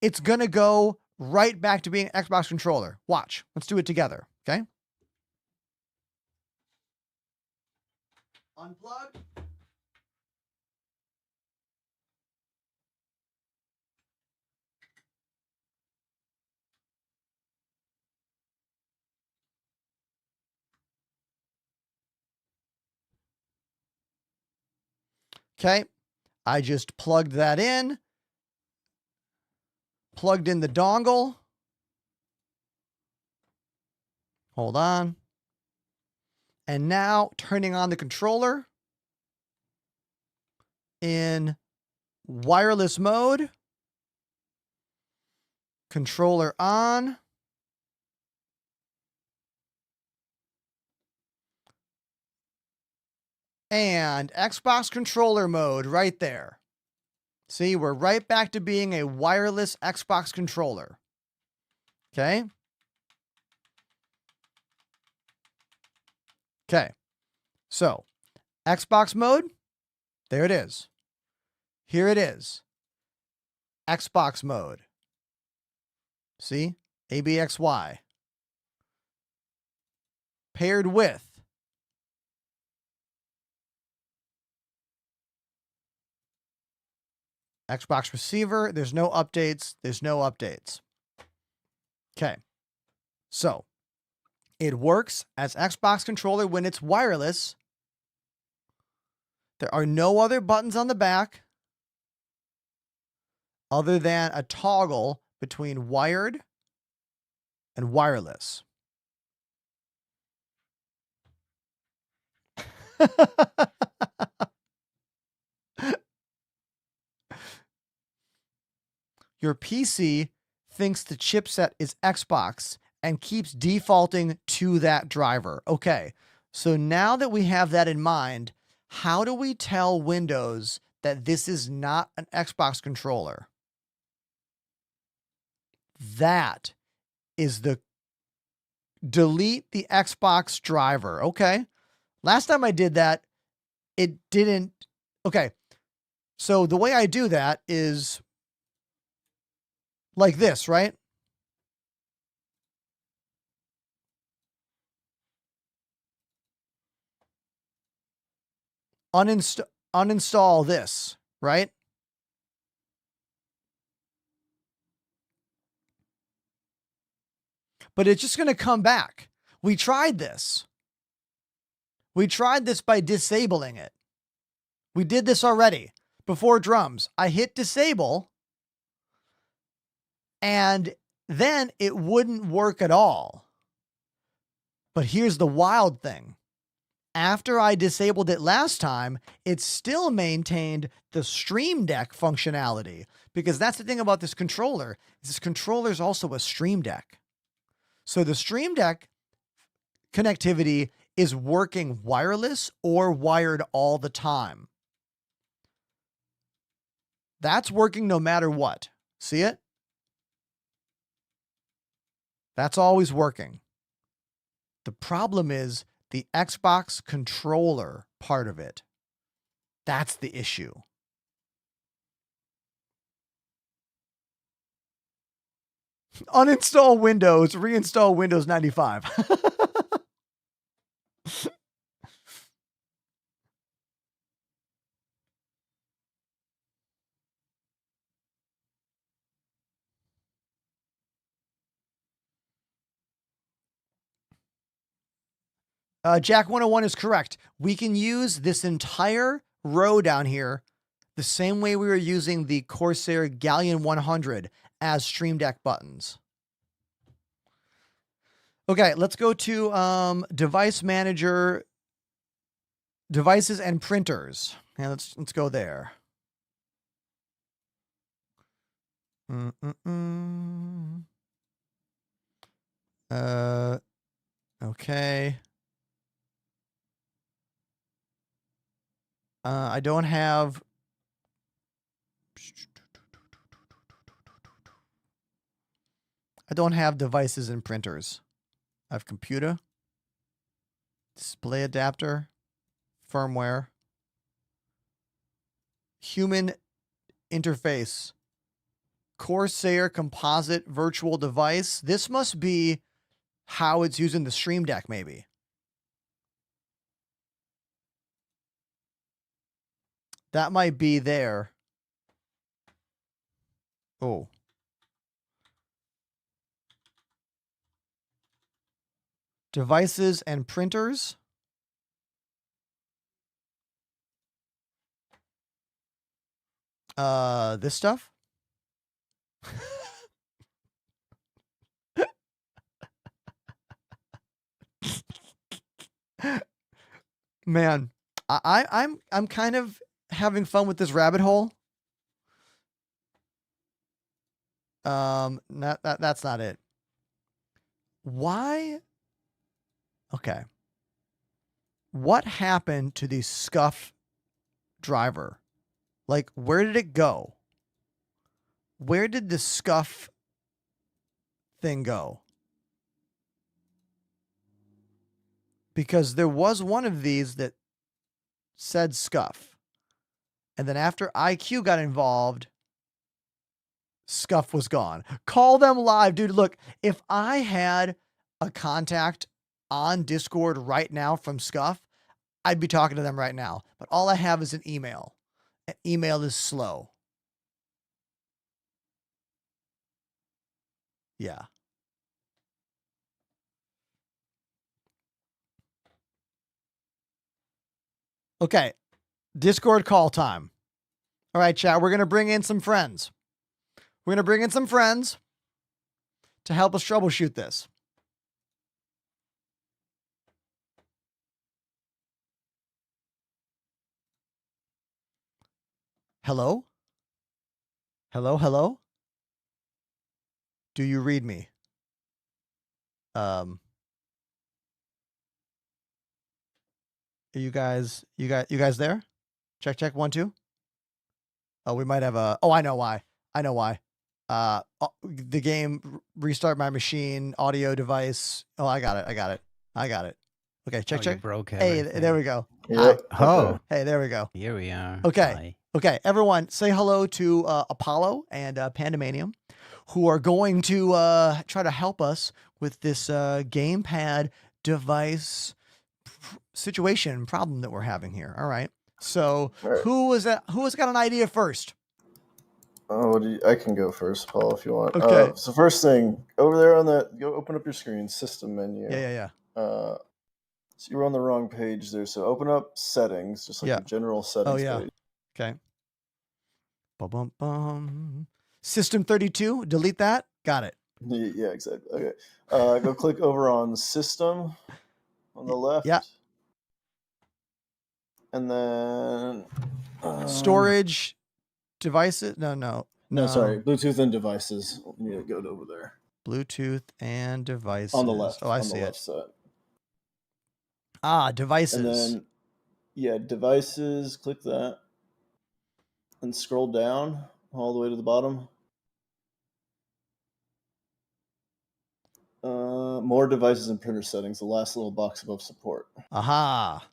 it's going to go right back to being an Xbox controller. Watch. Let's do it together. Okay. Unplug. Okay. I just plugged that in, plugged in the dongle. Hold on. And now turning on the controller in wireless mode. Controller on. And Xbox controller mode right there. See, we're right back to being a wireless Xbox controller. Okay. Okay. So, Xbox mode, there it is. Here it is. Xbox mode. See? ABXY. Paired with Xbox receiver. There's no updates. There's no updates. Okay. So, it works as Xbox controller when it's wireless. There are no other buttons on the back other than a toggle between wired and wireless. Your PC thinks the chipset is Xbox and keeps defaulting to that driver. Okay, so now that we have that in mind, how do we tell Windows that this is not an Xbox controller? That is the delete the Xbox driver. Okay, last time I did that, it didn't. Okay, so the way I do that is like this, right? Uninstall this, right? But it's just going to come back. We tried this. We tried this by disabling it. We did this already before drums. I hit disable and then it wouldn't work at all. But here's the wild thing. After I disabled it last time, it still maintained the Stream Deck functionality, because that's the thing about this controller. This controller is also a Stream Deck. So the Stream Deck connectivity is working wireless or wired all the time. That's working no matter what. See it? That's always working. The problem is the Xbox controller part of it. That's the issue. Uninstall Windows, reinstall Windows 95. Jack 101 is correct. We can use this entire row down here the same way we were using the Corsair Galleon 100 as Stream Deck buttons. Okay, let's go to device manager, devices and printers. Yeah, let's go there. Okay. I don't have. I don't have devices and printers. I have computer, display adapter, firmware, human interface, Corsair composite virtual device. This must be how it's using the Stream Deck, maybe. That might be there. Oh. Devices and printers. This stuff. Man, I'm kind of having fun with this rabbit hole. That's not it. Why? Okay. What happened to the Scuf driver? Like, where did it go? Where did the Scuf thing go? Because there was one of these that said Scuf. And then after IQ got involved, Scuf was gone. Call them live, dude. Look, if I had a contact on Discord right now from Scuf, I'd be talking to them right now. But all I have is an email. And email is slow. Yeah. Okay. Discord call time. All right, chat. We're going to bring in some friends. We're going to bring in some friends to help us troubleshoot this. Hello? Hello, hello? Do you read me? Are you guys there? Check 1 2. Oh, we might have a. Oh, I know why. The game restart my machine audio device. Oh, I got it. Okay, check. Broke hey, everything. there we go. Yep. Hi. Oh, Hey, there we go. here we are. Okay. Hi. Okay, everyone, say hello to Apollo and Pandemanium, who are going to try to help us with this GamePad device situation problem that we're having here. All right. So All right. who has got an idea first? Oh, I can go first, Paul, if you want. Okay. So first thing, over there on that, go open up your screen, system menu. Yeah. So you're on the wrong page there. So open up settings, just like the general settings page. Okay. Bum. System 32, delete that. Got it. Yeah, exactly. Okay. Go click over on system on the left. Yeah. And then storage devices. No, sorry. Bluetooth and devices. You need to go over there. Bluetooth and devices. On the left. Oh, I see it. Side. Devices. And then, devices. Click that. And scroll down all the way to the bottom. More devices and printer settings. The last little box above support. Aha.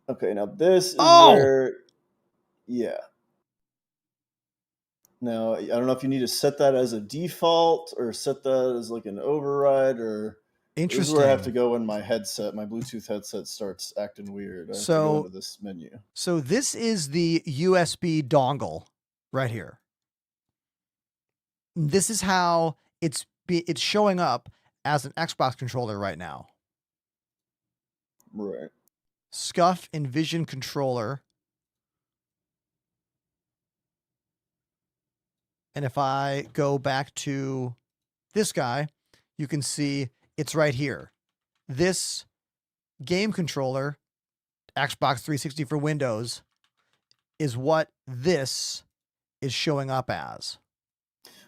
Okay, now this is where... Yeah. Now, I don't know if you need to set that as a default or set that as like an override or... Interesting. This is where I have to go when my Bluetooth headset starts acting weird. I have to go into this menu. So this is the USB dongle right here. This is how it's showing up as an Xbox controller right now. Right. Scuf Envision controller. And if I go back to this guy, you can see it's right here. This game controller, Xbox 360 for Windows, is what this is showing up as.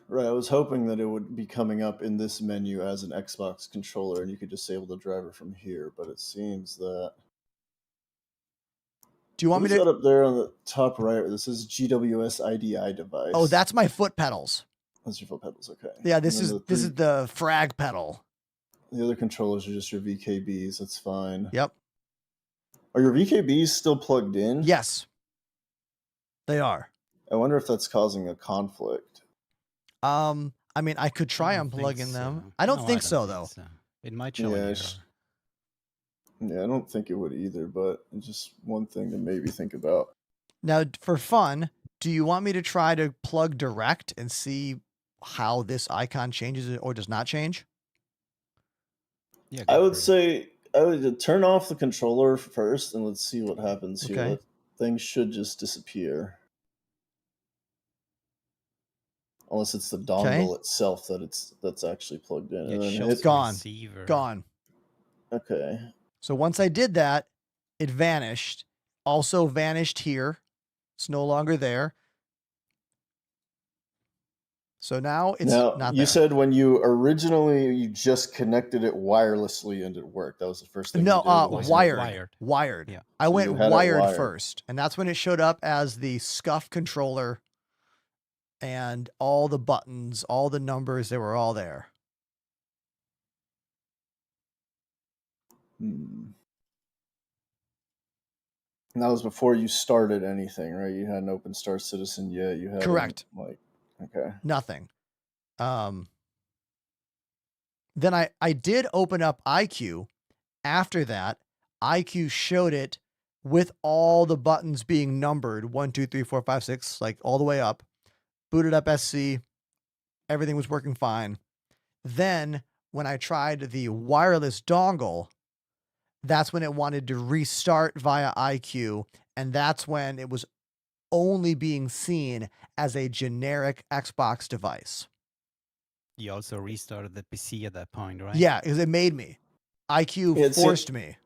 Right. I was hoping that it would be coming up in this menu as an Xbox controller and you could disable the driver from here, but it seems that... Do you want me What's to... that up there on the top right? This is GWS IDI device. Oh, that's my foot pedals. That's your foot pedals, okay. Yeah, this is the frag pedal. The other controllers are just your VKBs. That's fine. Yep. Are your VKBs still plugged in? Yes, they are. I wonder if that's causing a conflict. I mean, I could try unplugging them. I don't think so, though. It might show an error. Yeah, I don't think it would either, but it's just one thing to maybe think about. Now, for fun, do you want me to try to plug direct and see how this icon changes or does not change? Yeah, I would say I would turn off the controller first and let's see what happens here. Okay. Things should just disappear. Unless it's the dongle itself that's actually plugged in. Yeah, And then shows Gone. receiver. Gone. Okay. So once I did that, it vanished. Also vanished here. It's no longer there. So now it's not there. You said when you just connected it wirelessly and it worked. That was the first thing. No, you did. wired. Yeah. I So went you had it wired first, and that's when it showed up as the Scuf controller, and all the buttons, all the numbers, they were all there. And that was before you started anything, right? You hadn't opened Star Citizen yet. You had Correct. Okay. Nothing. Then I did open up IQ. After that, IQ showed it with all the buttons being numbered 1, 2, 3, 4, 5, 6, like all the way up. Booted up SC. Everything was working fine. Then when I tried the wireless dongle, that's when it wanted to restart via IQ. And that's when it was only being seen as a generic Xbox device. You also restarted the PC at that point, right? Yeah, because it made me. IQ forced me.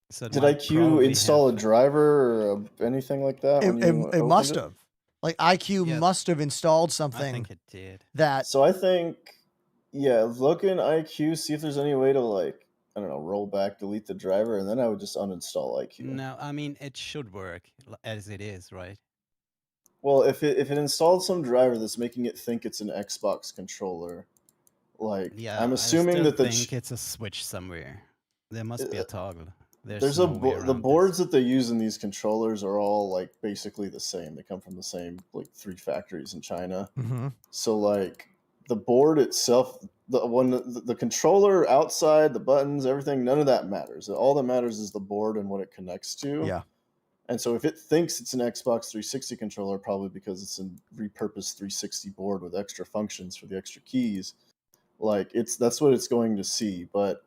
So did IQ install a driver or anything like that? It must have. Like IQ must have installed something. I think it did. So I think, look in IQ, see if there's any way to I don't know, roll back, delete the driver, and then I would just uninstall IQ. No, I mean, it should work as it is, right? Well, if it installed some driver that's making it think it's an Xbox controller, I'm assuming I think it's a switch somewhere. There must be a toggle. The boards that they use in these controllers are all basically the same. They come from the same 3 factories in China. Mm-hmm. So the board itself, the controller outside, the buttons, everything, none of that matters. All that matters is the board and what it connects to. Yeah. And so if it thinks it's an Xbox 360 controller, probably because it's a repurposed 360 board with extra functions for the extra keys, that's what it's going to see. But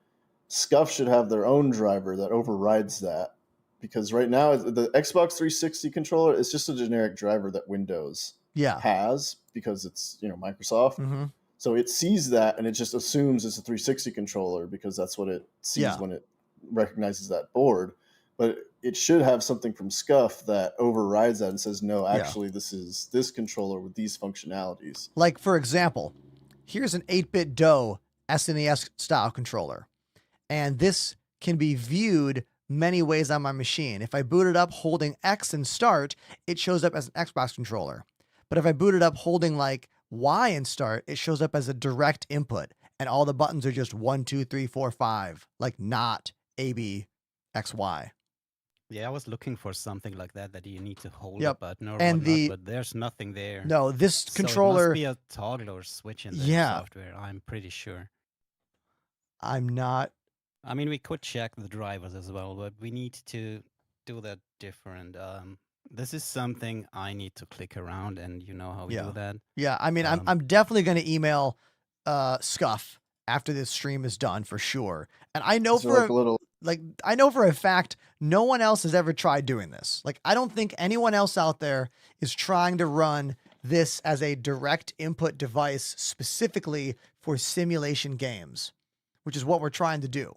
Scuf should have their own driver that overrides that, because right now the Xbox 360 controller is just a generic driver that Windows has because it's Microsoft. Mm-hmm. So it sees that and it just assumes it's a 360 controller because that's what it sees when it recognizes that board. But it should have something from Scuf that overrides that and says, no, actually, this is this controller with these functionalities. Like, for example, here's an 8-bit DOE SNES style controller. And this can be viewed many ways on my machine. If I boot it up holding X and start, it shows up as an Xbox controller. But if I boot it up holding Y and start, it shows up as a direct input. And all the buttons are just 1, 2, 3, 4, 5, not A, B, X, Y. Yeah, I was looking for something like that you need to hold Yep. a button or And whatnot, but there's nothing there. No, this So controller... it must be a toggle or switch in the software, I'm pretty sure. I'm not... I mean, we could check the drivers as well, but we need to do that different. This is something I need to click around, and you know how we do that. Yeah, I mean, I'm definitely going to email Scuf after this stream is done for sure. And I know is there a little like, I know for a fact no one else has ever tried doing this. Like, I don't think anyone else out there is trying to run this as a direct input device specifically for simulation games, which is what we're trying to do.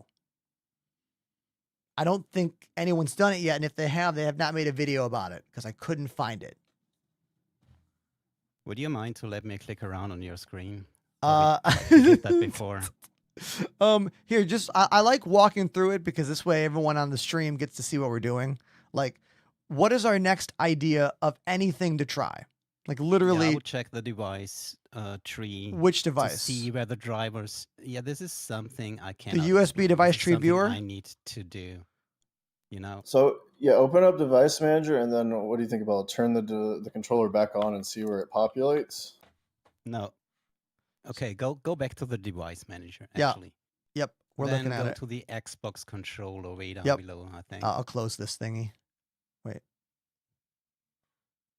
I don't think anyone's done it yet, and if they have not made a video about it because I couldn't find it. Would you mind to let me click around on your screen? I did that before. Here, just I like walking through it because this way everyone on the stream gets to see what we're doing. Like, what is our next idea of anything to try? Like, literally, I would check the device tree. Which device? To see where the drivers. Yeah, this is something I can't. The USB device tree viewer. I need to do. You know. So yeah, open up Device Manager, and then what do you think about turn the controller back on and see where it populates? No. Okay, go back to the Device Manager. Yeah. Actually. Yep. We're then looking at go it. to the Xbox controller way down below. I think. I'll close this thingy. Wait.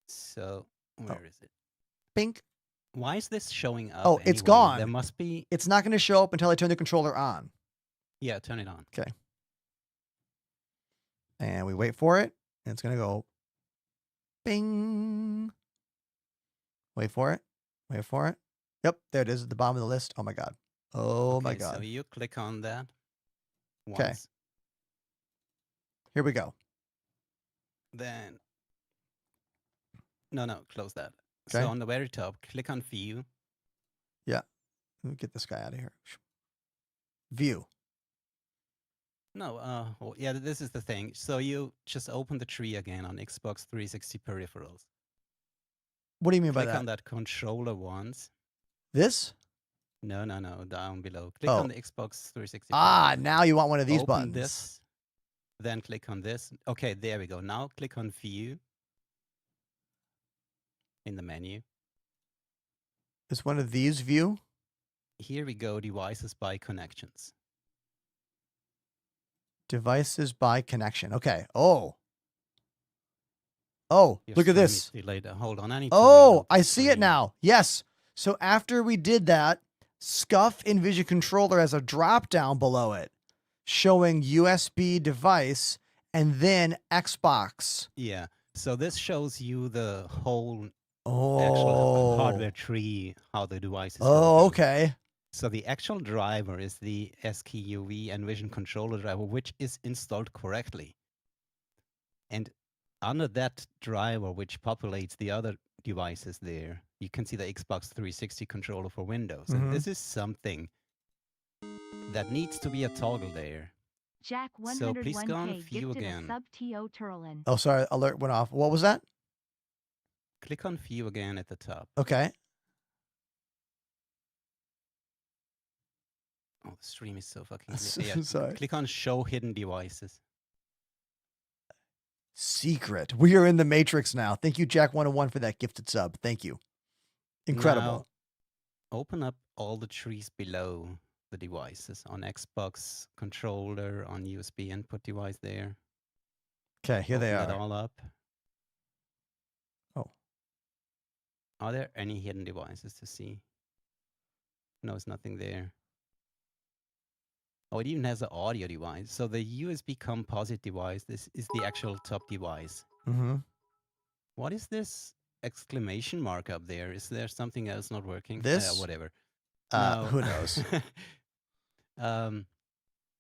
So where is it? Pink. Why is this showing up? Oh, it's gone. There must be. It's not going to show up until I turn the controller on. Yeah, turn it on. Okay. And we wait for it, and it's going to go bing. Wait for it. Wait for it. Yep, there it is at the bottom of the list. Oh, my God. Oh, my God. So you click on that. Okay. Here we go. Then. No, close that. Okay. So on the very top, click on View. Yeah. Let me get this guy out of here. View. No, yeah, this is the thing. So you just open the tree again on Xbox 360 peripherals. What do you mean by that? Click on that controller once. This? No, down below. Click on the Xbox 360. Now you want one of these open buttons. This, then click on this. Okay, there we go. Now click on View in the menu. Is one of these View? Here we go, Devices by Connections. Devices by connection. Okay. Oh, look at this. Hold on. I see it now. Yes. So after we did that, Scuf Envision Controller has a drop down below it showing USB device and then Xbox. Yeah. So this shows you the whole actual hardware tree, how the device is. Okay. So the actual driver is the SKUV Envision controller driver, which is installed correctly. And under that driver, which populates the other devices there, you can see the Xbox 360 controller for Windows. And this is something that needs to be a toggle there. Jack 101K so please go on View gifted again. a sub TO Turlin. Oh, sorry. Alert went off. What was that? Click on View again at the top. Okay. Oh, the stream is so fucking clear. Sorry. Click on Show Hidden Devices. Secret. We are in the Matrix now. Thank you, Jack101, for that gifted sub. Thank you. Incredible. Now, open up all the trees below the devices on Xbox controller, on USB input device there. Okay, here they are. Open that all up. Oh. Are there any hidden devices to see? No, it's nothing there. Oh, it even has an audio device. So the USB composite device, this is the actual top device. What is this exclamation mark up there? Is there something else not working? This? Whatever. Who knows?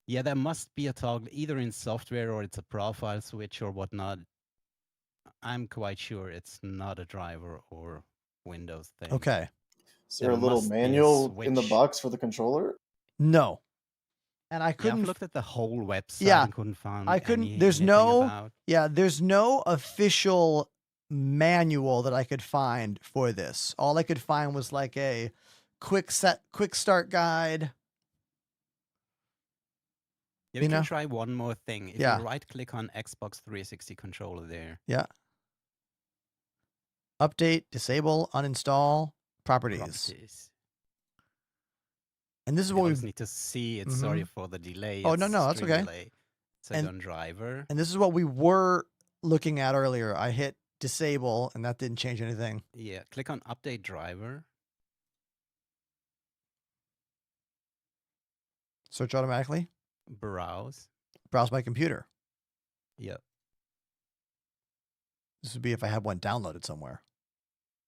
Yeah, there must be a toggle either in software or it's a profile switch or whatnot. I'm quite sure it's not a driver or Windows thing. Okay. Is there a little manual in the box for the controller? No. And I couldn't. I've looked at the whole website and couldn't find. I couldn't. There's no. There's no official manual that I could find for this. All I could find was like a quick start guide. Yeah, we can try one more thing. If you right click on Xbox 360 controller there. Yeah. Update, disable, uninstall, properties. And this is what we need to see. It's sorry for the delay. Oh, no, that's okay. Delay. So on driver. And this is what we were looking at earlier. I hit disable and that didn't change anything. Yeah, click on update driver. Search automatically. Browse. browse my computer. Yep. This would be if I had one downloaded somewhere,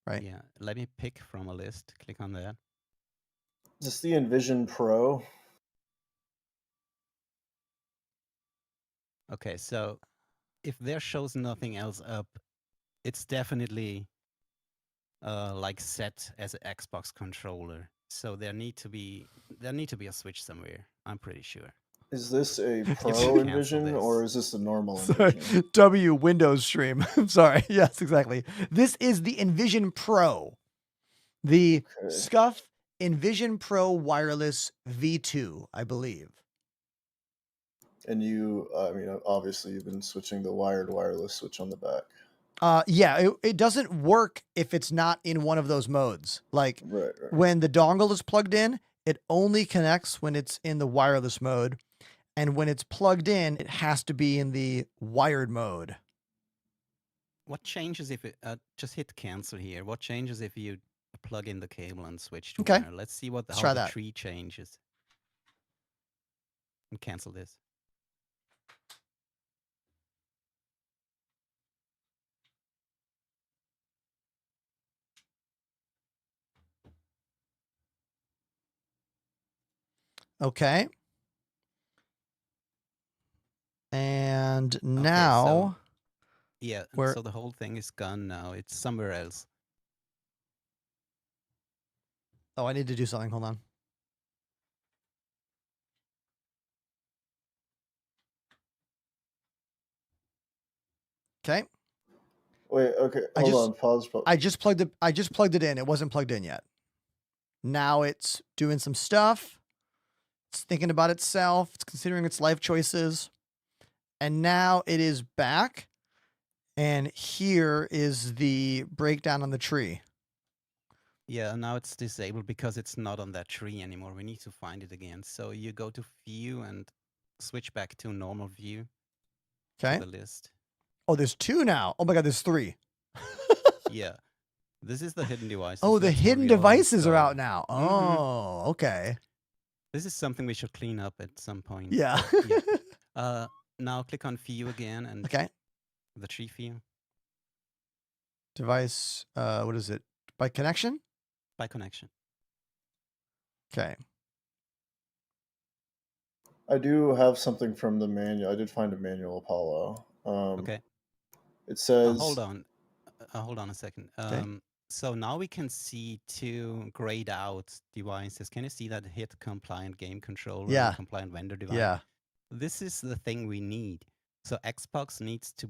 right? Yeah. Let me pick from a list. Click on that. Is this the Envision Pro? Okay, so if there shows nothing else up, it's definitely like set as an Xbox controller. So there need to be a switch somewhere. I'm pretty sure. Is this a should Pro cancel Envision this. or is this a normal Sorry, Envision? W Windows stream. I'm sorry. Yes, exactly. This is the Envision Pro. The Okay. Scuf Envision Pro Wireless V2, I believe. And you, I mean, obviously you've been switching the wired wireless switch on the back. Yeah, it doesn't work if it's not in one of those modes. Like Right. when the dongle is plugged in, it only connects when it's in the wireless mode. And when it's plugged in, it has to be in the wired mode. What changes if it, just hit cancel here. What changes if you plug in the cable and switch to Okay. wire? Let's see how try the that. tree changes. And cancel this. Okay. And now, so, yeah, where, so the whole thing is gone now. It's somewhere else. oh, I need to do something. Hold on. Okay. Wait, okay, hold on, pause. I just plugged it in. It wasn't plugged in yet. Now it's doing some stuff. It's thinking about itself. It's considering its life choices. And now it is back. And here is the breakdown on the tree. Yeah, now it's disabled because it's not on that tree anymore. We need to find it again. So you go to view and switch back to normal view. Okay. The list. Oh, there's 2 now. Oh my God, there's 3. Yeah. This is the hidden devices. Oh, the That's where hidden we all devices are go. out now. Oh, okay. This is something we should clean up at some point. Yeah. Yeah. Now click on view again and Okay. the tree view. Device, what is it? By connection? By connection. Okay. I do have something from the manual. I did find a manual, Apollo. Okay. It says. Hold on. Hold on a second. Okay. So now we can see 2 grayed out devices. Can you see that hit compliant game controller Yeah. and compliant vendor device? Yeah. This is the thing we need. So Xbox needs to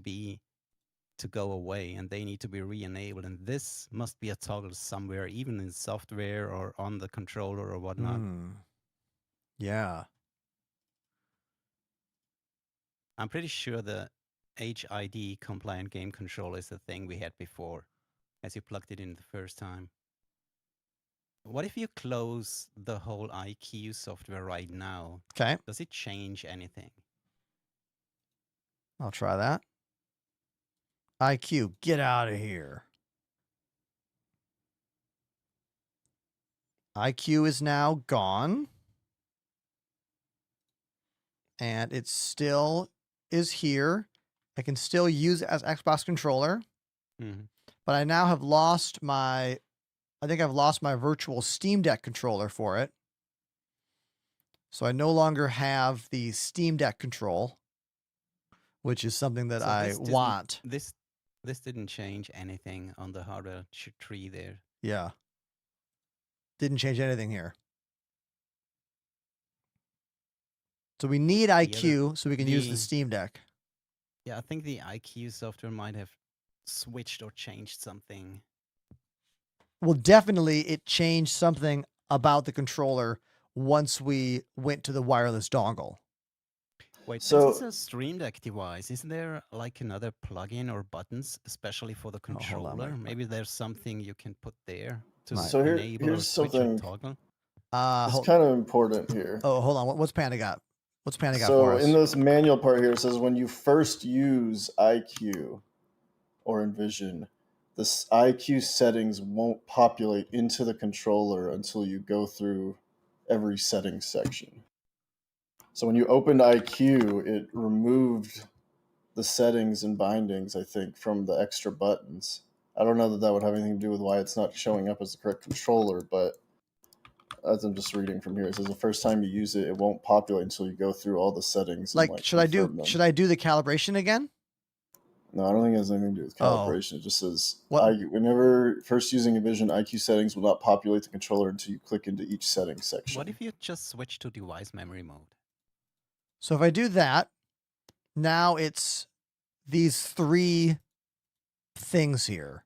go away and they need to be re-enabled. And this must be a toggle somewhere, even in software or on the controller or whatnot. Yeah. I'm pretty sure the HID compliant game controller is the thing we had before as you plugged it in the first time. What if you close the whole IQ software right now? Okay. Does it change anything? I'll try that. IQ, get out of here. IQ is now gone. And it still is here. I can still use it as Xbox controller. Mm-hmm. But I now have lost my, I think I've lost my virtual Steam Deck controller for it. So I no longer have the Steam Deck control, which is something that I want. This didn't change anything on the hardware tree there. Yeah. Didn't change anything here. So we need IQ so we can use the Steam Deck. Yeah, I think the IQ software might have switched or changed something. Well, definitely it changed something about the controller once we went to the wireless dongle. Wait, So- this is a Stream Deck device. Isn't there like another plugin or buttons, especially for the Oh, hold on, controller? wait. Maybe there's something you can put there to So enable or here's switch or something. toggle. It's kind of important here. Oh, hold on. What's Panda got? What's Panda got So for us? in this manual part here, it says when you first use IQ or Envision, this IQ settings won't populate into the controller until you go through every settings section. So when you opened IQ, it removed the settings and bindings, I think, from the extra buttons. I don't know that that would have anything to do with why it's not showing up as the correct controller, but as I'm just reading from here, it says the first time you use it, it won't populate until you go through all the settings. Like, and, should I do the calibration again? No, I don't think it has anything to do with calibration. It just says whenever first using a Vision, IQ settings will not populate the controller until you click into each settings section. What if you just switch to device memory mode? So if I do that, now it's these 3 things here.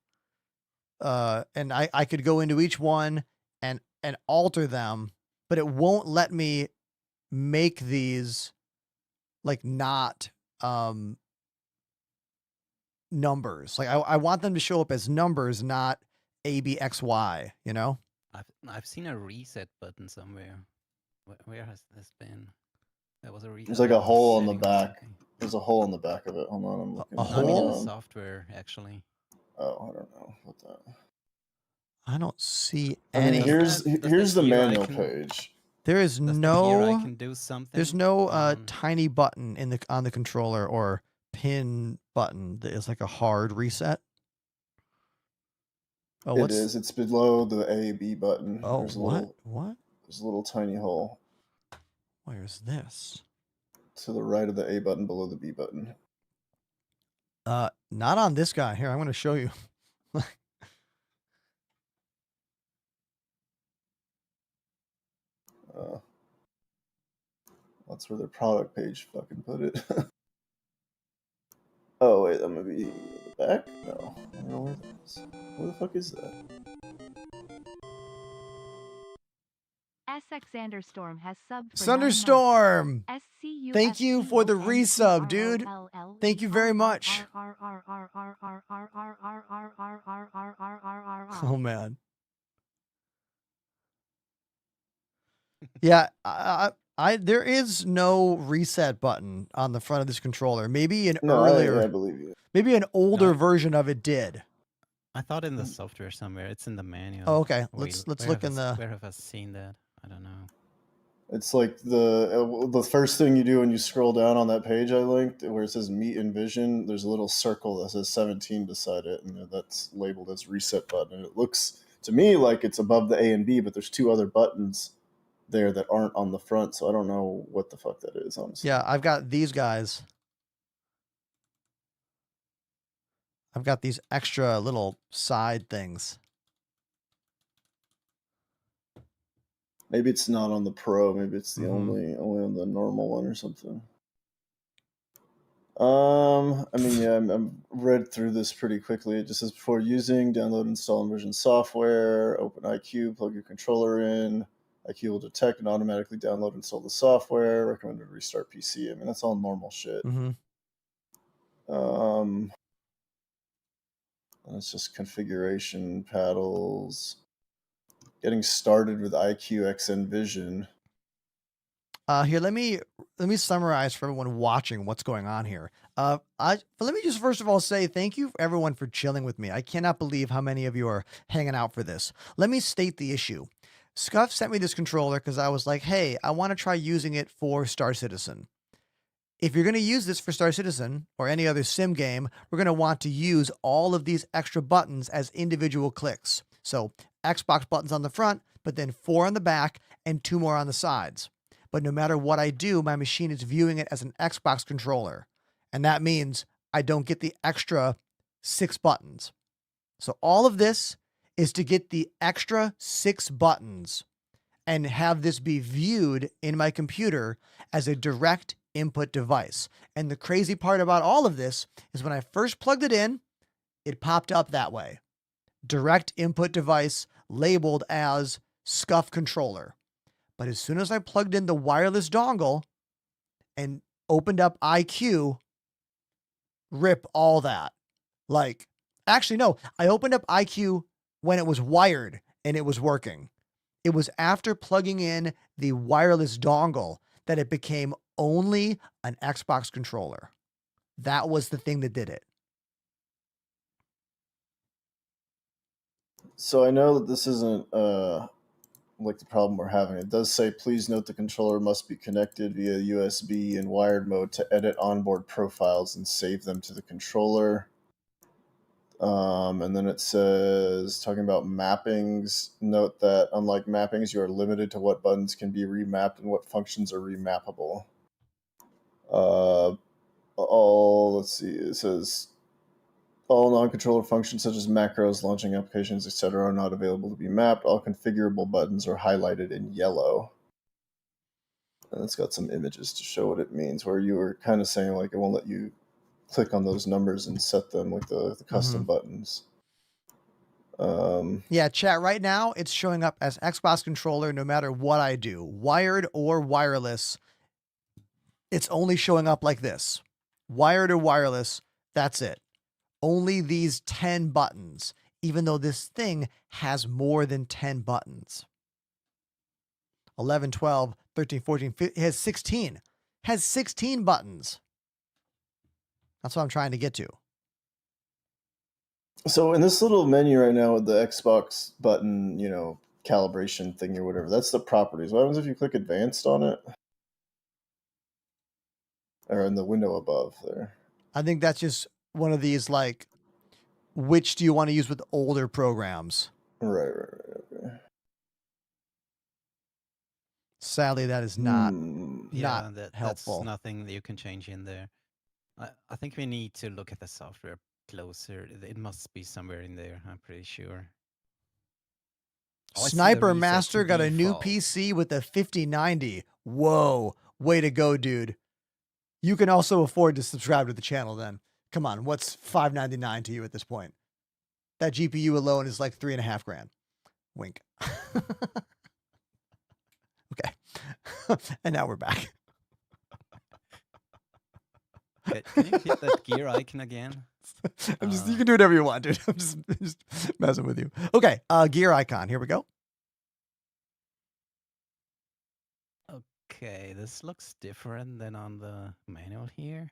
And I could go into each one and alter them, but it won't let me make these like not numbers. Like I want them to show up as numbers, not ABXY, you know? I've seen a reset button somewhere. Where has this been? There was a reset. There's like a hole on the back. There's a hole in the back of it. Hold on, I'm looking. A hole? In the software, actually. Oh, I don't know what that. I don't see any. any. Here's the manual page. There is I can do something. There's no tiny button on the controller or pin button that is like a hard reset. Oh, it is. It's below the A B button. Oh, there's what? There's a little tiny hole. Where's this? To the right of the A button, below the B button. Not on this guy. Here, I'm going to show you. That's where their product page fucking put it. Oh wait, that might be the back? No, I don't know where that is. Where the fuck is that? SX Sanderstorm has subbed for Thunderstorm! 9 months. Thank you for the resub, dude. Thank you very much. Oh man. Yeah, there is no reset button on the front of this controller. Maybe an earlier, I believe you. Maybe an older version of it did. I thought in the software somewhere. It's in the manual. Oh, okay. Let's look in the. Where have I seen that? I don't know. It's like the first thing you do when you scroll down on that page I linked, where it says Meet and Vision. There's a little circle that says 17 beside it, and that's labeled as reset button. And it looks to me like it's above the A and B, but there's 2 other buttons there that aren't on the front, so I don't know what the fuck that is, honestly. Yeah, I've got these guys. I've got these extra little side things. Maybe it's not on the Pro. Maybe it's the only on the normal one or something. I mean, yeah, I've read through this pretty quickly. It just says before using, download, install, and version software. Open IQ, plug your controller in. IQ will detect and automatically download and install the software. Recommended restart PC. I mean, that's all normal shit. It's just configuration paddles. Getting started with IQ XN Vision. Here, let me summarize for everyone watching what's going on here. But let me just first of all say thank you everyone for chilling with me. I cannot believe how many of you are hanging out for this. Let me state the issue. Scuf sent me this controller because I was like, hey, I want to try using it for Star Citizen. If you're going to use this for Star Citizen or any other sim game, we're going to want to use all of these extra buttons as individual clicks. So Xbox buttons on the front, but then 4 on the back and 2 more on the sides. But no matter what I do, my machine is viewing it as an Xbox controller. And that means I don't get the extra 6 buttons. So all of this is to get the extra 6 buttons and have this be viewed in my computer as a direct input device. And the crazy part about all of this is when I first plugged it in, it popped up that way. Direct input device labeled as Scuf controller. But as soon as I plugged in the wireless dongle and opened up IQ, rip all that. Like, actually, no, I opened up IQ when it was wired and it was working. It was after plugging in the wireless dongle that it became only an Xbox controller. That was the thing that did it. So I know that this isn't like the problem we're having. It does say, please note the controller must be connected via USB in wired mode to edit onboard profiles and save them to the controller. And then it says, talking about mappings, note that unlike mappings, you are limited to what buttons can be remapped and what functions are remappable. Let's see, it says, all non-controller functions such as macros, launching applications, etc. are not available to be mapped. All configurable buttons are highlighted in yellow. And it's got some images to show what it means, where you were kind of saying like it won't let you click on those numbers and set them like the custom buttons. Yeah, chat, right now it's showing up as Xbox controller no matter what I do. Wired or wireless, it's only showing up like this. Wired or wireless, that's it. Only these 10 buttons, even though this thing has more than 10 buttons. 11, 12, 13, 14, 15, it has 16. Has 16 buttons. That's what I'm trying to get to. So in this little menu right now with the Xbox button, you know, calibration thing or whatever, that's the properties. What happens if you click advanced on it? Or in the window above there? I think that's just one of these, like, which do you want to use with older programs? Right. Okay. Sadly, that is not That's helpful. nothing that you can change in there. I think we need to look at the software closer. It must be somewhere in there, I'm pretty sure. Oh, I see the Sniper reset Master to got a new default. PC with a 5090. Whoa. Way to go, dude. You can also afford to subscribe to the channel then. Come on, what's $599 to you at this point? That GPU alone is like $3,500. Wink. Okay. And now we're back. Can you hit that gear icon again? You can do whatever you want, dude. I'm just messing with you. Okay, gear icon. Here we go. Okay, this looks different than on the manual here.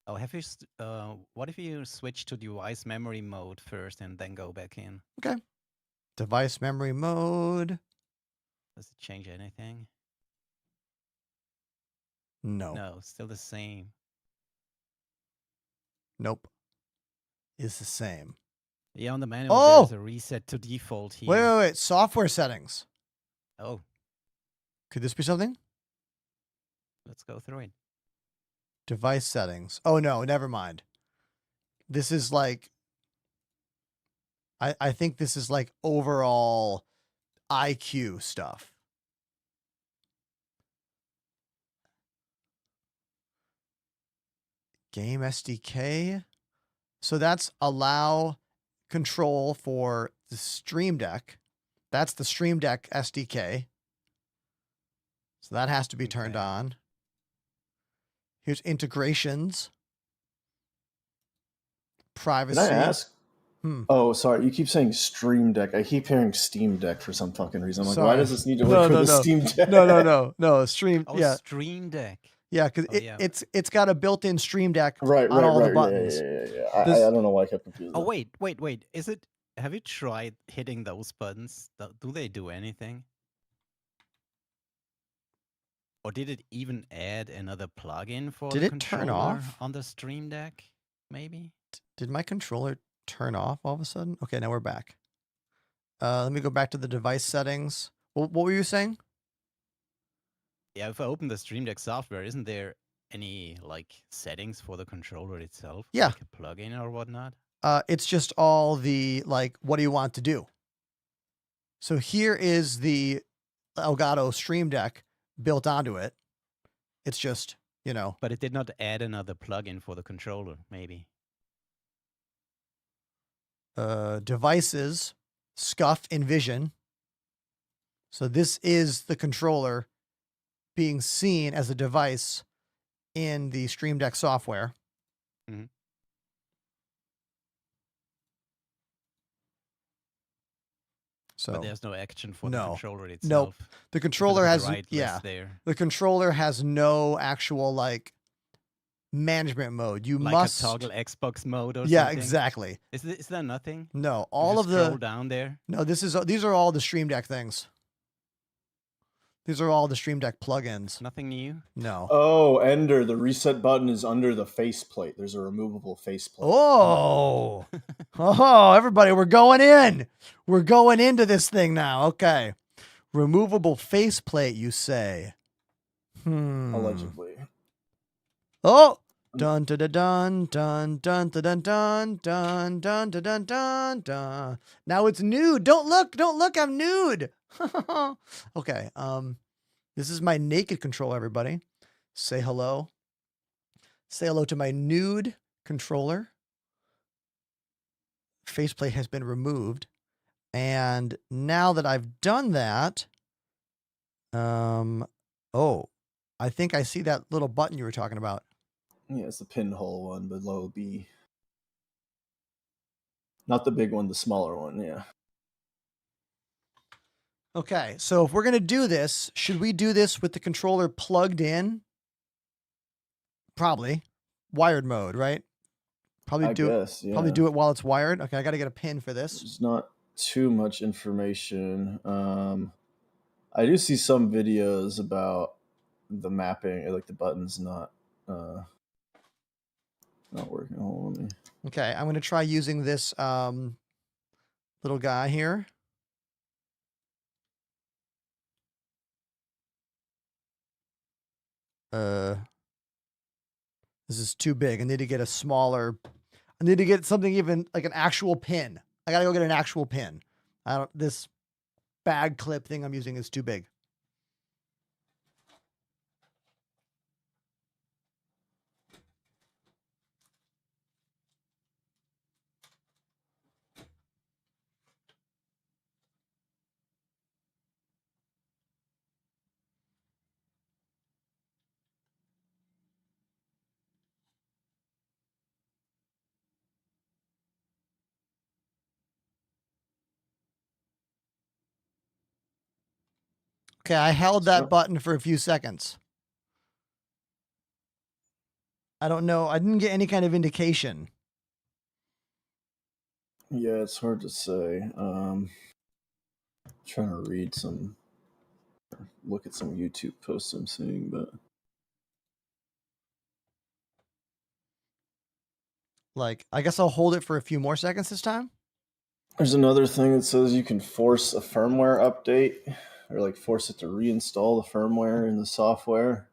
Oh, what if you switch to device memory mode first and then go back in? Okay. Device memory mode. Does it change anything? No. No, still the same. Nope. Is the same. Yeah, on the manual there's a reset to default here. Wait. Software settings. Oh. Could this be something? Let's go through it. Device settings. Oh, no, never mind. This is like, I think this is like overall IQ stuff. Game SDK. So that's allow control for the Stream Deck. That's the Stream Deck SDK. So that has to be turned on. Here's integrations. Privacy. Can I ask? Oh, sorry. You keep saying Stream Deck. I keep hearing Steam Deck for some fucking reason. I'm like, why does this need to work for the Steam Deck? No. Stream. Oh, yeah. Stream Deck. Yeah, because it's got a built-in Stream Deck on all the buttons. Yeah. I don't know why I kept confused. Oh, wait. Have you tried hitting those buttons? Do they do anything? Or did it even add another plugin for the controller turn off on the Stream Deck? Maybe? Did my controller turn off all of a sudden? Okay, now we're back. Let me go back to the device settings. What were you saying? Yeah, if I open the Stream Deck software, isn't there any like settings for the controller itself? Yeah. Like a plugin or whatnot? It's just all the, like, what do you want to do? So here is the Elgato Stream Deck built onto it. It's just, you know. But it did not add another plugin for the controller, maybe. Devices, Scuf Envision. So this is the controller being seen as a device in the Stream Deck software. Mm-hmm. So, but there's no action for the controller itself. Nope. The controller has there. The controller has no actual, like, management mode. You Like must a toggle Xbox mode or Yeah, something? exactly. Is there nothing? No, You all just of the scroll down there. No, these are all the Stream Deck things. These are all the Stream Deck plugins. Nothing new. No. Oh, Ender, the reset button is under the faceplate. There's a removable faceplate. Oh. Oh, everybody, we're going in. We're going into this thing now. Okay. Removable faceplate, you say? Allegedly. Oh. Dun dun dun dun dun dun dun dun dun dun dun dun dun dun. Now it's nude. Don't look, I'm nude. Okay. This is my naked controller, everybody. Say hello. Say hello to my nude controller. Faceplate has been removed. And now that I've done that, oh, I think I see that little button you were talking about. Yeah, it's the pinhole one below B. Not the big one, the smaller one, yeah. Okay, so if we're going to do this, should we do this with the controller plugged in? Probably. Wired mode, right? Probably do it while it's wired. Okay, I got to get a pin for this. There's not too much information. I do see some videos about the mapping, like the buttons not working. Hold on. Okay, I'm going to try using this little guy here. This is too big. I need to get a smaller. I need to get something even like an actual pin. I gotta go get an actual pin. This bag clip thing I'm using is too big. Okay, I held that button for a few seconds. I don't know. I didn't get any kind of indication. Yeah, it's hard to say. Trying to look at some YouTube posts I'm seeing, but like, I guess I'll hold it for a few more seconds this time. There's another thing that says you can force a firmware update or like force it to reinstall the firmware in the software.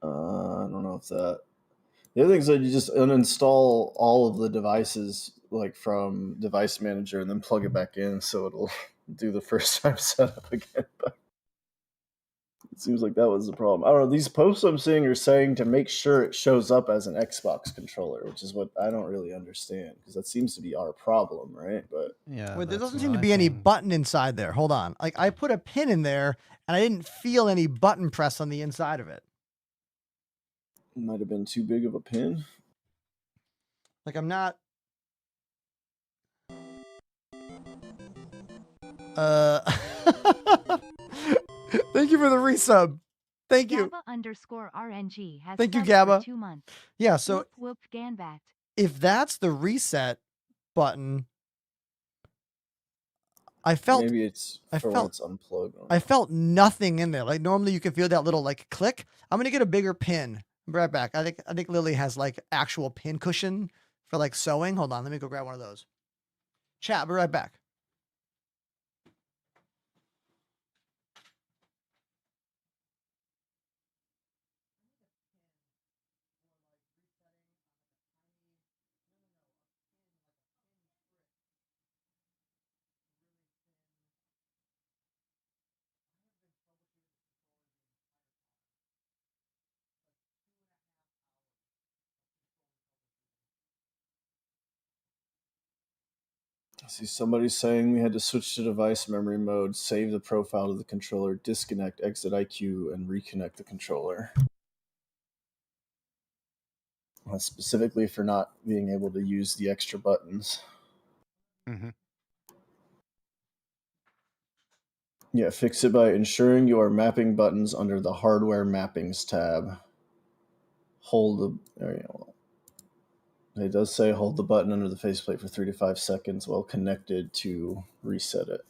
I don't know if that. The other thing is that you just uninstall all of the devices like from Device Manager and then plug it back in so it'll do the first time setup again. But it seems like that was the problem. I don't know. These posts I'm seeing are saying to make sure it shows up as an Xbox controller, which is what I don't really understand because that seems to be our problem, right? But yeah, wait, there doesn't seem to be any button inside there. Hold on. Like I put a pin in there and I didn't feel any button press on the inside of it. Might have been too big of a pin. Like I'm not. Thank you for the resub. Thank you. Gabba_RNG has Thank you, subbed Gabba. for 2 months. Yeah, so Whoop, whoop, Ganbat. If that's the reset button, I felt maybe it's for when it's unplugged. I felt nothing in there. Like normally you can feel that little like click. I'm gonna get a bigger pin. I'll be right back. I think Lily has like actual pin cushion for like sewing. Hold on, let me go grab one of those. Chat, I'll be right back. I see somebody saying we had to switch to device memory mode, save the profile of the controller, disconnect, exit IQ, and reconnect the controller. That's specifically for not being able to use the extra buttons. Mm-hmm. Yeah, fix it by ensuring you are mapping buttons under the Hardware Mappings tab. hold the. There you go. It does say hold the button under the faceplate for 3 to 5 seconds while connected to reset it.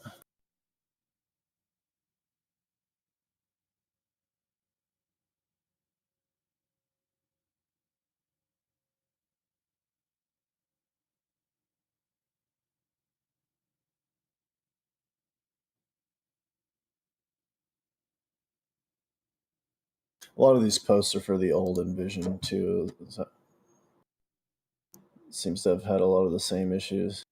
A lot of these posts are for the old Envision too. Seems to have had a lot of the same issues.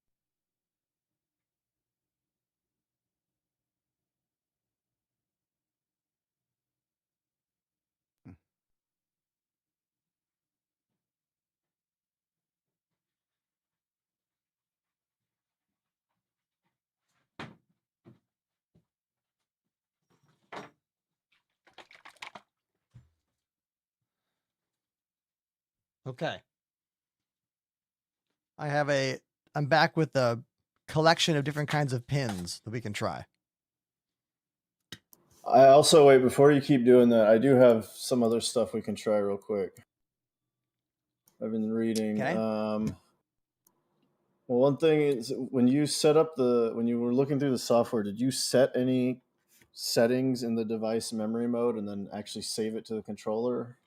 Okay. I'm back with a collection of different kinds of pins that we can try. I also, wait, before you keep doing that, I do have some other stuff we can try real quick. I've been reading. Okay. Well, one thing is when you were looking through the software, did you set any settings in the device memory mode and then actually save it to the controller?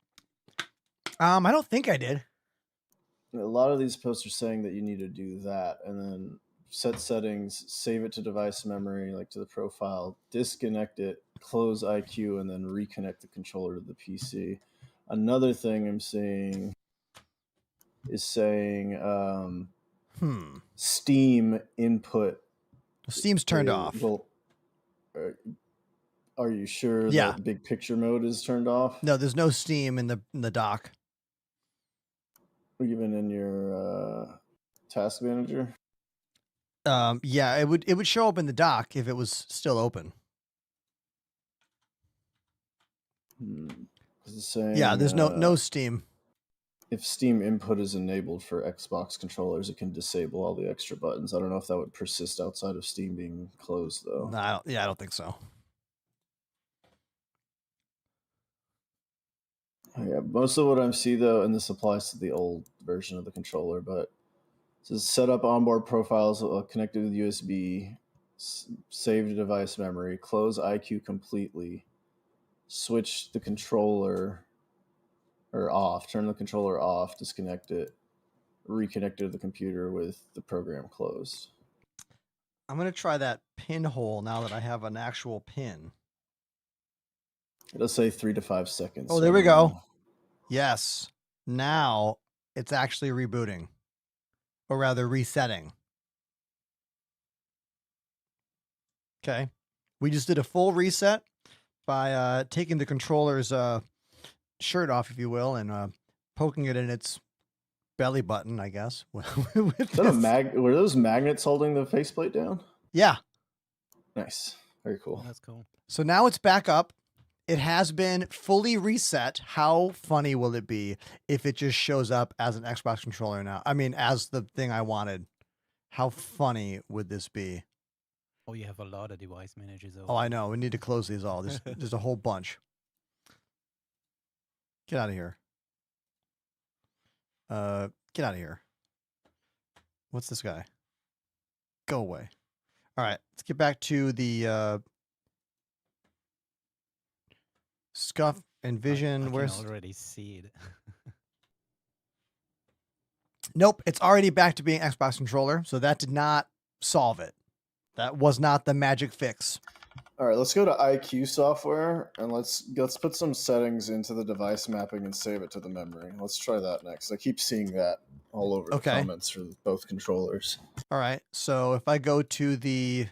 I don't think I did. A lot of these posts are saying that you need to do that and then set settings, save it to device memory, like to the profile, disconnect it, close IQ, and then reconnect the controller to the PC. Another thing I'm seeing is saying Steam input. Steam's turned off. Well, are you sure that big picture mode is turned off? No, there's no Steam in the dock. Even in your task manager? Yeah, it would show up in the dock if it was still open. Saying, yeah, there's no Steam. If Steam input is enabled for Xbox controllers, it can disable all the extra buttons. I don't know if that would persist outside of Steam being closed, though. No, I don't think so. Yeah, most of what I see, though, and this applies to the old version of the controller, but it says set up onboard profiles connected with USB, save to device memory, close IQ completely, switch the controller or off, turn the controller off, disconnect it, reconnect it to the computer with the program closed. I'm going to try that pinhole now that I have an actual pin. It'll say 3 to 5 seconds. Oh, there we go. Yes. Now it's actually rebooting, or rather resetting. Okay. We just did a full reset by taking the controller's shirt off, if you will, and poking it in its belly button, I guess. Were those magnets holding the faceplate down? Yeah. Nice. Very cool. That's cool. So now it's back up. It has been fully reset. How funny will it be if it just shows up as an Xbox controller now? I mean, as the thing I wanted. How funny would this be? Oh, you have a lot of device managers. Oh, I know. We need to close these all. There's a whole bunch. Get out of here. Get out of here. What's this guy? Go away. All right. Let's get back to the Scuf Envision. I can already see it. Nope. It's already back to being Xbox controller. So that did not solve it. That was not the magic fix. All right, let's go to IQ software and let's put some settings into the device mapping and save it to the memory. Let's try that next. I keep seeing that all over the comments for both controllers. All right, so if I go to the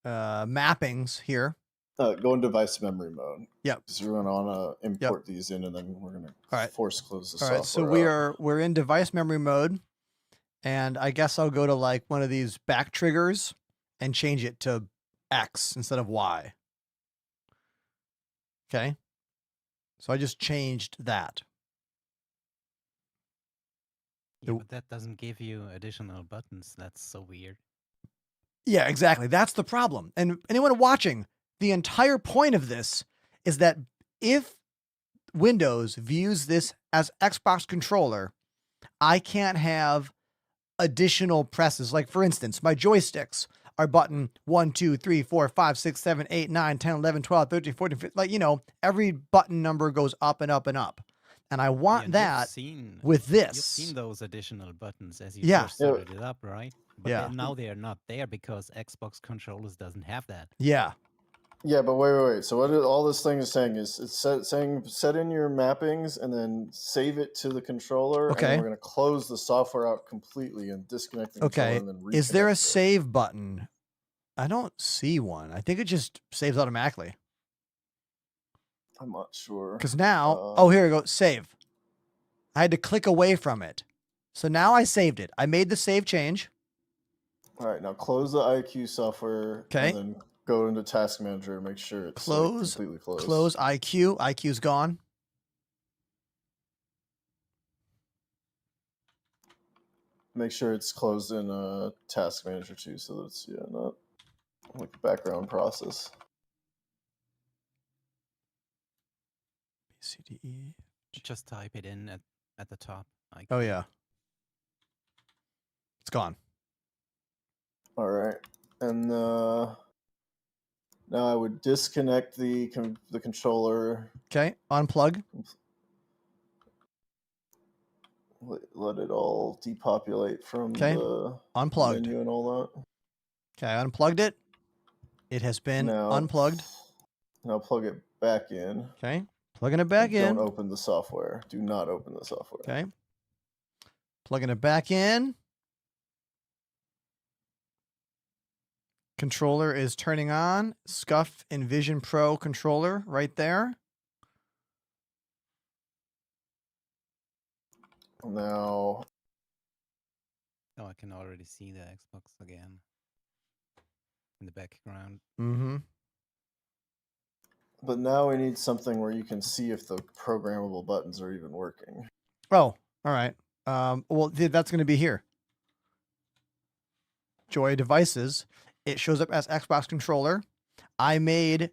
mappings here. Go in device memory mode. Yep. Because we're going to want to import these in, and then we're going to force close the software. All right, so we're in device memory mode, and I guess I'll go to like one of these back triggers and change it to X instead of Y. Okay. So I just changed that. Yeah, but that doesn't give you additional buttons. That's so weird. Yeah, exactly. That's the problem. And anyone watching, the entire point of this is that if Windows views this as Xbox controller, I can't have additional presses. Like, for instance, my joysticks are button 1, 2, 3, 4, 5, 6, 7, 8, 9, 10, 11, 12, 13, 14, 15. Like, you know, every button number goes up and up and up. And I want that with this. You've seen those additional buttons as you Yeah. first started it up, right? But Yeah. now they are not there because Xbox controllers doesn't have that. Yeah. Yeah, but wait. So what all this thing is saying is it's saying set in your mappings and then save it to the controller. Okay. And then we're going to close the software out completely and disconnect the controller Okay. and then reconnect Is there a it. save button? I don't see one. I think it just saves automatically. I'm not sure. Because now, oh, here we go. Save. I had to click away from it. So now I saved it. I made the save change. All right, now close the IQ software. Okay. And then go into Task Manager and make sure it's completely closed. Close IQ. IQ's gone. Make sure it's closed in Task Manager too, so that it's not like a background process. BCDE. Just type it in at the top. Oh yeah. It's gone. All right, and now I would disconnect the controller. Okay, unplug. Let it all depopulate from the unplugged menu and all that. Okay, I unplugged it. It has been unplugged. Now plug it back in. Okay, plugging it back in. Don't open the software. Do not open the software. Okay, plugging it back in. Controller is turning on. Scuf Envision Pro controller right there. Now. Oh, I can already see the Xbox again in the background. Mm-hmm. But now we need something where you can see if the programmable buttons are even working. Oh, all right. Well, that's going to be here. Joy Devices. It shows up as Xbox controller. I made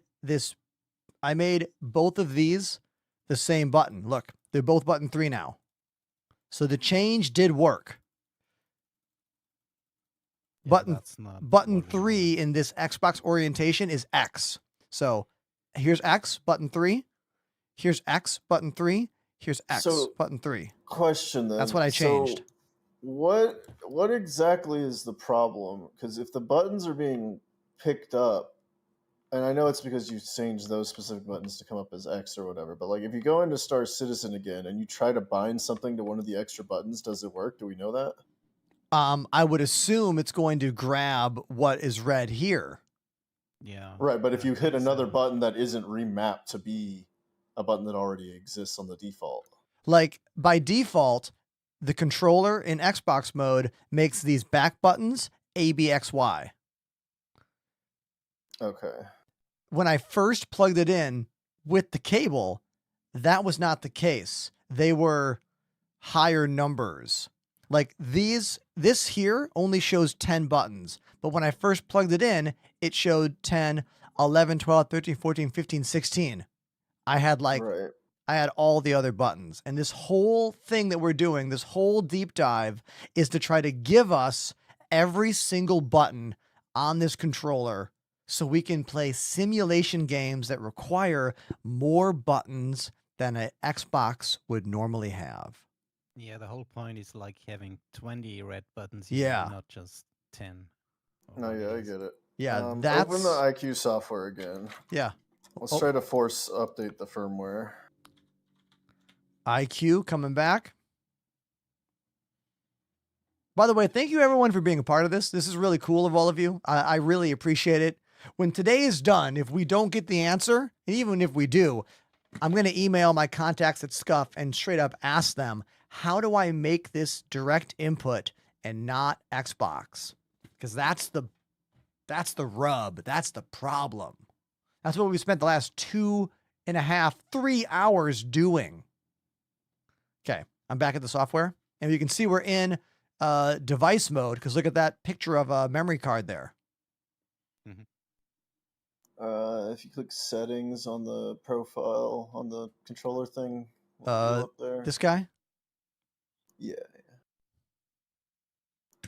both of these the same button. Look, they're both button 3 now. So the change did work. Yeah, button 3 in this Xbox orientation is X. So here's X, button 3. Here's X, button 3. Here's X, button 3. Question then. That's what I changed. So what exactly is the problem? Because if the buttons are being picked up, and I know it's because you changed those specific buttons to come up as X or whatever, but like if you go into Star Citizen again and you try to bind something to one of the extra buttons, does it work? Do we know that? I would assume it's going to grab what is red here. Yeah. Right, but if you hit another button that isn't remapped to be a button that already exists on the default. Like by default, the controller in Xbox mode makes these back buttons ABXY. Okay. When I first plugged it in with the cable, that was not the case. They were higher numbers. Like this here only shows 10 buttons. But when I first plugged it in, it showed 10, 11, 12, 13, 14, 15, 16. I had I had all the other buttons. And this whole thing that we're doing, this whole deep dive, is to try to give us every single button on this controller so we can play simulation games that require more buttons than an Xbox would normally have. Yeah, the whole point is like having 20 red buttons, yeah, not just 10. No, yeah, I get it. Yeah, that's... Open the IQ software again. Yeah. Let's try to force update the firmware. IQ coming back. By the way, thank you everyone for being a part of this. This is really cool of all of you. I really appreciate it. When today is done, if we don't get the answer, and even if we do, I'm going to email my contacts at Scuf and straight up ask them, how do I make this direct input and not Xbox? Because that's the rub. That's the problem. That's what we spent the last 2.5, 3 hours doing. Okay, I'm back at the software. And you can see we're in device mode because look at that picture of a memory card there. Mm-hmm. If you click settings on the profile on the controller thing, up there. This guy? Yeah.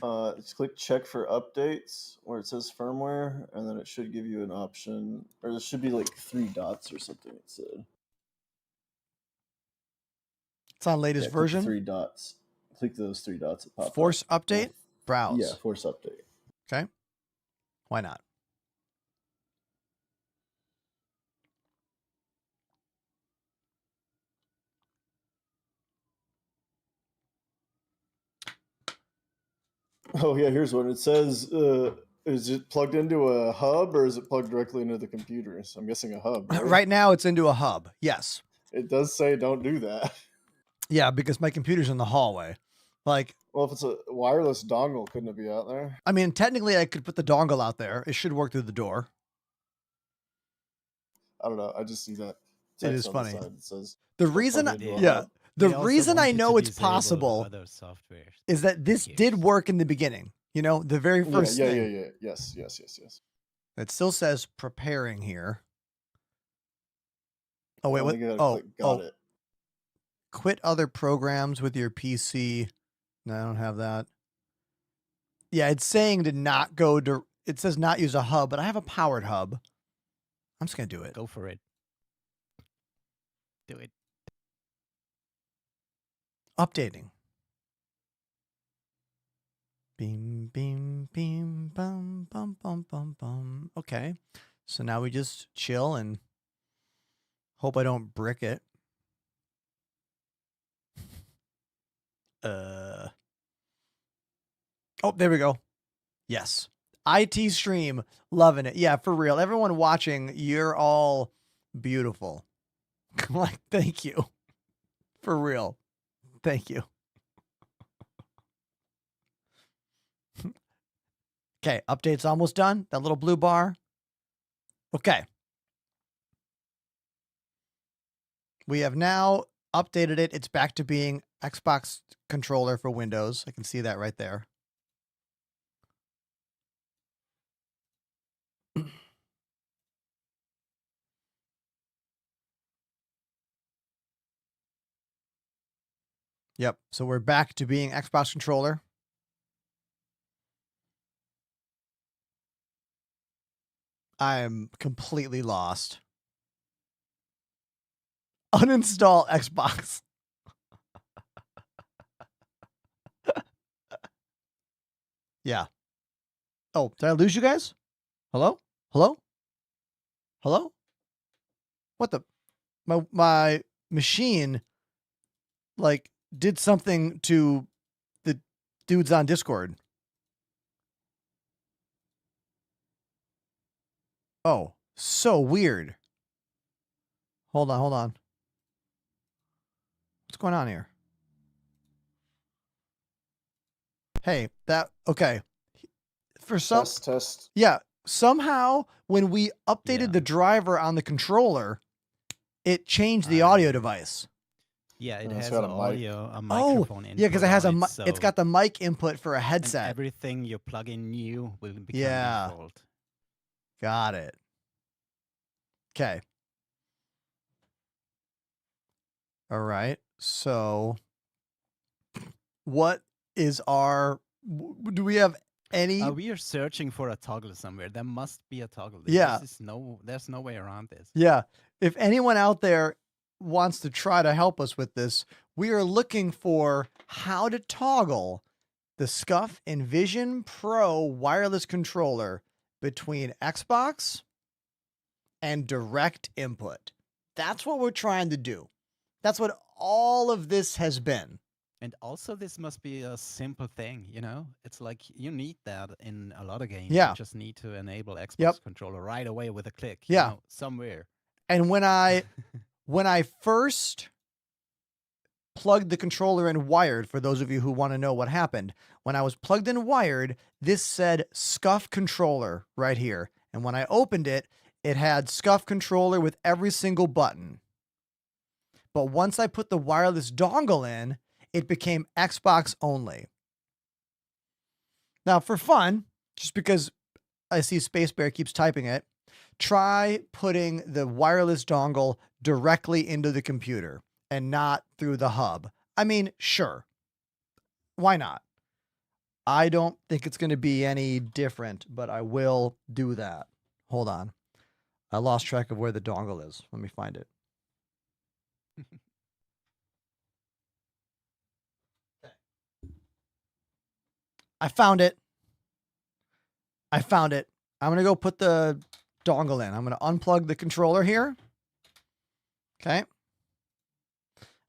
Just click check for updates where it says firmware, and then it should give you an option, or there should be like 3 dots or something. It said. It's on latest version. 3 dots. Click those 3 dots that pop Force up. update. Browse. Yeah, force update. Okay. Why not? Oh yeah, here's one. It says, is it plugged into a hub or is it plugged directly into the computer? So I'm guessing a hub. Right now it's into a hub. Yes. It does say don't do that. Yeah, because my computer's in the hallway. Like, well, if it's a wireless dongle, couldn't it be out there? I mean, technically I could put the dongle out there. It should work through the door. I don't know. I just see that. It is funny. It says the reason, the reason I know it's possible is that this did work in the beginning. You know, the very first thing. Yeah. Yes. It still says preparing here. Oh, wait, what? Got it. Quit other programs with your PC. No, I don't have that. Yeah, it's saying to not go to, it says not use a hub, but I have a powered hub. I'm just going to do it. Go for it. Do it. Updating. Beam, beam, beam, bum, bum, bum, bum, bum. Okay. So now we just chill and hope I don't brick it. Oh, there we go. Yes. IT stream. Loving it. Yeah, for real. Everyone watching, you're all beautiful. Like, thank you. For real. Thank you. Okay, update's almost done. That little blue bar. Okay. We have now updated it. It's back to being Xbox controller for Windows. I can see that right there. Yep. So we're back to being Xbox controller. I am completely lost. Uninstall Xbox. Yeah. Oh, did I lose you guys? Hello? Hello? Hello? What the? My machine, like, did something to the dudes on Discord. Oh, so weird. Hold on. What's going on here? Hey, okay. For some test. Yeah, somehow when we updated the driver on the controller, it changed the audio device. Yeah, it has an audio, a microphone input. Yeah, because it has it's got the mic input for a headset. And everything you plug in new will become default. Got it. Okay. All right. So what is our, do we have any? We are searching for a toggle somewhere. There must be a toggle. There's no way around this. Yeah. If anyone out there wants to try to help us with this, we are looking for how to toggle the Scuf Envision Pro wireless controller between Xbox and direct input. That's what we're trying to do. That's what all of this has been. And also, this must be a simple thing, you know? It's like you need that in a lot of games. Yeah. You just need to enable Xbox controller right away with a click. Yeah. You know, somewhere. And when I first plugged the controller in wired, for those of you who want to know what happened, when I was plugged in wired, this said Scuf controller right here. And when I opened it, it had Scuf controller with every single button. But once I put the wireless dongle in, it became Xbox only. Now, for fun, just because I see Space Bear keeps typing it, try putting the wireless dongle directly into the computer and not through the hub. I mean, sure. Why not? I don't think it's going to be any different, but I will do that. Hold on. I lost track of where the dongle is. Let me find it. I found it. I found it. I'm going to go put the dongle in. I'm going to unplug the controller here. Okay.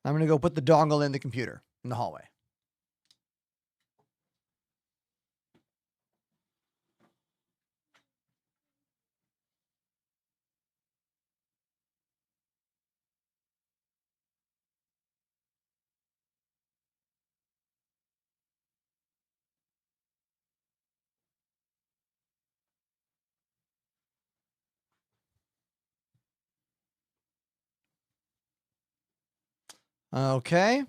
I'm going to go put the dongle in the computer in the hallway. Okay.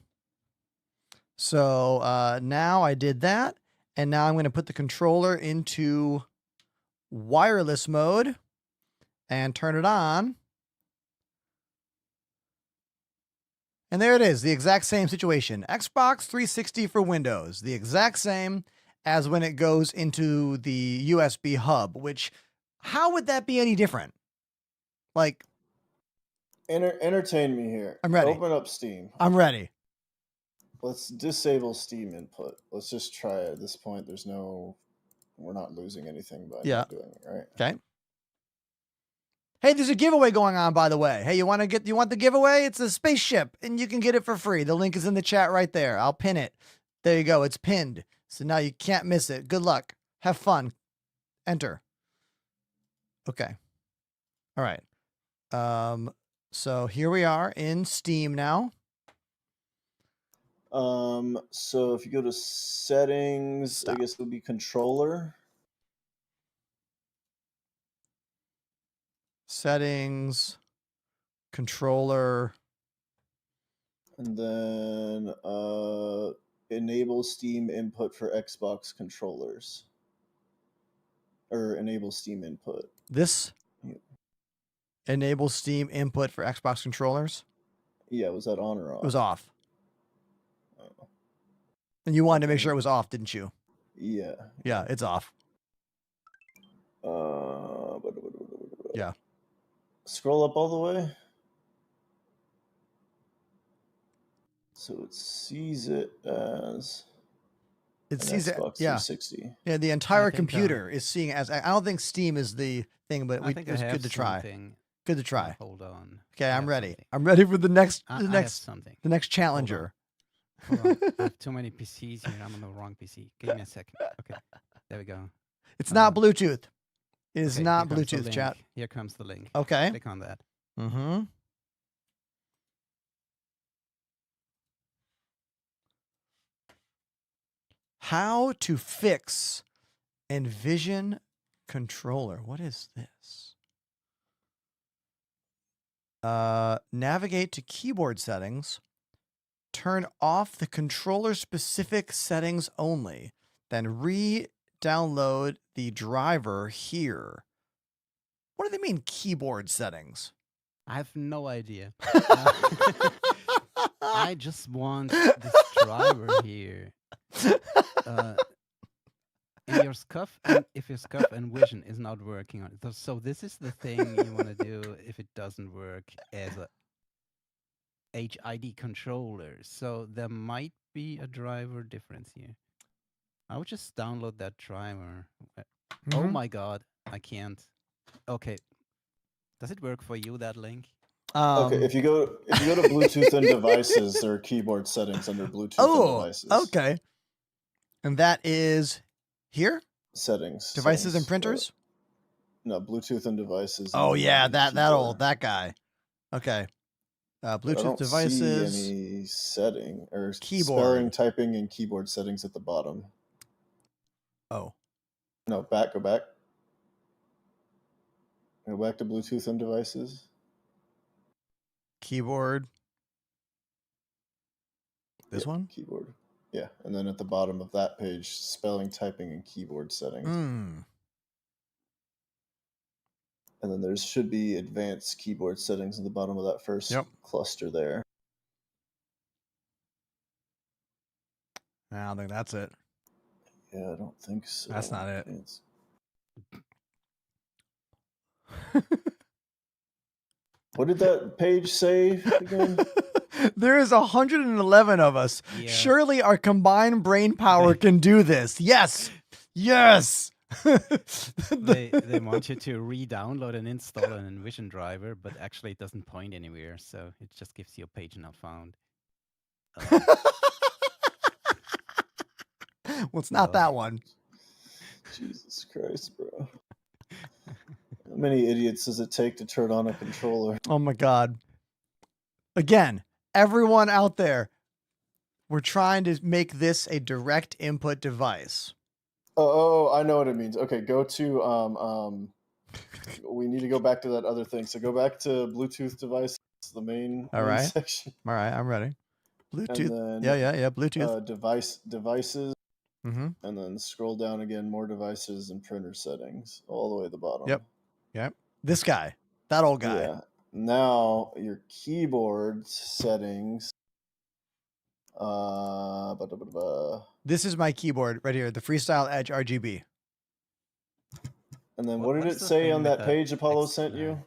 So now I did that. And now I'm going to put the controller into wireless mode and turn it on. And there it is, the exact same situation. Xbox 360 for Windows, the exact same as when it goes into the USB hub, which, how would that be any different? Like, Entertain me here. I'm ready. Open up Steam. I'm ready. Let's disable Steam input. Let's just try it. At this point, we're not losing anything by not doing it, right? Okay. Hey, there's a giveaway going on, by the way. Hey, you want the giveaway? It's a spaceship, and you can get it for free. The link is in the chat right there. I'll pin it. There you go. It's pinned. So now you can't miss it. Good luck. Have fun. Enter. Okay. All right. So here we are in Steam now. So if you go to settings, I guess it would be controller. Settings, controller. And then enable Steam input for Xbox controllers. Or enable Steam input. This? Enable Steam input for Xbox controllers? Yeah, was that on or off? It was off. Oh. And you wanted to make sure it was off, didn't you? Yeah. Yeah, it's off. Yeah. Scroll up all the way. So it sees it as Xbox 360. Yeah, the entire computer is seeing it as. I don't think Steam is the thing, but it was good to try. Good to try. Hold on. Okay, I'm ready. I'm ready for the next something. The next challenger. Hold on. I have too many PCs here. I'm on the wrong PC. Give me a second. Okay. There we go. It's not Bluetooth. It is not Bluetooth, chat. Here comes the link. Okay. Click on that. Mm-hmm. How to fix Envision controller. What is this? Navigate to keyboard settings. Turn off the controller specific settings only. Then re-download the driver here. What do they mean, keyboard settings? I have no idea. I just want this driver here. In your Scuf, and if your Scuf and Vision is not working on it. So this is the thing you want to do if it doesn't work as a HID controller. So there might be a driver difference here. I would just download that driver. Oh my god, I can't. Okay. Does it work for you, that link? Okay, if you go to Bluetooth and devices, there are keyboard settings under Bluetooth and devices. Okay. And that is here? Settings. Devices and printers? No, Bluetooth and devices. Oh yeah, that guy. Okay. Bluetooth devices. See any setting or keyboard. Spelling, typing, and keyboard settings at the bottom. Oh. No, go back. Go back to Bluetooth and devices. Keyboard. This one? Keyboard. Yeah, and then at the bottom of that page, spelling, typing, and keyboard settings. And then there should be advanced keyboard settings at the bottom of that first cluster there. I don't think that's it. Yeah, I don't think so. That's not it. What did that page say again? There is 111 of us. Yeah. Surely our combined brain power can do this. Yes. Yes. They want you to re-download and install an Envision driver, but actually it doesn't point anywhere, so it just gives you a page not found. Well, it's not that one. Jesus Christ, bro. How many idiots does it take to turn on a controller? Oh my God. Again, everyone out there, we're trying to make this a direct input device. Oh, I know what it means. Okay, go to we need to go back to that other thing. So go back to Bluetooth device, the main section. All right, I'm ready. Bluetooth. And then, yeah, Bluetooth. Devices. Mm-hmm. And then scroll down again, more devices and printer settings, all the way at the bottom. Yep. This guy. That old guy. Yeah. Now your keyboard settings. This is my keyboard right here, the Freestyle Edge RGB. And then what did it say on that page Apollo sent you?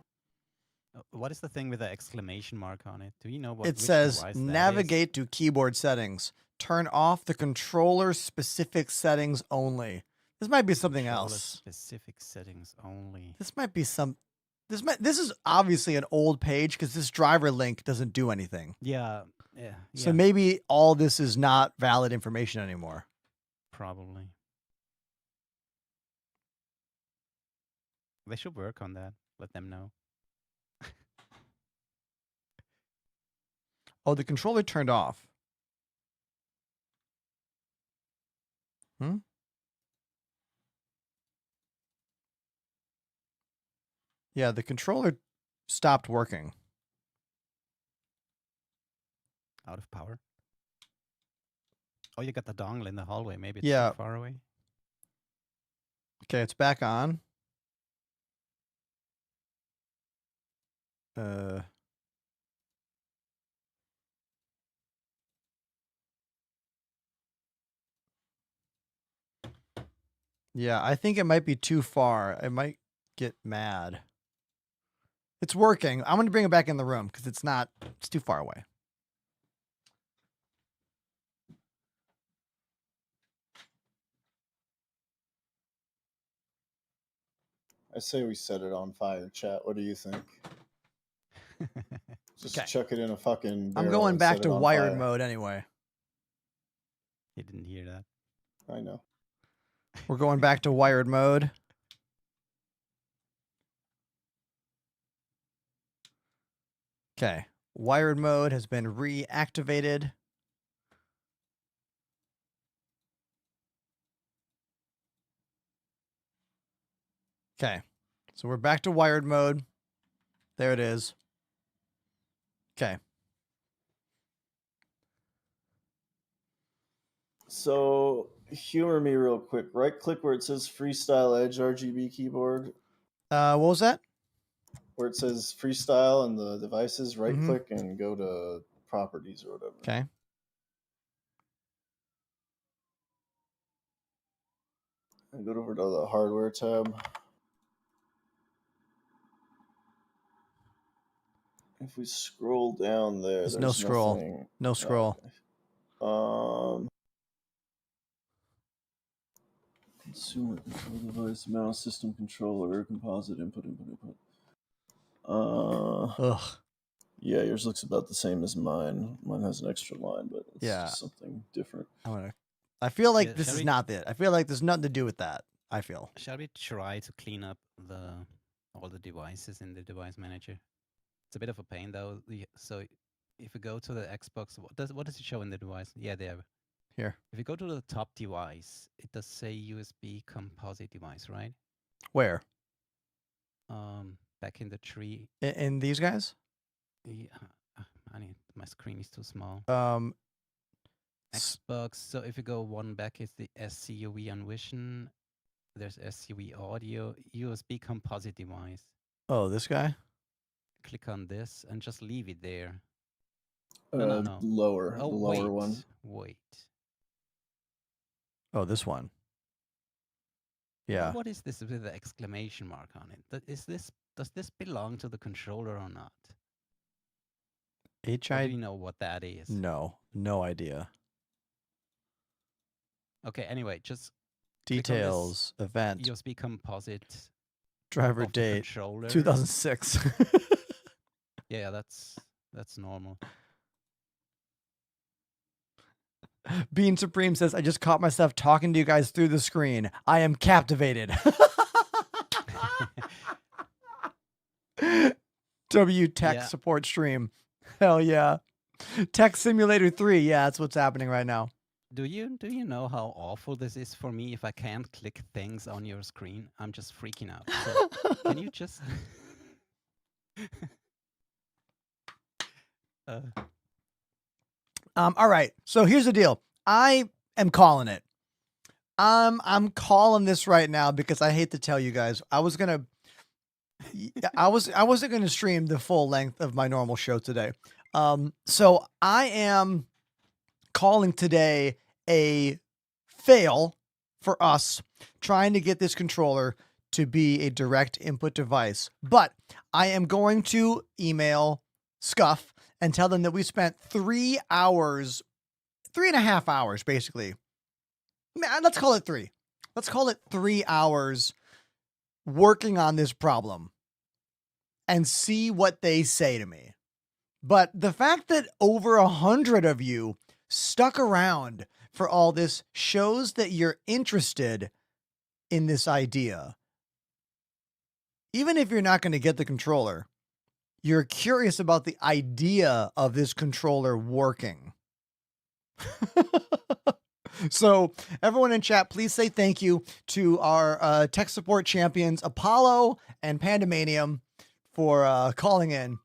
What is the thing with the exclamation mark on it? Do you know what it says? Navigate to keyboard settings. Turn off the controller specific settings only. This might be something else. Specific settings only. This might be some. This is obviously an old page because this driver link doesn't do anything. Yeah. So maybe all this is not valid information anymore. Probably. They should work on that. Let them know. Oh, the controller turned off. Yeah, the controller stopped working. Out of power? Oh, you got the dongle in the hallway. Maybe it's too far away. Okay, it's back on. Yeah, I think it might be too far. I might get mad. It's working. I'm going to bring it back in the room because it's too far away. I say we set it on fire, chat. What do you think? Just chuck it in a fucking barrel. I'm going back to wired mode anyway. He didn't hear that. I know. We're going back to wired mode. Okay. Wired mode has been reactivated. Okay. So we're back to wired mode. There it is. Okay. So humor me real quick. Right click where it says Freestyle Edge RGB keyboard. What was that? Where it says Freestyle and the devices, right click and go to properties or whatever. Okay. And go over to the hardware tab. If we scroll down there's no scroll. Nothing. No scroll. Consumer control device, mouse, system controller, composite input. Ugh. Yeah, yours looks about the same as mine. Mine has an extra line, but it's just something different. I feel like this is not it. I feel like there's nothing to do with that. I feel. Shall we try to clean up all the devices in the device manager? It's a bit of a pain though. So if we go to the Xbox, what does it show in the device? Yeah, there. Here. If you go to the top device, it does say USB composite device, right? Where? Back in the tree. In these guys? Yeah. My screen is too small. Xbox. So if you go one back, it's the SCUV Envision. There's SCUV audio, USB composite device. Oh, this guy? Click on this and just leave it there. No. Lower, Oh, the lower one. Wait. Oh, this one. Yeah. What is this with the exclamation mark on it? Does this belong to the controller or not? Or do you know what that is? No idea. Okay, anyway, just Details, event, USB composite, driver of the date, controller. 2006. Yeah, that's normal. Bean Supreme says, I just caught myself talking to you guys through the screen. I am captivated. W Tech support stream. Hell yeah. Tech Simulator 3. Yeah, that's what's happening right now. Do you know how awful this is for me if I can't click things on your screen? I'm just freaking out. So can you just all right. So here's the deal. I am calling it. I'm calling this right now because I hate to tell you guys. I wasn't gonna stream the full length of my normal show today. So I am calling today a fail for us trying to get this controller to be a direct input device. But I am going to email Scuf and tell them that we spent 3 hours, 3.5 hours, basically. Let's call it 3. Let's call it 3 hours working on this problem and see what they say to me. But the fact that over 100 of you stuck around for all this shows that you're interested in this idea. Even if you're not going to get the controller, you're curious about the idea of this controller working. So everyone in chat, please say thank you to our tech support champions, Apollo and Pandemanium, for calling in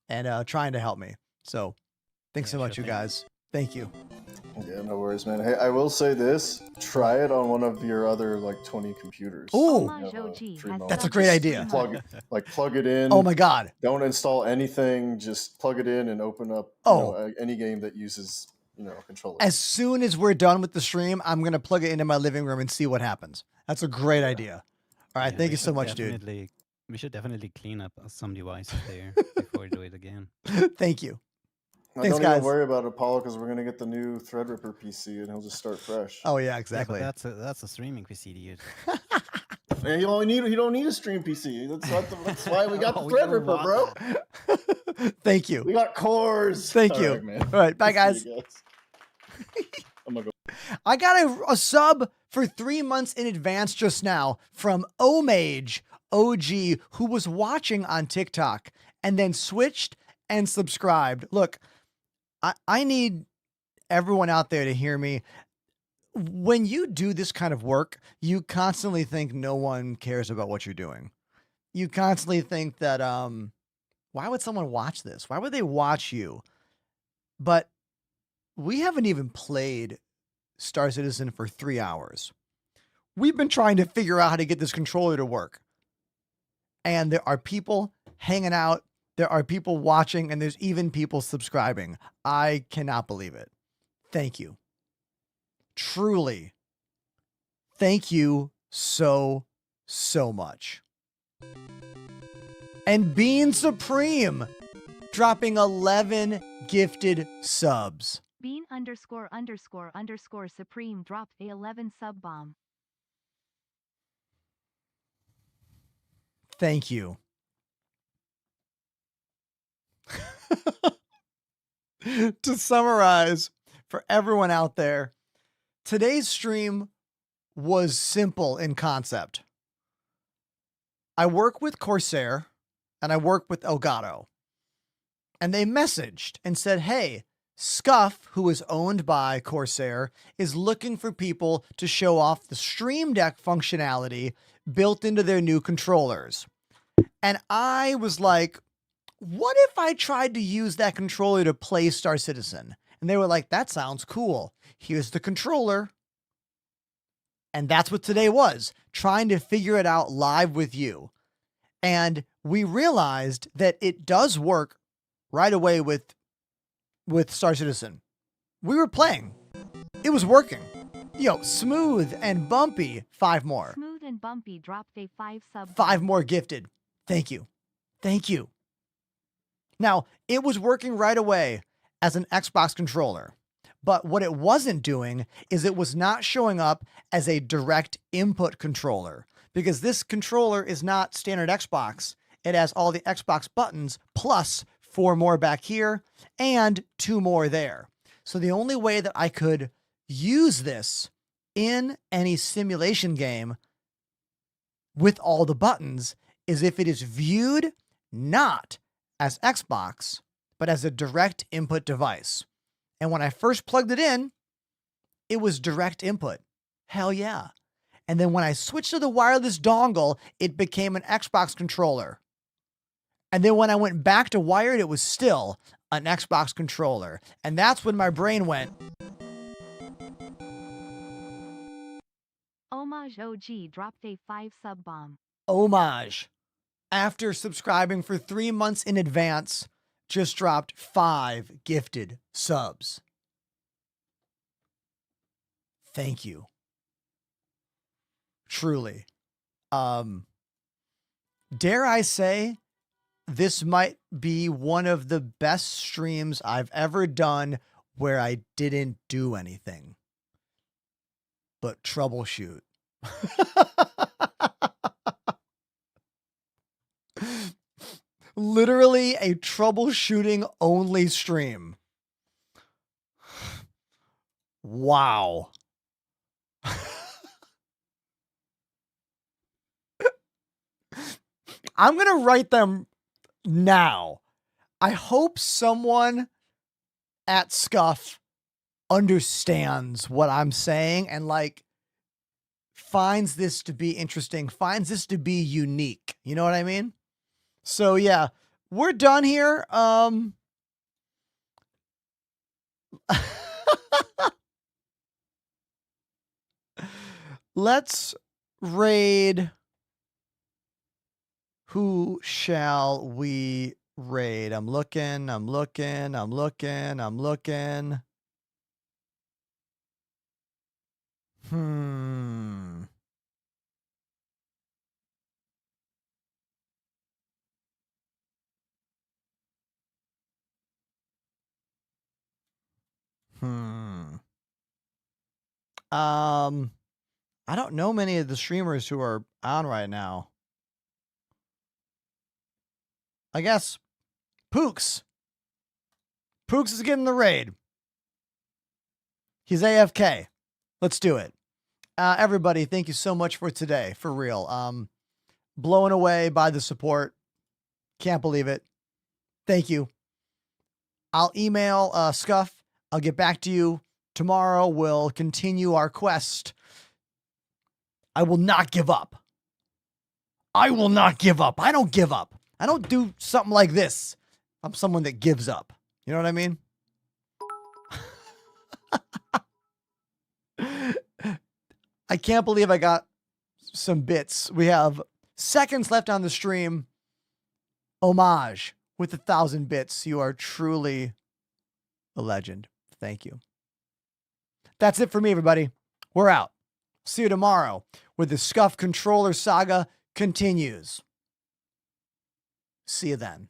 and trying to help me. So thanks so much, you guys. Thank you. Yeah, no worries, man. Hey, I will say this. Try it on one of your other, 20 computers. Ooh, that's a great idea. Plug it in. Oh my God. Don't install anything. Just plug it in and open up any game that uses, a controller. As soon as we're done with the stream, I'm going to plug it into my living room and see what happens. That's a great idea. All right. Thank you so much, dude. We should definitely clean up some devices there before we do it again. Thank you. Thanks, don't even worry about Apollo because we're gonna get the new Threadripper PC and he'll just start fresh. Oh yeah, exactly. Yeah, that's a streaming PC to use. Man, you don't need a stream PC. That's why we got the Threadripper, bro. Thank you. We got cores. Thank you. Right, all right, bye guys. I'm gonna go. I got a sub for 3 months in advance just now from Omage OG, who was watching on TikTok and then switched and subscribed. Look, I need everyone out there to hear me. When you do this kind of work, you constantly think no one cares about what you're doing. You constantly think that, why would someone watch this? Why would they watch you? But we haven't even played Star Citizen for 3 hours. We've been trying to figure out how to get this controller to work. And there are people hanging out. There are people watching, and there's even people subscribing. I cannot believe it. Thank you. Truly. Thank you so much. And Bean Supreme dropping 11 gifted subs. Bean ___ Supreme dropped a 11 sub bomb. Thank you. To summarize for everyone out there, today's stream was simple in concept. I work with Corsair and I work with Elgato, and they messaged and said, hey, Scuf, who is owned by Corsair, is looking for people to show off the Stream Deck functionality built into their new controllers. And I was like, what if I tried to use that controller to play Star Citizen? And they were like, that sounds cool. Here's the controller. And that's what today was, trying to figure it out live with you. And we realized that it does work right away with Star Citizen. We were playing. It was working. Yo, smooth and bumpy. 5 more. Smooth and bumpy dropped a 5 sub. 5 more gifted. Thank you. Thank you. Now, it was working right away as an Xbox controller. But what it wasn't doing is it was not showing up as a direct input controller, because this controller is not standard Xbox. It has all the Xbox buttons plus 4 more back here and 2 more there. So the only way that I could use this in any simulation game with all the buttons is if it is viewed not as Xbox, but as a direct input device. And when I first plugged it in, it was direct input. Hell yeah. And then when I switched to the wireless dongle, it became an Xbox controller. And then when I went back to wired, it was still an Xbox controller. And that's when my brain went, Homage OG dropped a 5 sub bomb. Homage, after subscribing for 3 months in advance, just dropped 5 gifted subs. Thank you. Truly. Dare I say, this might be one of the best streams I've ever done where I didn't do anything but troubleshoot. Literally a troubleshooting only stream. Wow. I'm going to write them now. I hope someone at Scuf understands what I'm saying and like finds this to be interesting, finds this to be unique. You know what I mean? So yeah, we're done here. Let's raid. Who shall we raid? I'm looking. I don't know many of the streamers who are on right now. I guess Pooks. Pooks is getting the raid. He's AFK. Let's do it. Everybody, thank you so much for today. For real. Blown away by the support. Can't believe it. Thank you. I'll email Scuf. I'll get back to you tomorrow. We'll continue our quest. I will not give up. I will not give up. I don't give up. I don't do something like this. I'm someone that gives up. You know what I mean? I can't believe I got some bits. We have seconds left on the stream. Homage with 1,000 bits. You are truly a legend. Thank you. That's it for me, everybody. We're out. See you tomorrow where the Scuf controller saga continues. See you then.